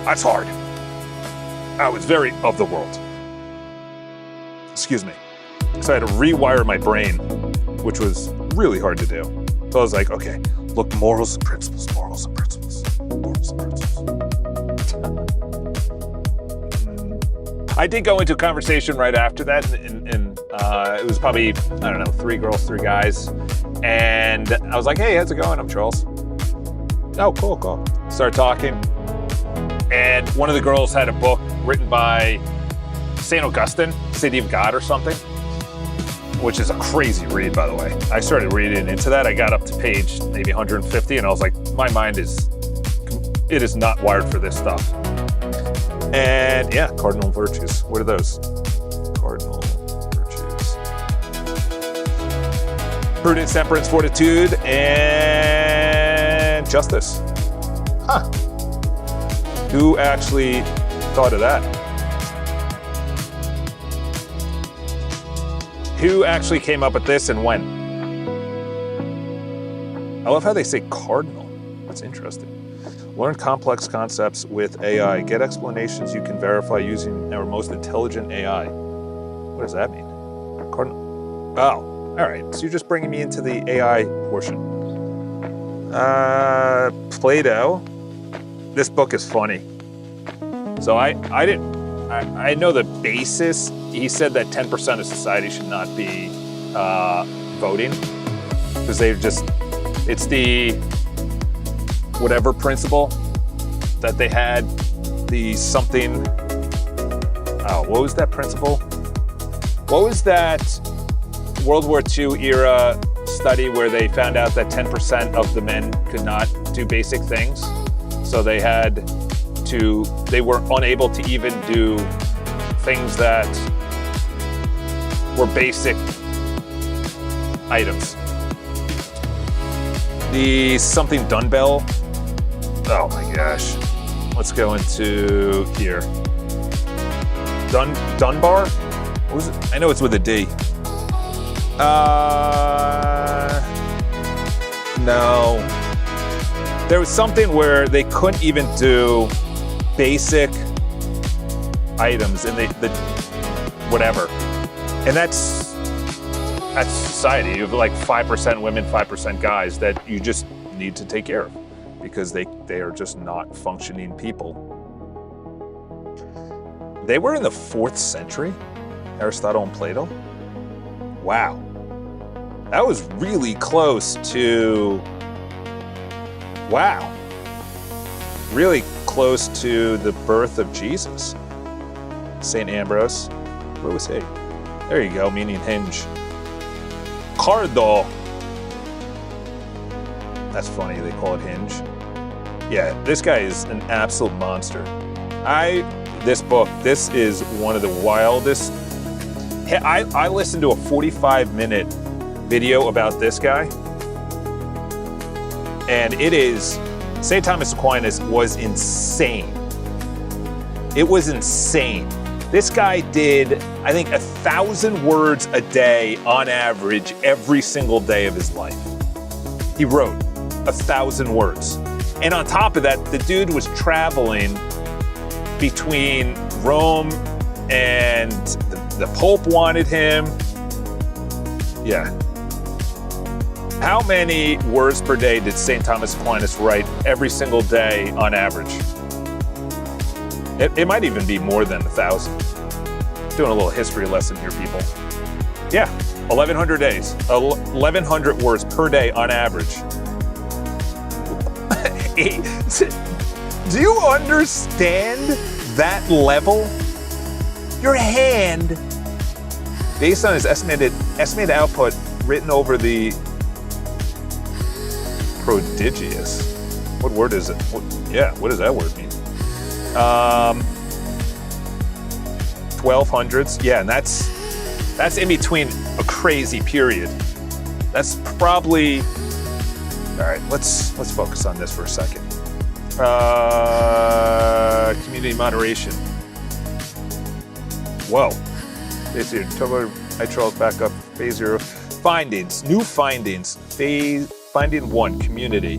S1: that's hard. I was very of the world. Excuse me. So I had to rewire my brain, which was really hard to do. So I was like, okay, look, morals and principles, morals and principles, morals and principles. I did go into a conversation right after that, and it was probably, I don't know, 3 girls, 3 guys. And I was like, hey, how's it going? I'm Charles. Oh, cool. Start talking. And one of the girls had a book written by St. Augustine, City of God or something, which is a crazy read, by the way. I started reading into that. I got up to page maybe 150, and I was like, my mind is not wired for this stuff. And yeah, cardinal virtues. What are those? Cardinal virtues. Prudence, temperance, fortitude, and justice. Huh. Who actually thought of that? Who actually came up with this and when? I love how they say cardinal. That's interesting. Learn complex concepts with AI. Get explanations you can verify using our most intelligent AI. What does that mean? Cardinal. Oh, all right. So you're just bringing me into the AI portion. Plato. This book is funny. So I know the basis. He said that 10% of society should not be voting because it's the whatever principle that they had, the something, what was that principle? What was that World War II era study where they found out that 10% of the men could not do basic things? So they were unable to even do things that were basic items. The something dumbbell. Oh my gosh. Let's go into here. Dunbar? What was it? I know it's with a D. No. There was something where they couldn't even do basic items in the whatever. And that's society. You have like 5% women, 5% guys that you just need to take care of because they are just not functioning people. They were in the 4th century, Aristotle and Plato. Wow. That was really close to, wow. Really close to the birth of Jesus. St. Ambrose, where was he? There you go, meaning hinge. Cardo. That's funny, they call it hinge. Yeah, this guy is an absolute monster. This is one of the wildest. I listened to a 45-minute video about this guy, and it is, St. Thomas Aquinas was insane. It was insane. This guy did, I think, 1,000 words a day on average every single day of his life. He wrote 1,000 words. And on top of that, the dude was traveling between Rome and the Pope wanted him. Yeah. How many words per day did St. Thomas Aquinas write every single day on average? It might even be more than 1,000. Doing a little history lesson here, people. Yeah, 1,100 days. 1,100 words per day on average. Do you understand that level? Your hand, based on his estimated output, written over the prodigious. What word is it? What does that word mean? 1200s. Yeah, and that's in between a crazy period. That's probably, all right, let's focus on this for a second. Community moderation. Whoa. I trolled back up. Phase 0. Findings. New findings. Finding 1. Community.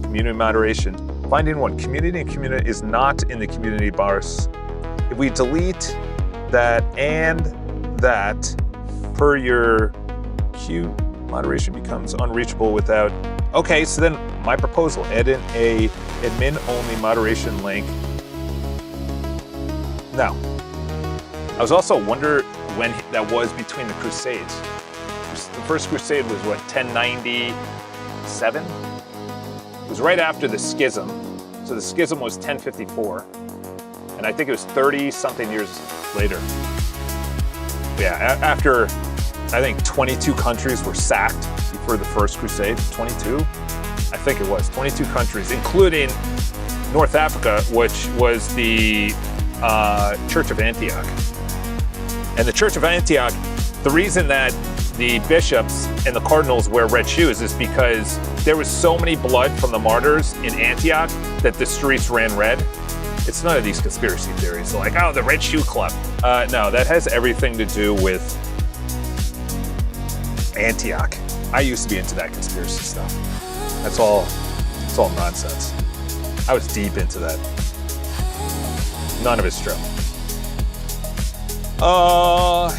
S1: Community moderation. Finding 1. Community and community is not in the community bars. If we delete that and that per your queue, moderation becomes unreachable without. Okay, so then my proposal, add in a admin-only moderation link. Now, I was also wondering when that was between the Crusades. The first Crusade was what, 1097? It was right after the Schism. So the Schism was 1054. And I think it was 30-something years later. Yeah, after, I think 22 countries were sacked before the First Crusade. 22? I think it was. 22 countries, including North Africa, which was the Church of Antioch. And the Church of Antioch, the reason that the bishops and the cardinals wear red shoes is because there was so many blood from the martyrs in Antioch that the streets ran red. It's none of these conspiracy theories, like, oh, the Red Shoe Club. No, that has everything to do with Antioch. I used to be into that conspiracy stuff. It's all nonsense. I was deep into that. None of it's true.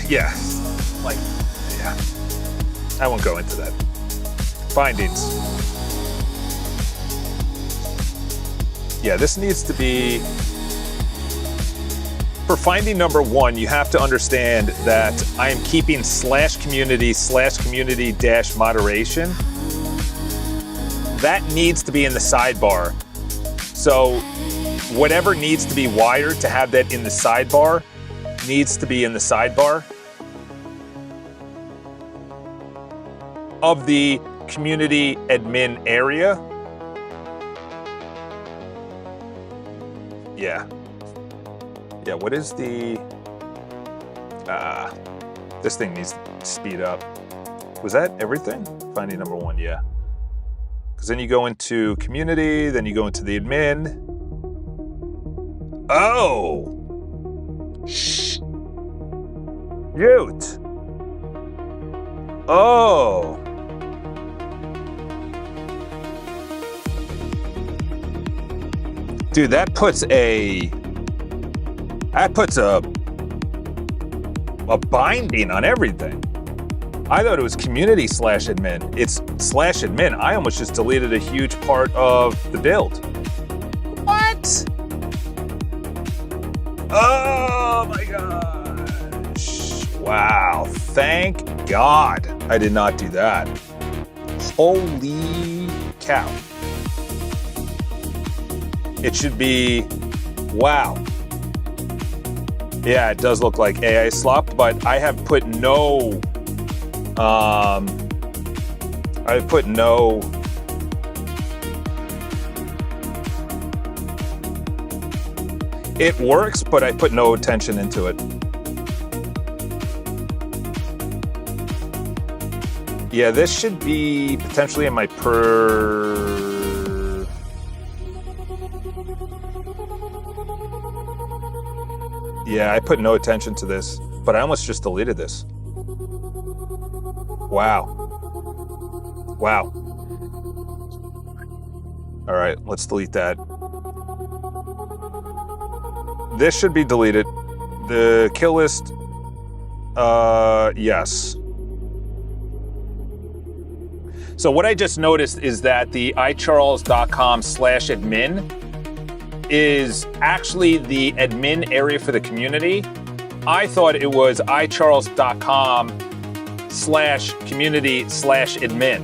S1: Yeah. Like, yeah. I won't go into that. Findings. Yeah, this needs to be, for finding number 1, you have to understand that I am keeping /community/community-moderation. That needs to be in the sidebar. So whatever needs to be wired to have that in the sidebar needs to be in the sidebar of the community admin area. Yeah. Yeah, what is the... this thing needs to speed up. Was that everything? Finding number 1, yeah. Because then you go into community, then you go into the admin. Oh! Shh. Shoot. Oh. Dude, that puts a binding on everything. I thought it was community/admin. It's /admin. I almost just deleted a huge part of the build. What? Oh my gosh. Wow. Thank God I did not do that. Holy cow. It should be, wow. Yeah, it does look like AI slop, but I have put no, it works, but I put no attention into it. Yeah, this should be potentially in my Yeah, I put no attention to this, but I almost just deleted this. Wow. Wow. All right, let's delete that. This should be deleted. The kill list, yes. So what I just noticed is that the iCharles.com/admin is actually the admin area for the community. I thought it was iCharles.com/community/admin.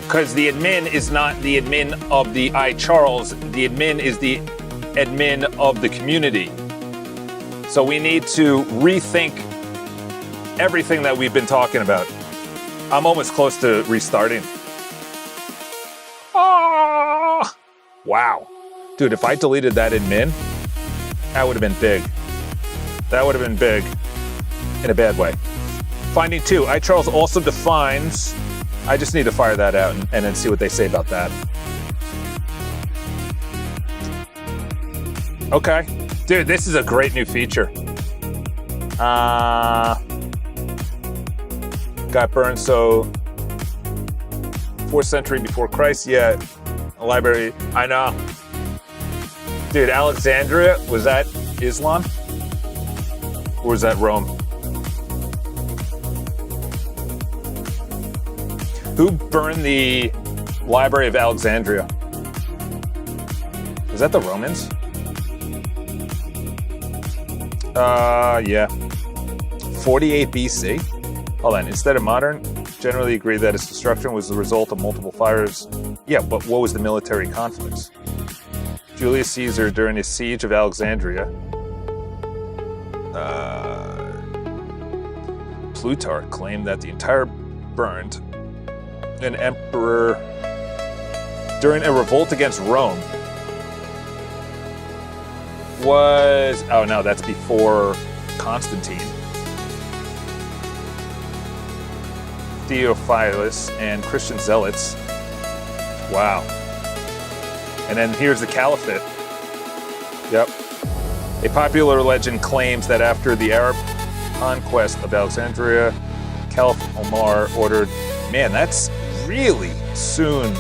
S1: Because the admin is not the admin of the iCharles, the admin is the admin of the community. So we need to rethink everything that we've been talking about. I'm almost close to restarting. Oh, wow. Dude, if I deleted that admin, that would have been big. That would have been big in a bad way. Finding 2, iCharles also defines, I just need to fire that out and then see what they say about that. Okay. Dude, this is a great new feature. Got burned, so 4th century before Christ, yeah, a library, I know. Dude, Alexandria, was that Islam? Or was that Rome? Who burned the Library of Alexandria? Was that the Romans? Yeah. 48 BC? Hold on, instead of modern, generally agreed that its destruction was the result of multiple fires. Yeah, but what was the military conflicts? Julius Caesar, during his siege of Alexandria, Plutarch claimed that the entire burned. An emperor, during a revolt against Rome, was, oh no, that's before Constantine. Theophilus and Christian zealots. Wow. And then here's the Caliphate. Yep. A popular legend claims that after the Arab conquest of Alexandria, Caliph Omar ordered, man, that's really soon.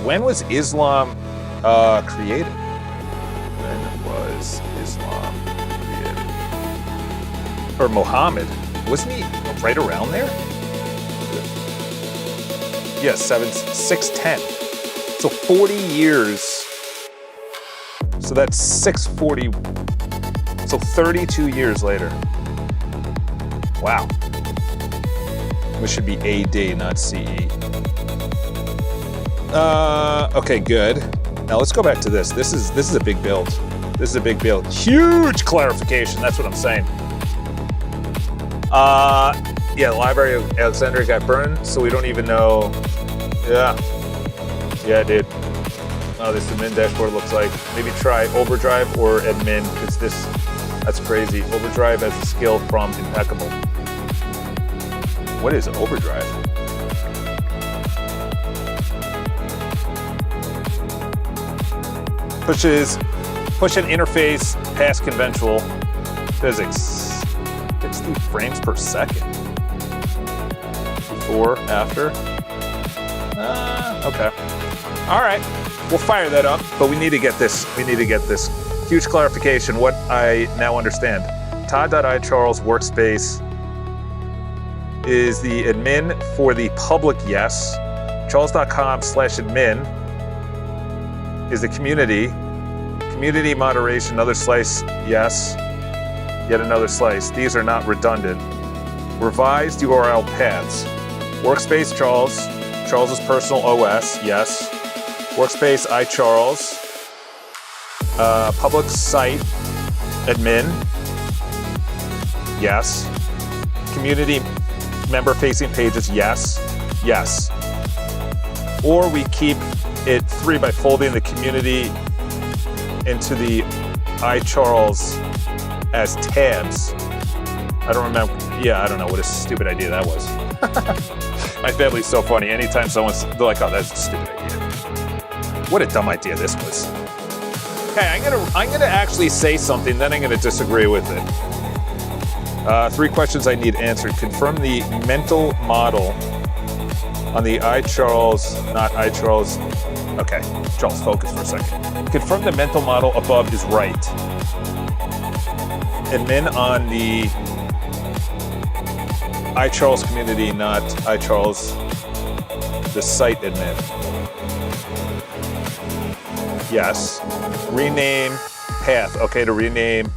S1: When was Islam created? When was Islam created? Or Muhammad? Wasn't he right around there? Yeah, 610. So 40 years. So that's 640. So 32 years later. Wow. This should be AD, not CE. Okay, good. Now let's go back to this. This is a big build. This is a big build. Huge clarification. That's what I'm saying. Yeah, the Library of Alexandria got burned, so we don't even know. Yeah. Yeah, dude. Oh, this admin dashboard looks like. Maybe try Overdrive or admin, because that's crazy. Overdrive has a skill from impeccable. What is Overdrive? Push an interface past conventional physics. 60 frames per second. Before, after. Okay. All right, we'll fire that up, but we need to get this. We need to get this huge clarification. What I now understand: Todd.iCharles workspace is the admin for the public. Yes, Charles.com/admin is the community. Community moderation, another slice. Yes, yet another slice. These are not redundant. Revised URL paths. Workspace Charles. Charles's personal OS. Yes. Workspace iCharles. Public site admin. Yes. Community member facing pages. Yes. Yes. Or we keep it 3 by folding the community into the iCharles as tabs. I don't remember. Yeah, I don't know what a stupid idea that was. My family's so funny. Anytime they're like, oh, that's a stupid idea. What a dumb idea this was. Okay, I'm gonna actually say something, then I'm gonna disagree with it. 3 questions I need answered. Confirm the mental model on the iCharles, not iCharles. Okay, Charles, focus for a second. Confirm the mental model above is right. Admin on the iCharles community, not iCharles, the site admin. Yes. Rename path. Okay, to rename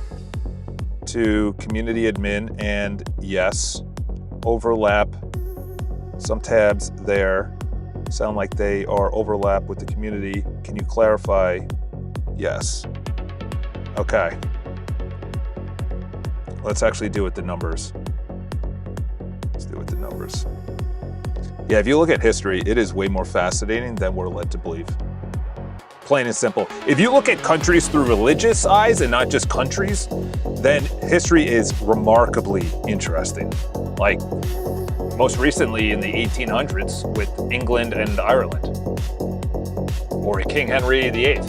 S1: to community admin, and yes. Overlap. Some tabs there sound like they are overlap with the community. Can you clarify? Yes. Okay. Let's actually do it with the numbers. Let's do it with the numbers. Yeah, if you look at history, it is way more fascinating than we're led to believe. Plain and simple. If you look at countries through religious eyes and not just countries, then history is remarkably interesting. Like, most recently in the 1800s with England and Ireland, or King Henry VIII,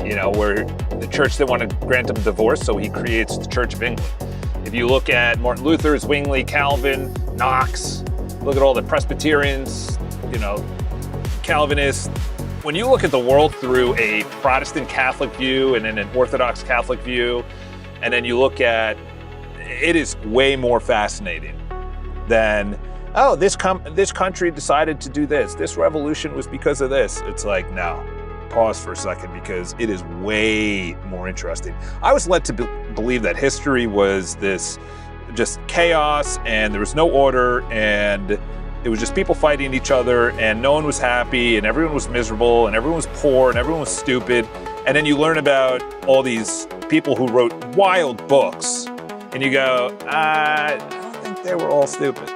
S1: you know, where the church didn't want to grant him a divorce, so he creates the Church of England. If you look at Martin Luther, Zwingli, Calvin, Knox, look at all the Presbyterians, you know, Calvinists. When you look at the world through a Protestant Catholic view and then an Orthodox Catholic view, and then you look at, it is way more fascinating than, oh, this country decided to do this. This revolution was because of this. It's like, no, pause for a second, because it is way more interesting. I was led to believe that history was this just chaos and there was no order and it was just people fighting each other and no one was happy and everyone was miserable and everyone was poor and everyone was stupid. And then you learn about all these people who wrote wild books and you go, I don't think they were all stupid.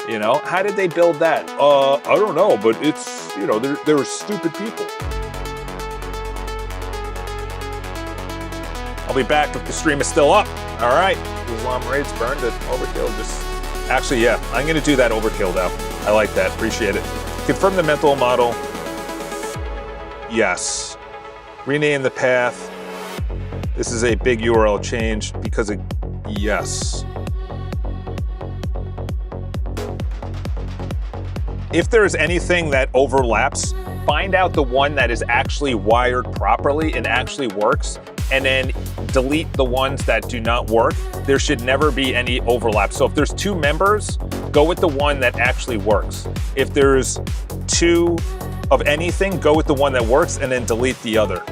S1: You know, how did they build that? I don't know, but it's, you know, there were stupid people. I'll be back if the stream is still up. All right, Islam raids burned it, overkill. Actually, yeah, I'm gonna do that overkill now. I like that, appreciate it. Confirm the mental model. Yes. Rename the path. This is a big URL change because of, yes. If there's anything that overlaps, find out the one that is actually wired properly and actually works, and then delete the ones that do not work. There should never be any overlap. So if there's 2 members, go with the one that actually works. If there's 2 of anything, go with the one that works and then delete the other.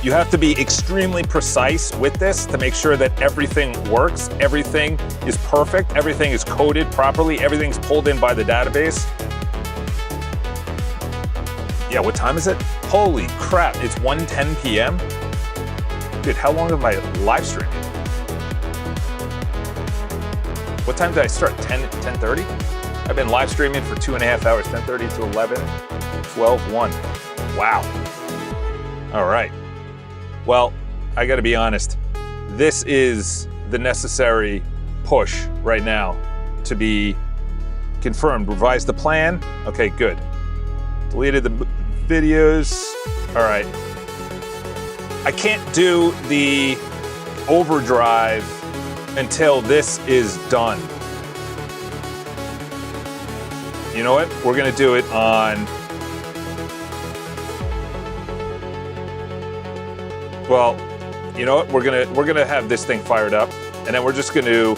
S1: You have to be extremely precise with this to make sure that everything works, everything is perfect, everything is coded properly, everything's pulled in by the database. Yeah, what time is it? Holy crap, it's 1:10 p.m.? Dude, how long am I live streaming? What time did I start? 10:30? I've been live streaming for 2.5 hours, 10:30 to 11, 12, 1. Wow. All right. Well, I gotta be honest. This is the necessary push right now to be confirmed. Revise the plan. Okay, good. Deleted the videos. All right. I can't do the overdrive until this is done. You know what? We're gonna do it on Well, you know what? We're gonna have this thing fired up, and then we're just gonna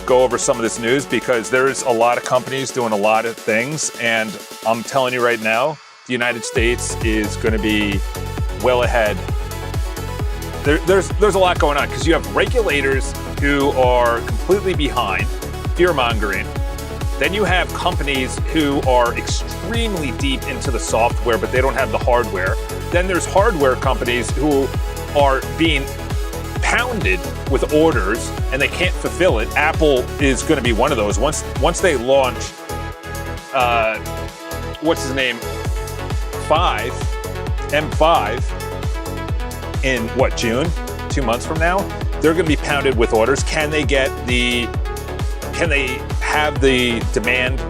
S1: go over some of this news because there's a lot of companies doing a lot of things, and I'm telling you right now, the United States is going to be well ahead. There's a lot going on because you have regulators who are completely behind, fear-mongering. Then you have companies who are extremely deep into the software, but they don't have the hardware. Then there's hardware companies who are being pounded with orders and they can't fulfill it. Apple is going to be one of those. Once they launch, what's his name, M5 in June? 2 months from now, they're going to be pounded with orders. Can they have the demand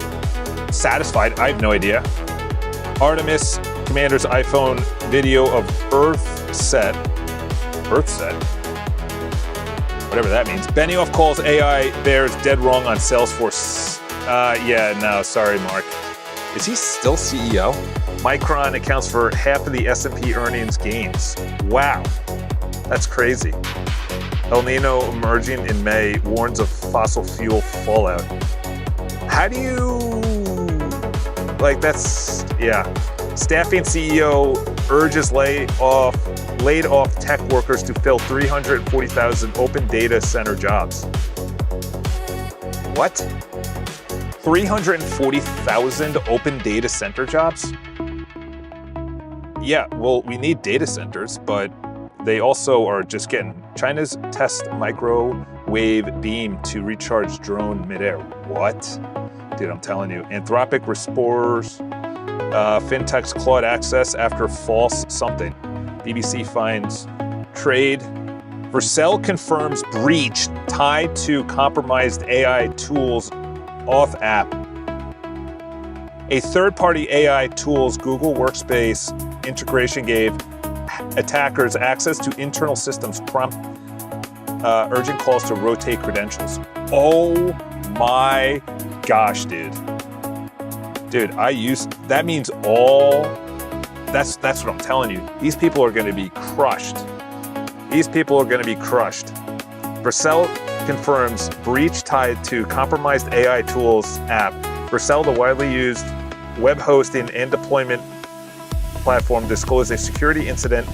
S1: satisfied? I have no idea. Artemis Commander's iPhone video of Earth set, whatever that means. Benioff calls AI bears dead wrong on Salesforce. Sorry, Mark. Is he still CEO? Micron accounts for half of the S&P earnings gains. Wow, that's crazy. El Nino emerging in May warns of fossil fuel fallout. How do you, Staffing CEO urges laid off tech workers to fill 340,000 open data center jobs. What? 340,000 open data center jobs? Yeah, well, we need data centers, but they also are just getting China's test microwave beam to recharge drone midair. What? Dude, I'm telling you. Anthropic restores fintech's Claude access after false something. BBC finds trade. Vercel confirms breach tied to compromised AI tools Auth app. A third-party AI tools Google Workspace integration gave attackers access to internal systems, prompt urgent calls to rotate credentials. Oh my gosh, dude. Dude, that means that's what I'm telling you. These people are going to be crushed. Vercel confirms breach tied to compromised AI tools app. Vercel, the widely used web hosting and deployment platform, disclosed a security incident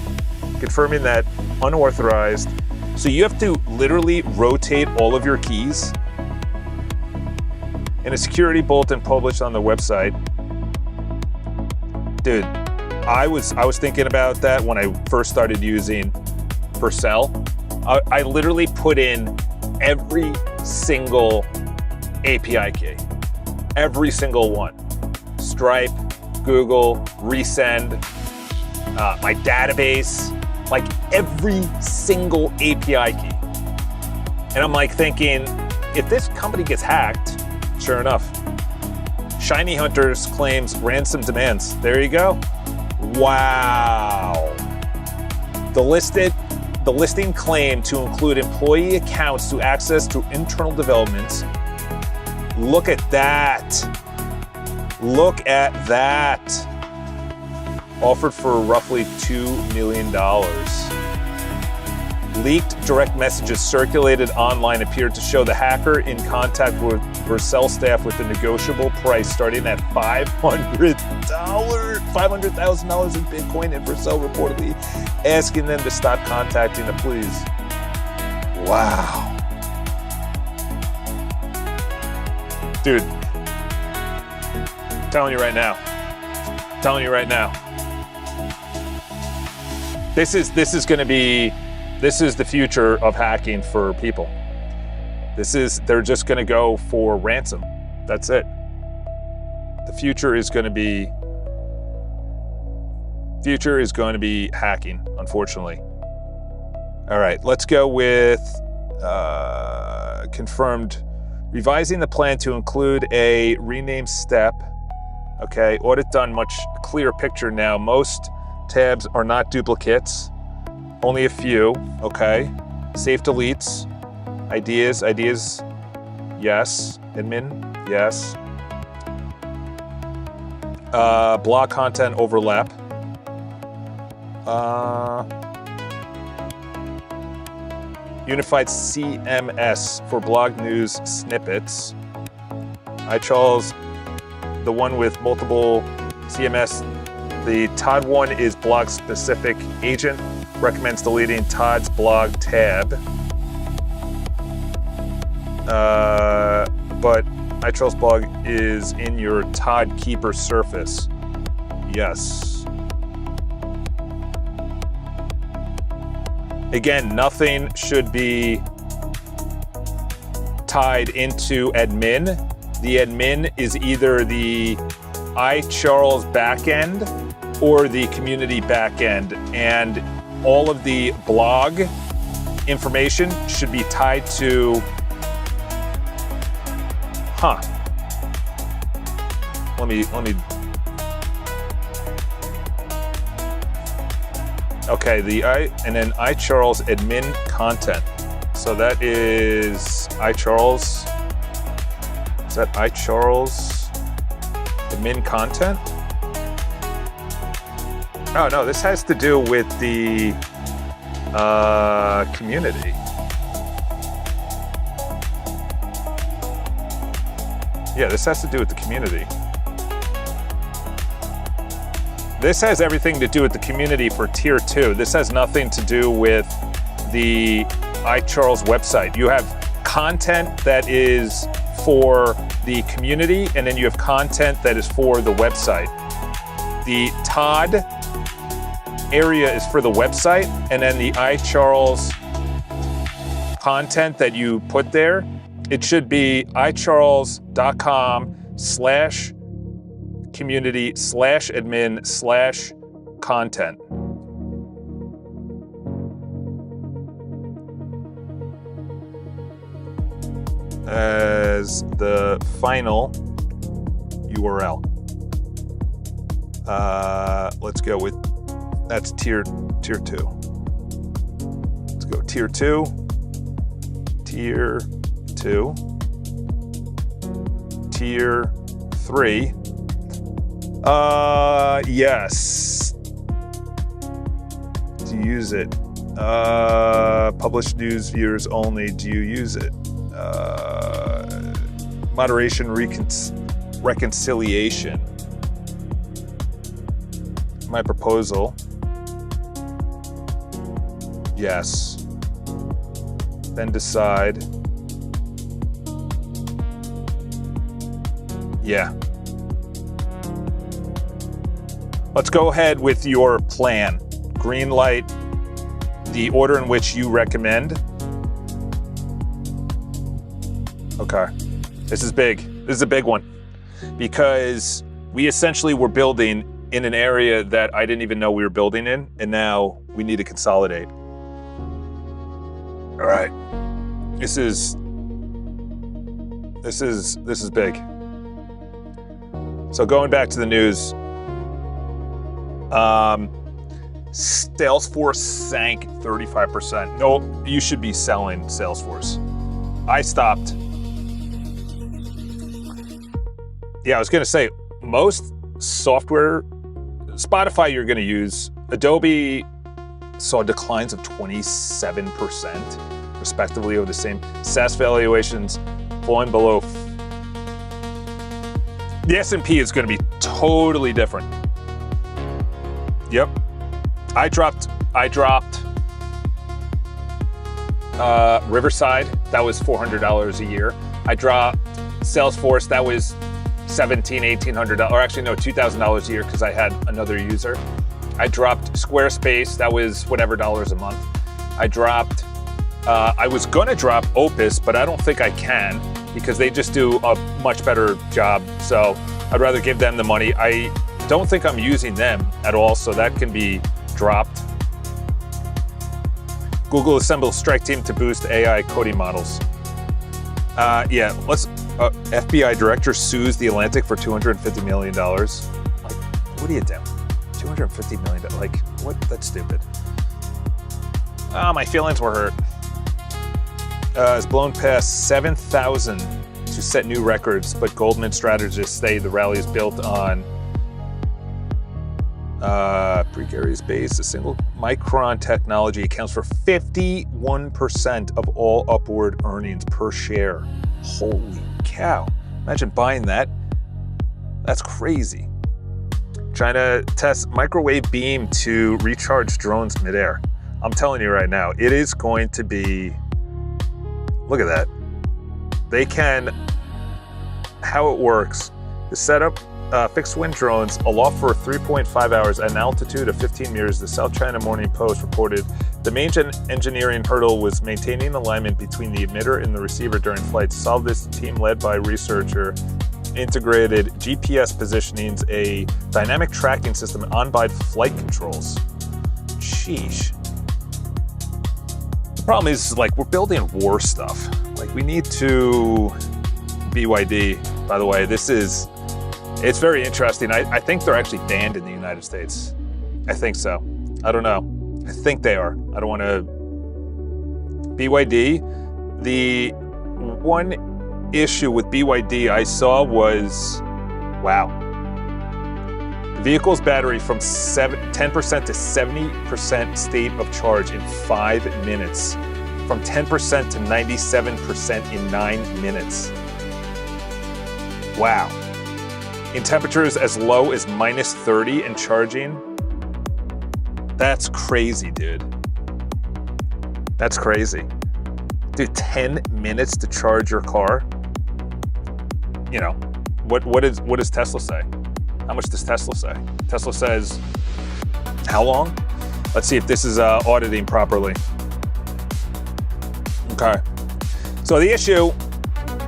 S1: confirming that unauthorized. So you have to literally rotate all of your keys. In a security bulletin published on the website, dude, I was thinking about that when I first started using Vercel. I literally put in every single API key, every single one. Stripe, Google, Resend, my database, like every single API key. And I'm like thinking, if this company gets hacked, sure enough, Shiny Hunters claims ransom demands. There you go. Wow. The listing claimed to include employee accounts to access to internal developments. Look at that. Offered for roughly $2 million. Leaked direct messages circulated online appeared to show the hacker in contact with Vercel staff with a negotiable price starting at $500,000 in Bitcoin, and Vercel reportedly asking them to stop contacting the police. Wow. Dude, I'm telling you right now. This is the future of hacking for people. They're just going to go for ransom. That's it. The future is going to be hacking, unfortunately. All right, let's go with confirmed revising the plan to include a rename step. Okay, audit done, much clearer picture now. Most tabs are not duplicates. Only a few, okay. Safe deletes, ideas, yes. Admin, yes. Blog content overlap. Unified CMS for blog news snippets. iCharles, the one with multiple CMS. The Todd one is blog specific. Agent recommends deleting Todd's blog tab. But iCharles blog is in your Todd Keeper surface. Yes. Again, nothing should be tied into admin. The admin is either the iCharles backend or the community backend, and all of the blog information should be tied to, let me, okay, and then iCharles admin content. So that is iCharles. Is that iCharles admin content? Oh no, this has to do with the community. Yeah, this has to do with the community. This has everything to do with the community for tier 2. This has nothing to do with the iCharles website. You have content that is for the community, and then you have content that is for the website. The Todd area is for the website, and then the iCharles content that you put there, it should be iCharles.com/community/admin/content. As the final URL. Let's go with, that's tier 2. Let's go tier 2. Tier 2. Tier 3. Yes. Do you use it? Published news viewers only. Do you use it? Moderation reconciliation. My proposal. Yes. Then decide. Yeah. Let's go ahead with your plan. Green light, the order in which you recommend. Okay. This is big. This is a big one. Because we essentially were building in an area that I didn't even know we were building in, and now we need to consolidate. All right. This is big. So going back to the news, Salesforce sank 35%. No, you should be selling Salesforce. I stopped. Yeah, I was going to say, most software, Spotify you're going to use, Adobe saw declines of 27%, respectively, over the same. SaaS valuations falling below. The S&P is going to be totally different. Yep. I dropped Riverside, that was $400 a year. I dropped Salesforce, that was $1,700, $1,800, or actually no, $2,000 a year because I had another user. I dropped Squarespace, that was whatever dollars a month. I dropped, I was gonna drop Opus, but I don't think I can because they just do a much better job. So I'd rather give them the money. I don't think I'm using them at all, so that can be dropped. Google assembles strike team to boost AI coding models. Yeah, let's. FBI director sues The Atlantic for $250 million. Like, what are you doing? $250 million. Like, what? That's stupid. My feelings were hurt. Has blown past 7,000 to set new records, but Goldman strategists say the rally is built on precarious base. A single micron technology accounts for 51% of all upward earnings per share. Holy cow. Imagine buying that. That's crazy. China tests microwave beam to recharge drones midair. I'm telling you right now, it is going to be, look at that. They can, how it works, the setup, fixed wing drones aloft for 3.5 hours at an altitude of 15 meters. The South China Morning Post reported the main engineering hurdle was maintaining alignment between the emitter and the receiver during flight. To solve this, team led by researcher integrated GPS positionings, a dynamic tracking system, and onboard flight controls. Sheesh. The problem is, like, we're building war stuff. Like, we need to, BYD, by the way, it's very interesting. I think they're actually banned in the United States. I think so. I don't know. I think they are. I don't want to, BYD, the one issue with BYD I saw was, wow. The vehicle's battery from 10% to 70% state of charge in 5 minutes. From 10% to 97% in 9 minutes. Wow. In temperatures as low as minus 30 and charging. That's crazy, dude. That's crazy. Dude, 10 minutes to charge your car? You know, what does Tesla say? How much does Tesla say? Tesla says, how long? Let's see if this is auditing properly. Okay. So the issue,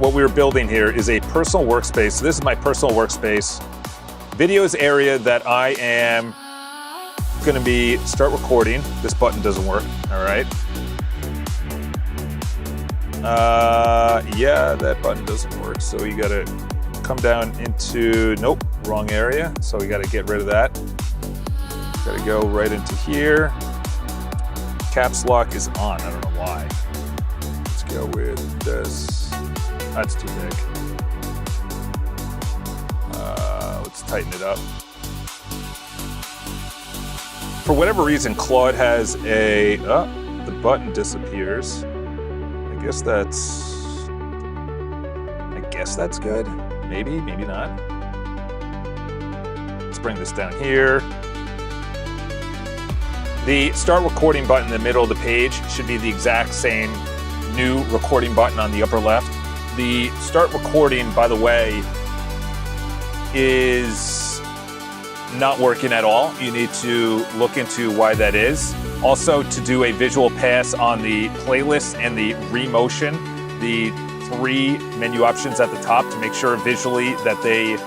S1: what we're building here is a personal workspace. So this is my personal workspace. Videos area that I am gonna start recording. This button doesn't work, all right? Yeah, that button doesn't work. So you gotta come down into, nope, wrong area. So we gotta get rid of that. Gotta go right into here. Caps lock is on, I don't know why. Let's go with this. That's too big. Let's tighten it up. For whatever reason, Claude has the button disappears. I guess that's good. Maybe, maybe not. Let's bring this down here. The start recording button in the middle of the page should be the exact same new recording button on the upper left. The start recording, by the way, is not working at all. You need to look into why that is. Also, to do a visual pass on the playlist and the remotion, the 3 menu options at the top to make sure visually that they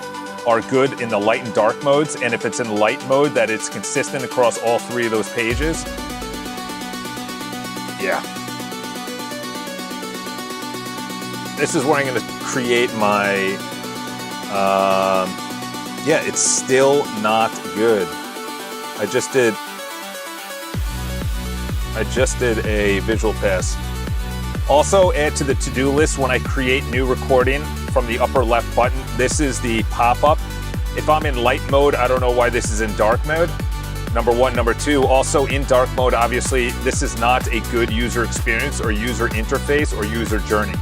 S1: are good in the light and dark modes. And if it's in light mode, that it's consistent across all 3 of those pages. Yeah. This is where I'm gonna create my, yeah, it's still not good. I just did a visual pass. Also, add to the to-do list when I create new recording from the upper left button. This is the pop-up. If I'm in light mode, I don't know why this is in dark mode. Number 1. Number 2, also in dark mode, obviously, this is not a good user experience or user interface or user journey.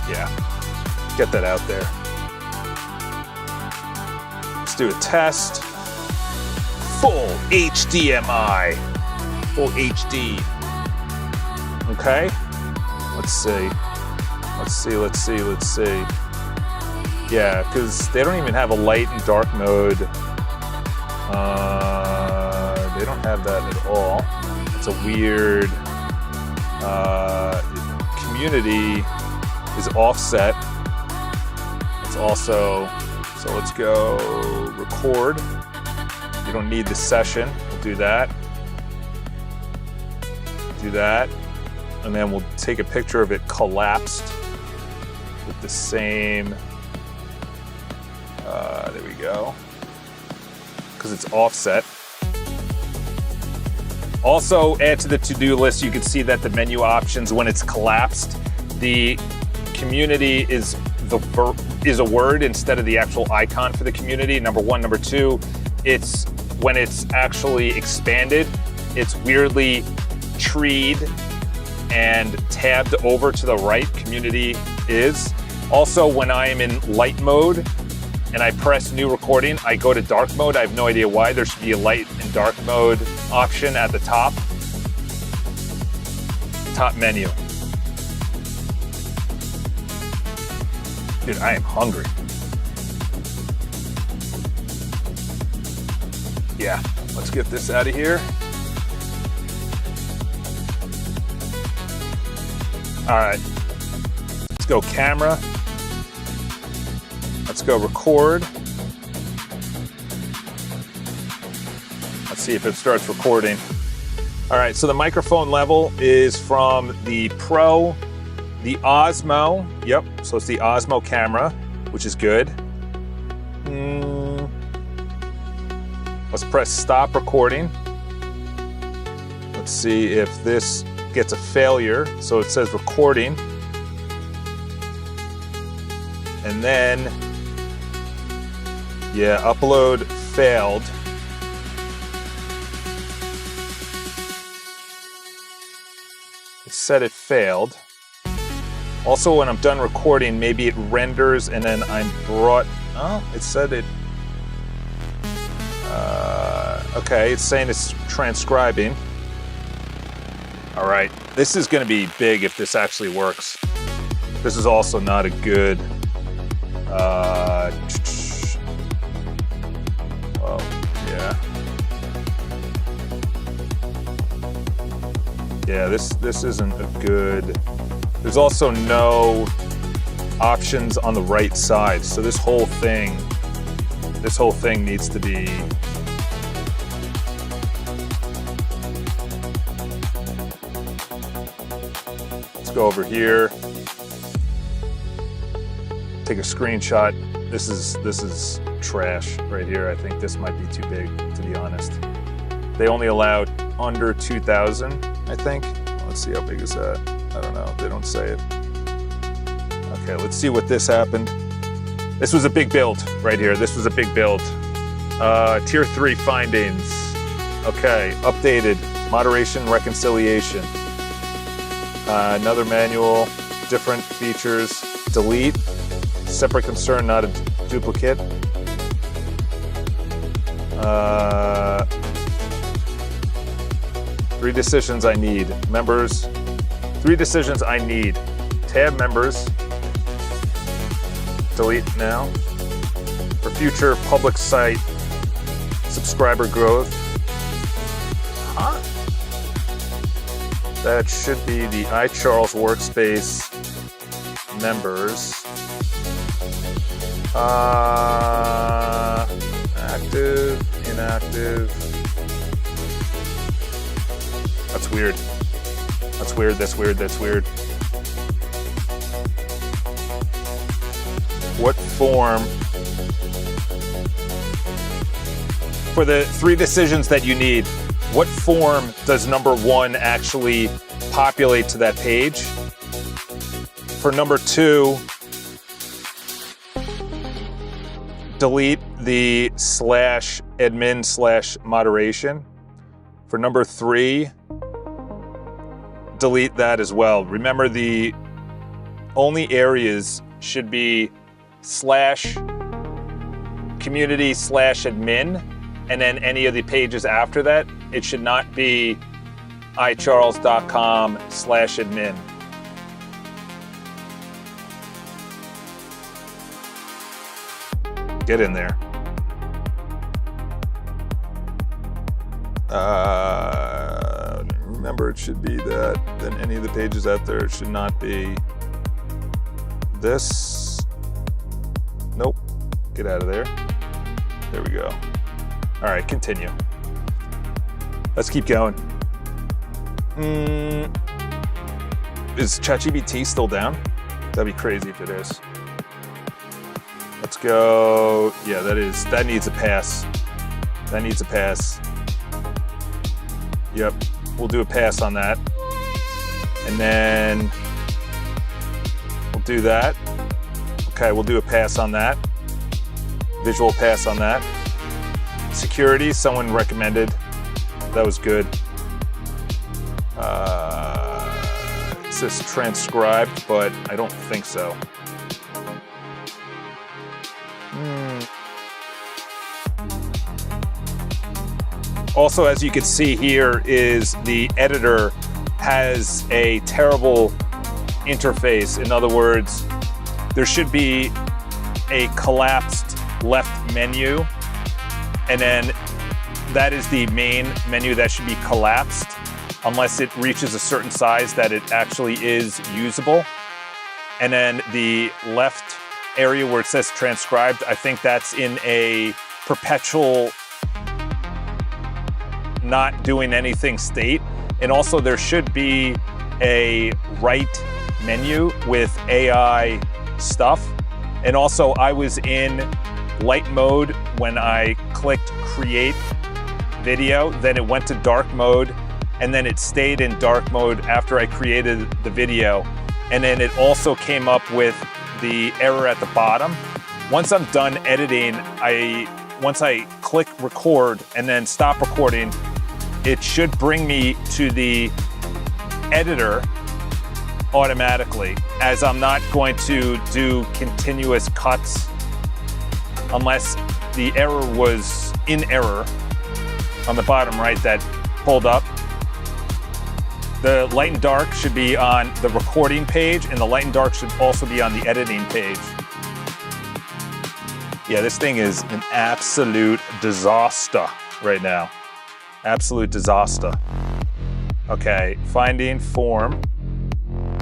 S1: Yeah, get that out there. Let's do a test. Full HDMI. Full HD. Okay. Let's see. Yeah, because they don't even have a light and dark mode. They don't have that at all. It's a weird, community is offset. It's also, so let's go record. You don't need the session. We'll do that. Do that. And then we'll take a picture of it collapsed with the same, there we go. Because it's offset. Also, add to the to-do list, you can see that the menu options, when it's collapsed, the community is is a word instead of the actual icon for the community, number one. Number two, it's when it's actually expanded, it's weirdly treed and tabbed over to the right. Community is. Also, when I am in light mode and I press new recording, I go to dark mode. I have no idea why. There should be a light and dark mode option at the top menu. Dude, I am hungry. Yeah, let's get this out of here. All right, let's go camera. Let's go record. Let's see if it starts recording. All right, so the microphone level is from the Pro, the Osmo. Yep, so it's the Osmo camera, which is good. Let's press stop recording. Let's see if this gets a failure. So it says recording. And then, yeah, upload failed. It said it failed. Also, when I'm done recording, maybe it renders and then I'm brought, oh, it said it, okay, it's saying it's transcribing. All right, this is gonna be big if this actually works. This is also not a good, oh, yeah. Yeah, this isn't a good, there's also no options on the right side. So this whole thing needs to be, let's go over here, take a screenshot. This is trash right here. I think this might be too big, to be honest. They only allowed under 2,000, I think. Let's see, how big is that? I don't know, they don't say it. Okay, let's see what this happened. This was a big build right here. This was a big build. Tier 3 findings. Okay, updated, moderation, reconciliation. Another manual, different features, delete, separate concern, not a duplicate. Three decisions I need. Members, 3 decisions I need. Tab members, delete now. For future public site, subscriber growth. Huh? That should be the iCharles workspace members. Active, inactive. That's weird. That's weird, that's weird, that's weird. What form, for the 3 decisions that you need, what form does number 1 actually populate to that page? For number 2, delete the /admin/moderation. For number 3, delete that as well. Remember, the only areas should be /community/admin, and then any of the pages after that. It should not be icharles.com/admin. Get in there. Remember, it should be that. Then any of the pages out there, it should not be this. Nope. Get out of there. There we go. All right, continue. Let's keep going. Is ChatGPT still down? That'd be crazy if it is. Let's go. Yeah, that needs a pass. That needs a pass. Yep, we'll do a pass on that. And then we'll do that. We'll Okay, we'll do a pass on that. Visual pass on that. Security, someone recommended. That was good. It says transcribed, but I don't think so. Also, as you can see here, is the editor has a terrible interface. In other words, there should be a collapsed left menu, and then that is the main menu that should be collapsed unless it reaches a certain size that it actually is usable. And then the left area where it says transcribed, I think that's in a perpetual not doing anything state. And also there should be a right menu with AI stuff. And also I was in light mode when I clicked create video, then it went to dark mode, and then it stayed in dark mode after I created the video. And then it also came up with the error at the bottom. Once I'm done editing, once I click record and then stop recording, it should bring me to the editor automatically, as I'm not going to do continuous cuts unless the error was in error on the bottom right that pulled up. The light and dark should be on the recording page, and the light and dark should also be on the editing page. Yeah, this thing is an absolute disaster right now. Absolute disaster. Okay, finding form.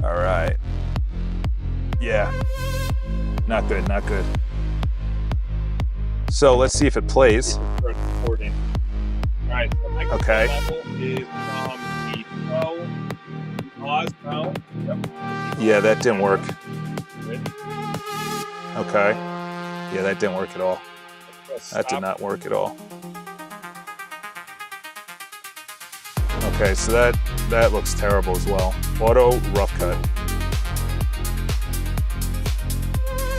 S1: All right. Yeah, not good, not good. So let's see if it plays.
S2: Recording. All right, so my
S1: okay.
S2: level is from the pause now. Yep.
S1: Yeah, that didn't work.
S2: Good.
S1: Okay. Yeah, that didn't work at all. That did not work at all. Okay, so that looks terrible as well. Auto rough cut.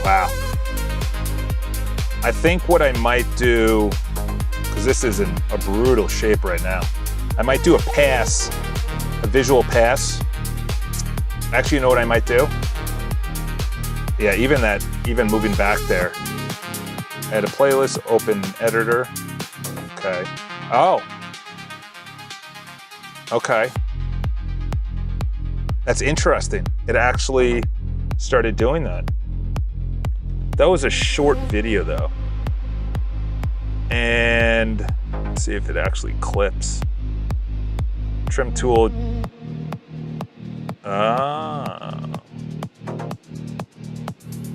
S1: Wow. I think what I might do, because this is in a brutal shape right now, I might do a pass, a visual pass. Actually, you know what I might do? Yeah, even moving back there. Add a playlist, open editor. Okay. Oh. Okay. That's interesting. It actually started doing that. That was a short video though. And let's see if it actually clips. Trim tool. Ah.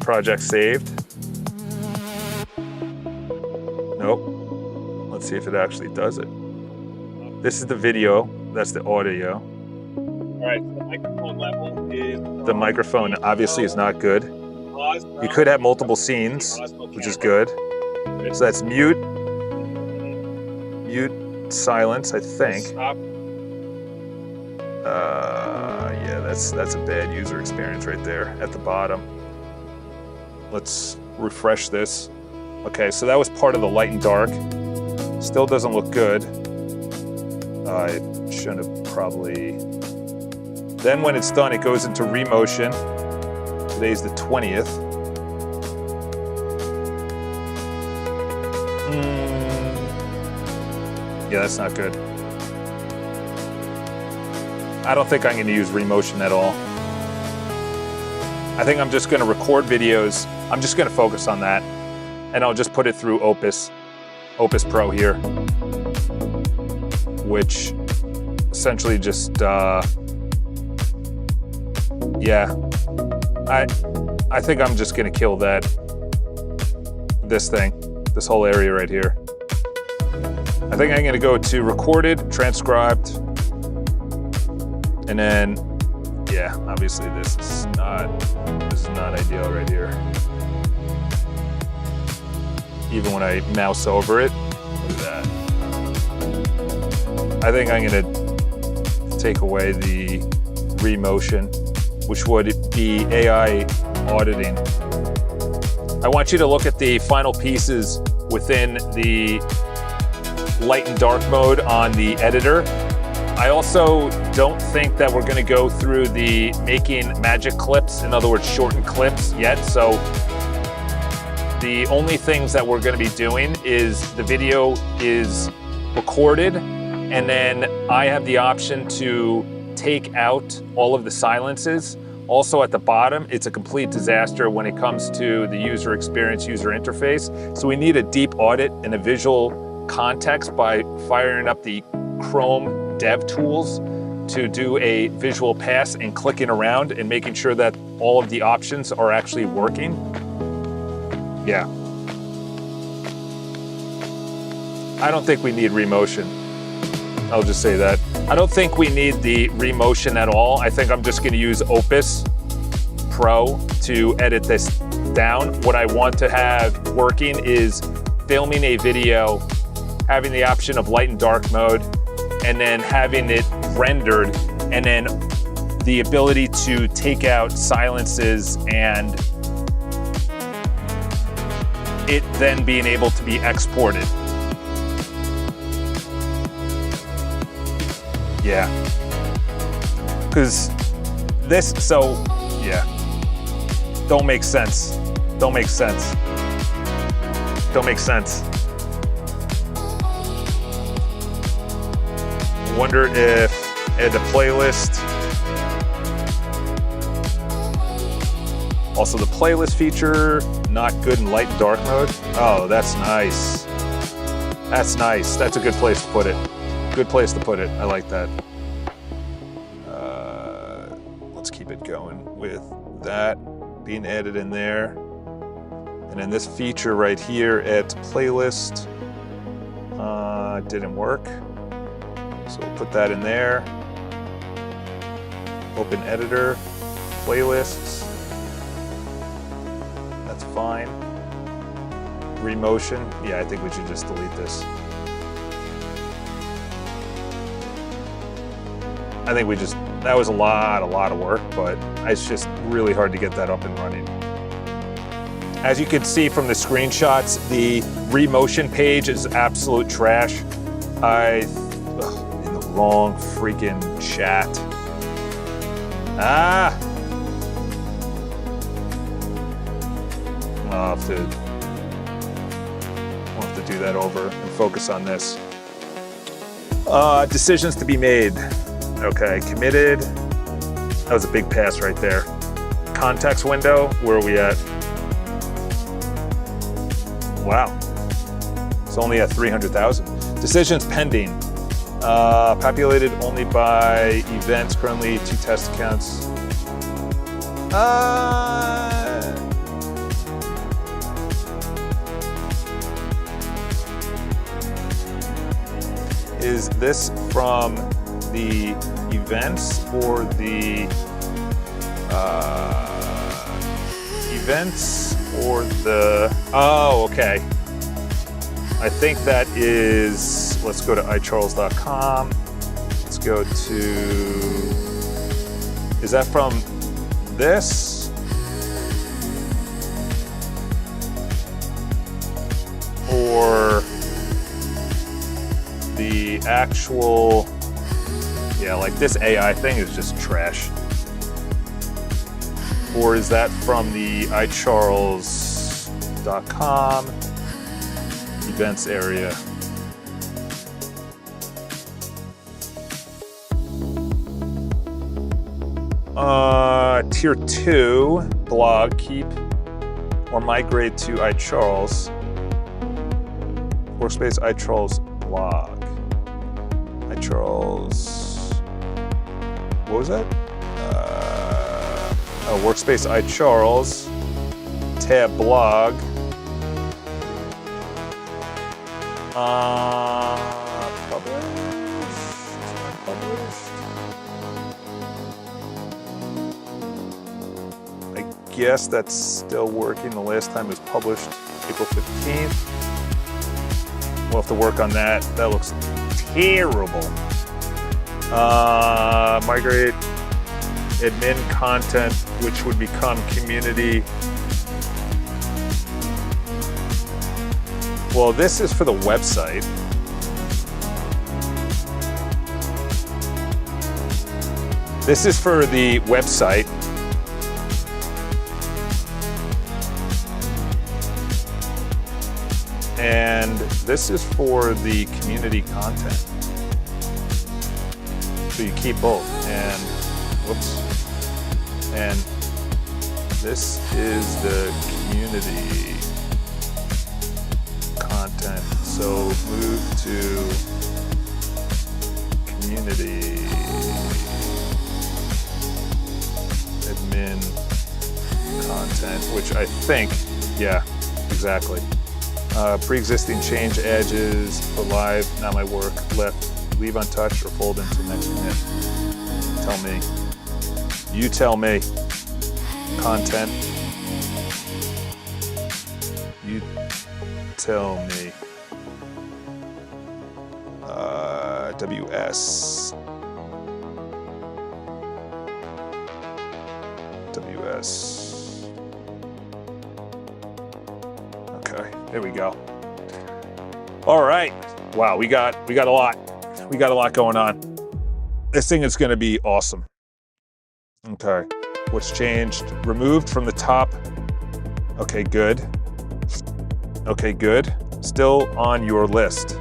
S1: Project saved. Nope. Let's see if it actually does it. This is the video. That's the audio.
S2: All right, so the microphone level is...
S1: The microphone obviously is not good. You could have multiple scenes, which is good. So that's mute, silence, I think. Yeah, that's a bad user experience right there at the bottom. Let's refresh this. Okay, so that was part of the light and dark. Still doesn't look good. I shouldn't have probably... Then when it's done, it goes into remotion. Today's the 20th. Yeah, that's not good. I don't think I'm going to use remotion at all. I think I'm just going to record videos. I'm just going to focus on that. And I'll just put it through Opus Pro here. Which essentially just, yeah. I think I'm just gonna kill this whole area right here. I think I'm gonna go to recorded, transcribed, and then, yeah, obviously this is not ideal right here. Even when I mouse over it, look at that. I think I'm gonna take away the remotion, which would be AI auditing. I want you to look at the final pieces within the light and dark mode on the editor. I also don't think that we're going to go through the making magic clips, in other words, shortened clips yet. So the only things that we're going to be doing is the video is recorded, and then I have the option to take out all of the silences. Also at the bottom, it's a complete disaster when it comes to the user experience, user interface. So we need a deep audit and a visual context by firing up the Chrome Dev Tools to do a visual pass and clicking around and making sure that all of the options are actually working. Yeah. I don't think we need remotion. I'll just say that. I don't think we need the remotion at all. I think I'm just gonna use Opus Pro to edit this down. What I want to have working is filming a video, having the option of light and dark mode, and then having it rendered, and then the ability to take out silences and it then being able to be exported. Yeah. Because this, so, yeah. Don't make sense. Don't make sense. Don't make sense. Wonder if add the playlist. Also the playlist feature, not good in light and dark mode. Oh, that's nice. That's nice. That's a good place to put it. Good place to put it. I like that. Let's keep it going with that being added in there. And then this feature right here, add to playlist. Didn't work. So we'll put that in there. Open editor, playlists. That's fine. Remotion. Yeah, I think we should just delete this. I think we just, that was a lot of work, but it's just really hard to get that up and running. As you can see from the screenshots, the remotion page is absolute trash. In the wrong freaking chat. Ah! I'll have to do that over and focus on this. Decisions to be made. Okay, committed. That was a big pass right there. Context window, where are we at? Wow. It's only at 300,000. Decisions pending. Populated only by events, currently 2 test accounts. Is this from the events or the events or the, oh, okay. I think that is, let's go to iCharles.com. Let's go to, is that from this? Or the actual, yeah, like this AI thing is just trash. Or is that from the iCharles.com events area? Tier 2 blog, keep or migrate to iCharles. Workspace iCharles blog. iCharles, what was that? Workspace iCharles, tab blog. Published. I guess that's still working. The last time it was published April 15th. We'll have to work on that. That looks terrible. Migrate admin content, which would become community. Well, this is for the website. This is for the website. And this is for the community content. So you keep both. And whoops. And this is the community content. So move to community admin content, which I think, yeah, exactly. Pre-existing change edges for live, not my work, left, leave untouched or fold into next minute. Tell me. You tell me. Content. You tell me. WS. WS. Okay, there we go. All right. Wow, we got a lot. We got a lot going on. This thing is going to be awesome. Okay. What's changed? Removed from the top. Okay, good. Okay, good. Still on your list.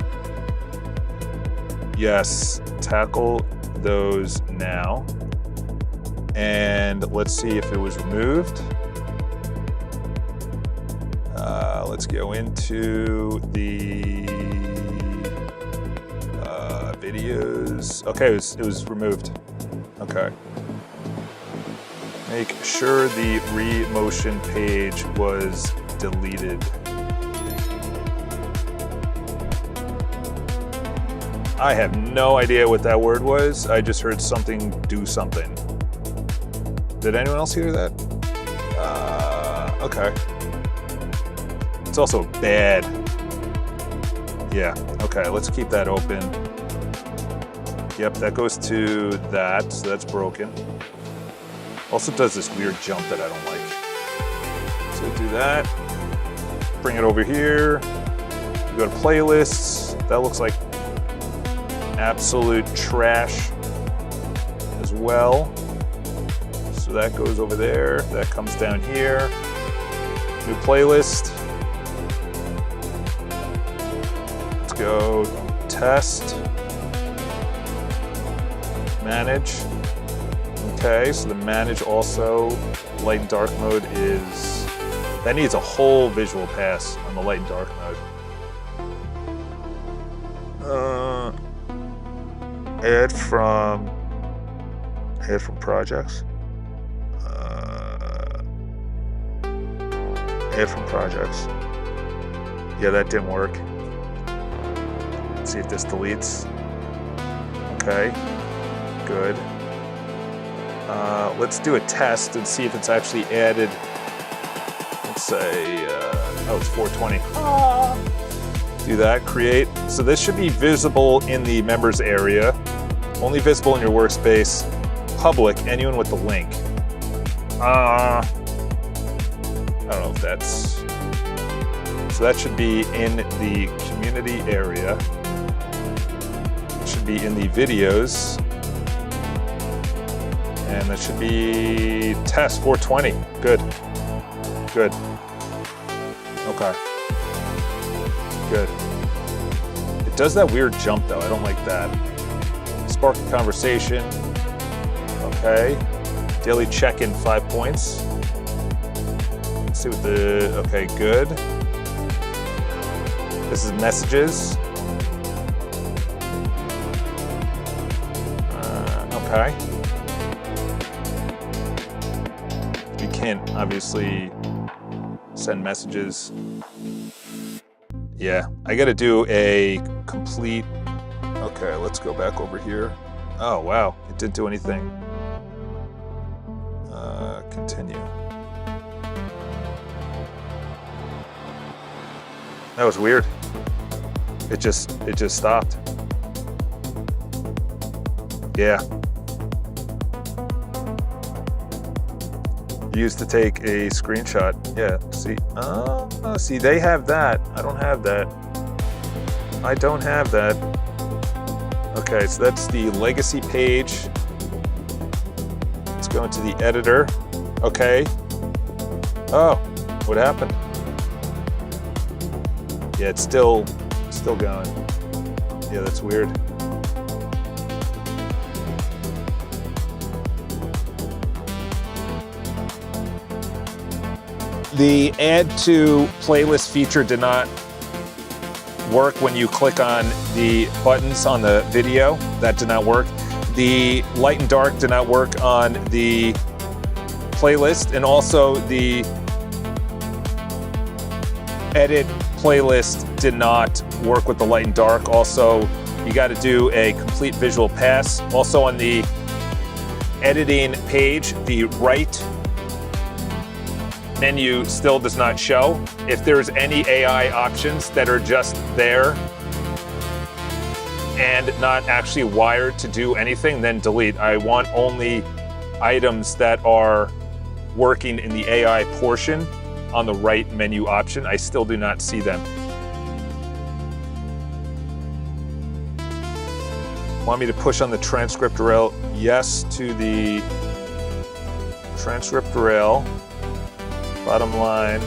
S1: Yes, tackle those now. And let's see if it was removed. Let's go into the videos. Okay, it was removed. Okay. Make sure the re-motion page was deleted. I have no idea what that word was. I just heard something do something. Did anyone else hear that? Okay. It's also bad. Yeah, okay, let's keep that open. Yep, that goes to that, so that's broken. Also does this weird jump that I don't like. So do that. Bring it over here. We go to playlists. That looks like absolute trash as well. So that goes over there. That comes down here. New playlist. Let's go test. Manage. Okay, so the manage also, light and dark mode is, that needs a whole visual pass on the light and dark mode. Add from projects. Add from projects. Yeah, that didn't work. Let's see if this deletes. Okay, good. Let's do a test and see if it's actually added. Let's say, oh, it's 420. Do that, create. So this should be visible in the members area, only visible in your workspace, public, anyone with the link. I don't know if that's, so that should be in the community area. It should be in the videos. And that should be test 420. Good. Good. Okay. Good. It does that weird jump though. I don't like that. Spark a conversation. Okay. Daily check-in 5 points. Let's see what the, okay, good. This is messages. Okay. You can't obviously send messages. Yeah, I gotta do a complete, okay, let's go back over here. Oh, wow, it didn't do anything. Continue. That was weird. It just stopped. Yeah. Used to take a screenshot. Yeah, see, Oh, see, they have that. I don't have that. I don't have that. Okay, so that's the legacy page. Let's go into the editor. Okay. Oh, what happened? Yeah, it's still going. Yeah, that's weird. The add to playlist feature did not work when you click on the buttons on the video. That did not work. The light and dark did not work on the playlist, and also the edit playlist did not work with the light and dark. Also, you got to do a complete visual pass. Also on the editing page, the right menu still does not show. If there's any AI options that are just there and not actually wired to do anything, then delete. I want only items that are working in the AI portion on the right menu option. I still do not see them. Want me to push on the transcript rail? Yes to the transcript rail. Bottom line,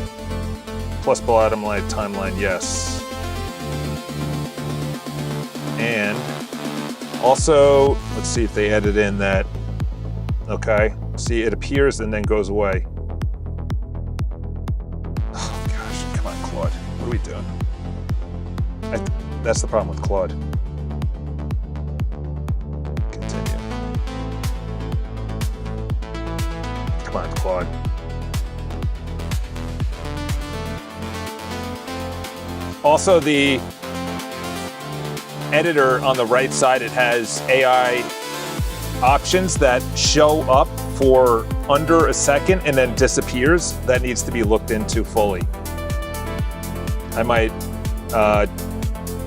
S1: plus bottom line, timeline, yes. And also, let's see if they added in that. Okay, see, it appears and then goes away. Oh gosh, come on, Claude. What are we doing? That's the problem with Claude. Continue. Come on, Claude. Also, the editor on the right side, it has AI options that show up for under a second and then disappears. That needs to be looked into fully. I might,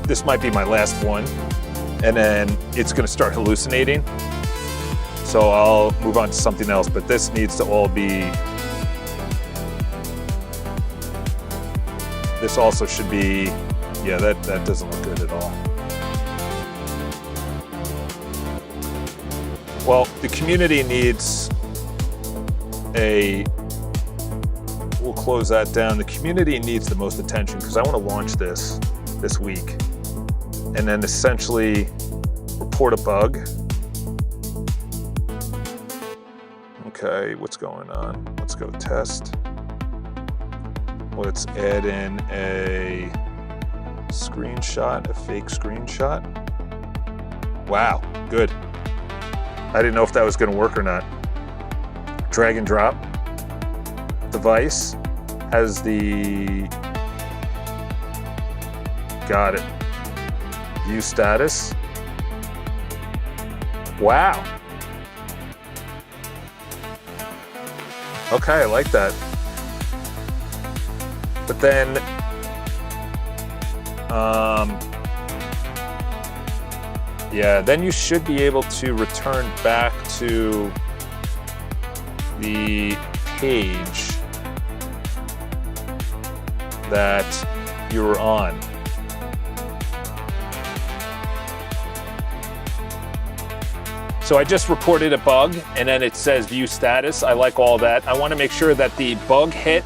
S1: this might be my last one, and then it's gonna start hallucinating. So I'll move on to something else, but this needs to all be, this also should be, yeah, that doesn't look good at all. Well, the community needs we'll close that down. The community needs the most attention because I want to launch this week and then essentially report a bug. Okay, what's going on? Let's go test. Let's add in a screenshot, a fake screenshot. Wow, good. I didn't know if that was going to work or not. Drag and drop. Device has the, got it. View status. Wow. Okay, I like that. But then, yeah, then you should be able to return back to the page that you were on. So I just reported a bug and then it says view status. I like all that. I want to make sure that the bug hit,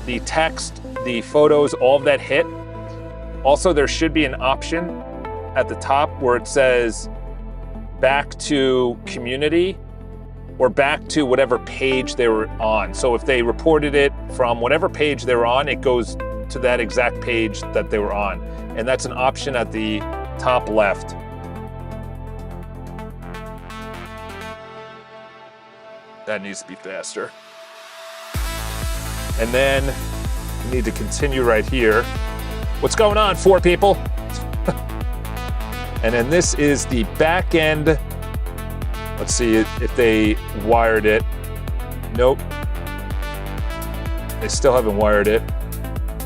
S1: the text, the photos, all of that hit. Also, there should be an option at the top where it says back to community or back to whatever page they were on. So if they reported it from whatever page they were on, it goes to that exact page that they were on. And that's an option at the top left. That needs to be faster. And then you need to continue right here. What's going on, 4 people? And then this is the back end. Let's see if they wired it. Nope. They still haven't wired it.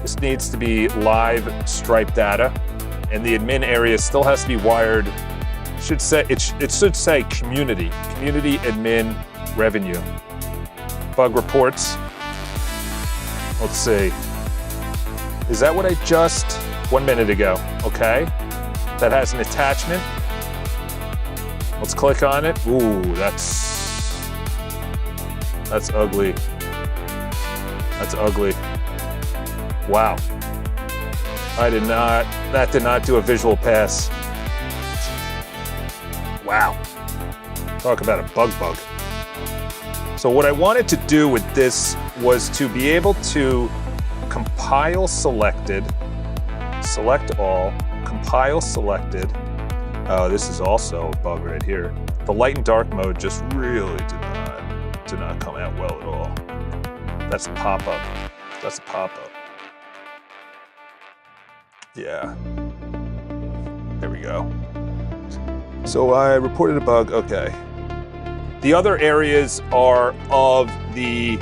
S1: This needs to be live Stripe data. And the admin area still has to be wired. It should say community admin revenue. Bug reports. Let's see. Is that what I just 1 minute ago? Okay. That has an attachment. Let's click on it. Ooh, that's ugly. That's ugly. Wow. That did not do a visual pass. Wow. Talk about a bug. So what I wanted to do with this was to be able to compile selected, select all, compile selected. Oh, this is also a bug right here. The light and dark mode just really did not come out well at all. That's a pop-up. That's a pop-up. Yeah. There we go. So I reported a bug, okay. The other areas are of the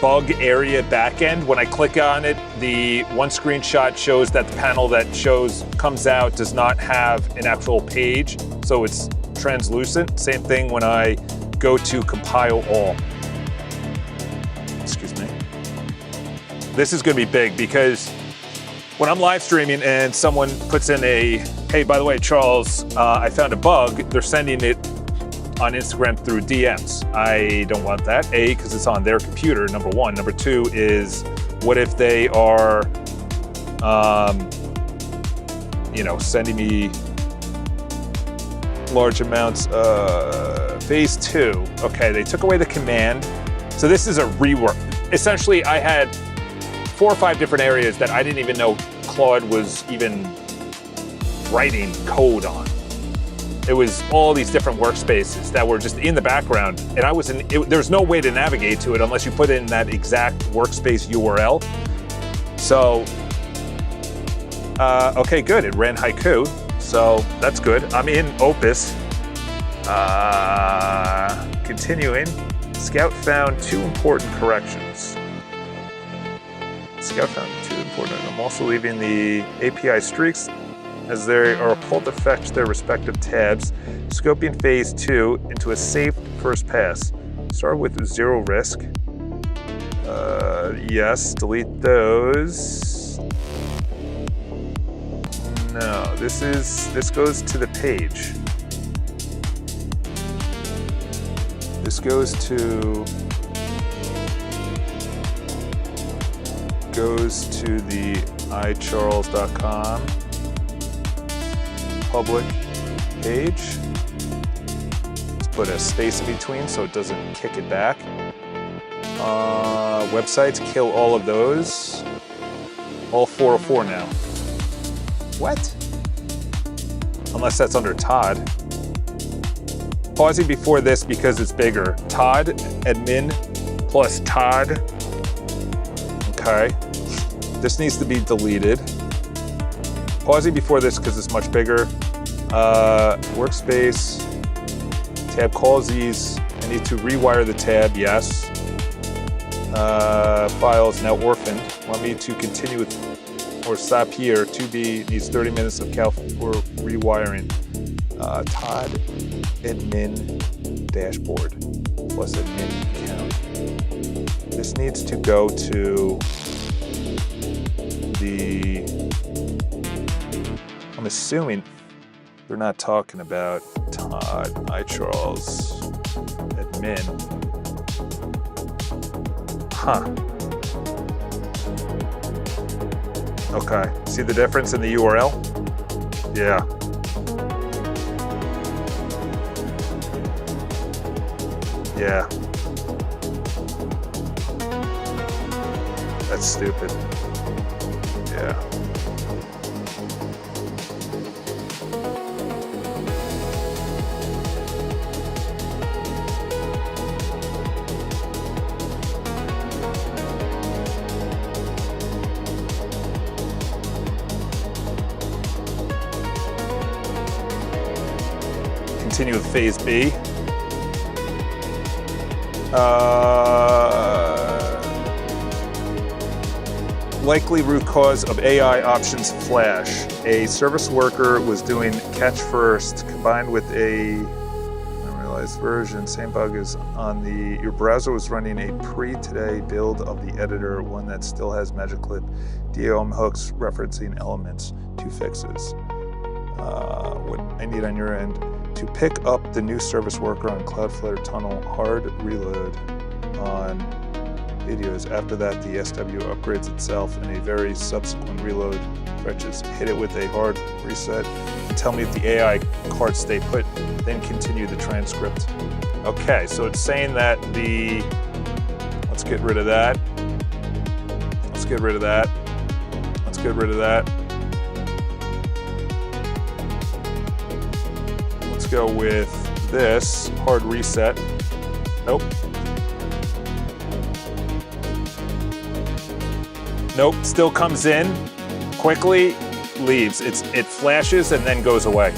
S1: bug area backend. When I click on it, the one screenshot shows that the panel that comes out does not have an actual page, so it's translucent. Same thing when I go to compile all. Excuse me. This is gonna be big because when I'm live streaming and someone puts in a, hey, by the way, Charles, I found a bug, they're sending it on Instagram through DMs. I don't want that, A, because it's on their computer, number one. Number two is, what if they are, sending me large amounts, phase 2. Okay, they took away the command. So this is a rework. Essentially, I had 4 or 5 different areas that I didn't even know Claude was even writing code on. It was all these different workspaces that were just in the background, and there's no way to navigate to it unless you put in that exact workspace URL. So, okay, good. It ran Haiku, so that's good. I'm in Opus. Continuing. Scout found 2 important corrections. Scout found 2 important. I'm also leaving the API streaks as they are pulled to fetch their respective tabs, scoping phase 2 into a safe first pass. Start with 0 risk. Yes, delete those. No, this goes to the page. This goes to the iCharles.com public page. Let's put a space in between so it doesn't kick it back. Websites, kill all of those. All 404 now. What? Unless that's under Todd. Pausing before this because it's bigger. Todd, admin, plus Todd. Okay. This needs to be deleted. Pausing before this because it's much bigger. Workspace. Tab calls these. I need to rewire the tab, yes. Files now orphaned. Want me to continue with or stop here? 2B needs 30 minutes of cal for rewiring. Todd admin dashboard plus admin account. This needs to go to I'm assuming they're not talking about Todd iCharles admin. Huh. Okay. See the difference in the URL? Yeah. Yeah. That's stupid. Yeah. Continue with phase B. Likely root cause of AI options flash. A service worker was doing catch first combined with I don't realize
S3: optimized version. Same bug is on your browser was running a pre-today build of the editor, one that still has magic clip DOM hooks referencing elements. 2 fixes. What I need on your end to pick up the new service worker on Cloudflare Tunnel, hard reload on videos. After that, the SW upgrades itself in a very subsequent reload. Fetches, hit it with a hard reset, and tell me if the AI cards stay put, then continue the transcript. Okay, so it's saying that let's get rid of that. Let's get rid of that. Let's get rid of that. Let's go with this, hard reset. Nope. Nope, still comes in, quickly leaves. It flashes and then goes away.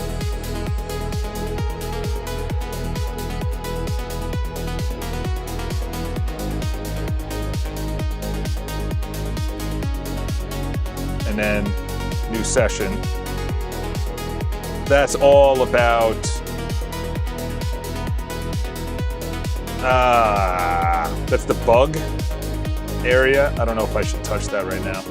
S3: And then new session. That's all about that's the bug area. I don't know if I should touch that right now.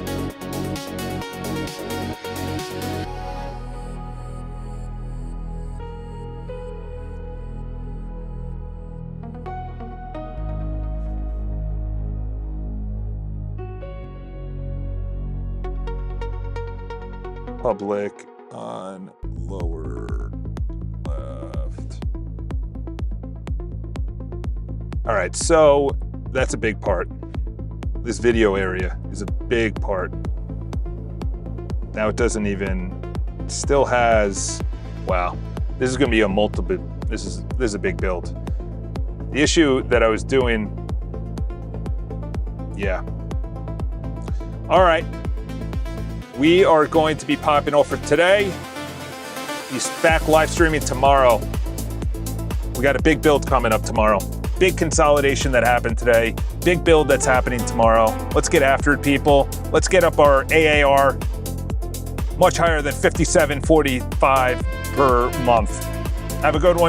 S3: Public on lower left. All right, so that's a big part. This video area is a big part. Now it doesn't even, still has, wow. This is gonna be a multiple, this is a big build. The issue that I was doing, yeah. All right. We are going to be popping off for today. He's back live streaming tomorrow. We got a big build coming up tomorrow. Big consolidation that happened today. Big build that's happening tomorrow. Let's get after it, people. Let's get up our AAR much higher than 57.45 per month. Have a good one.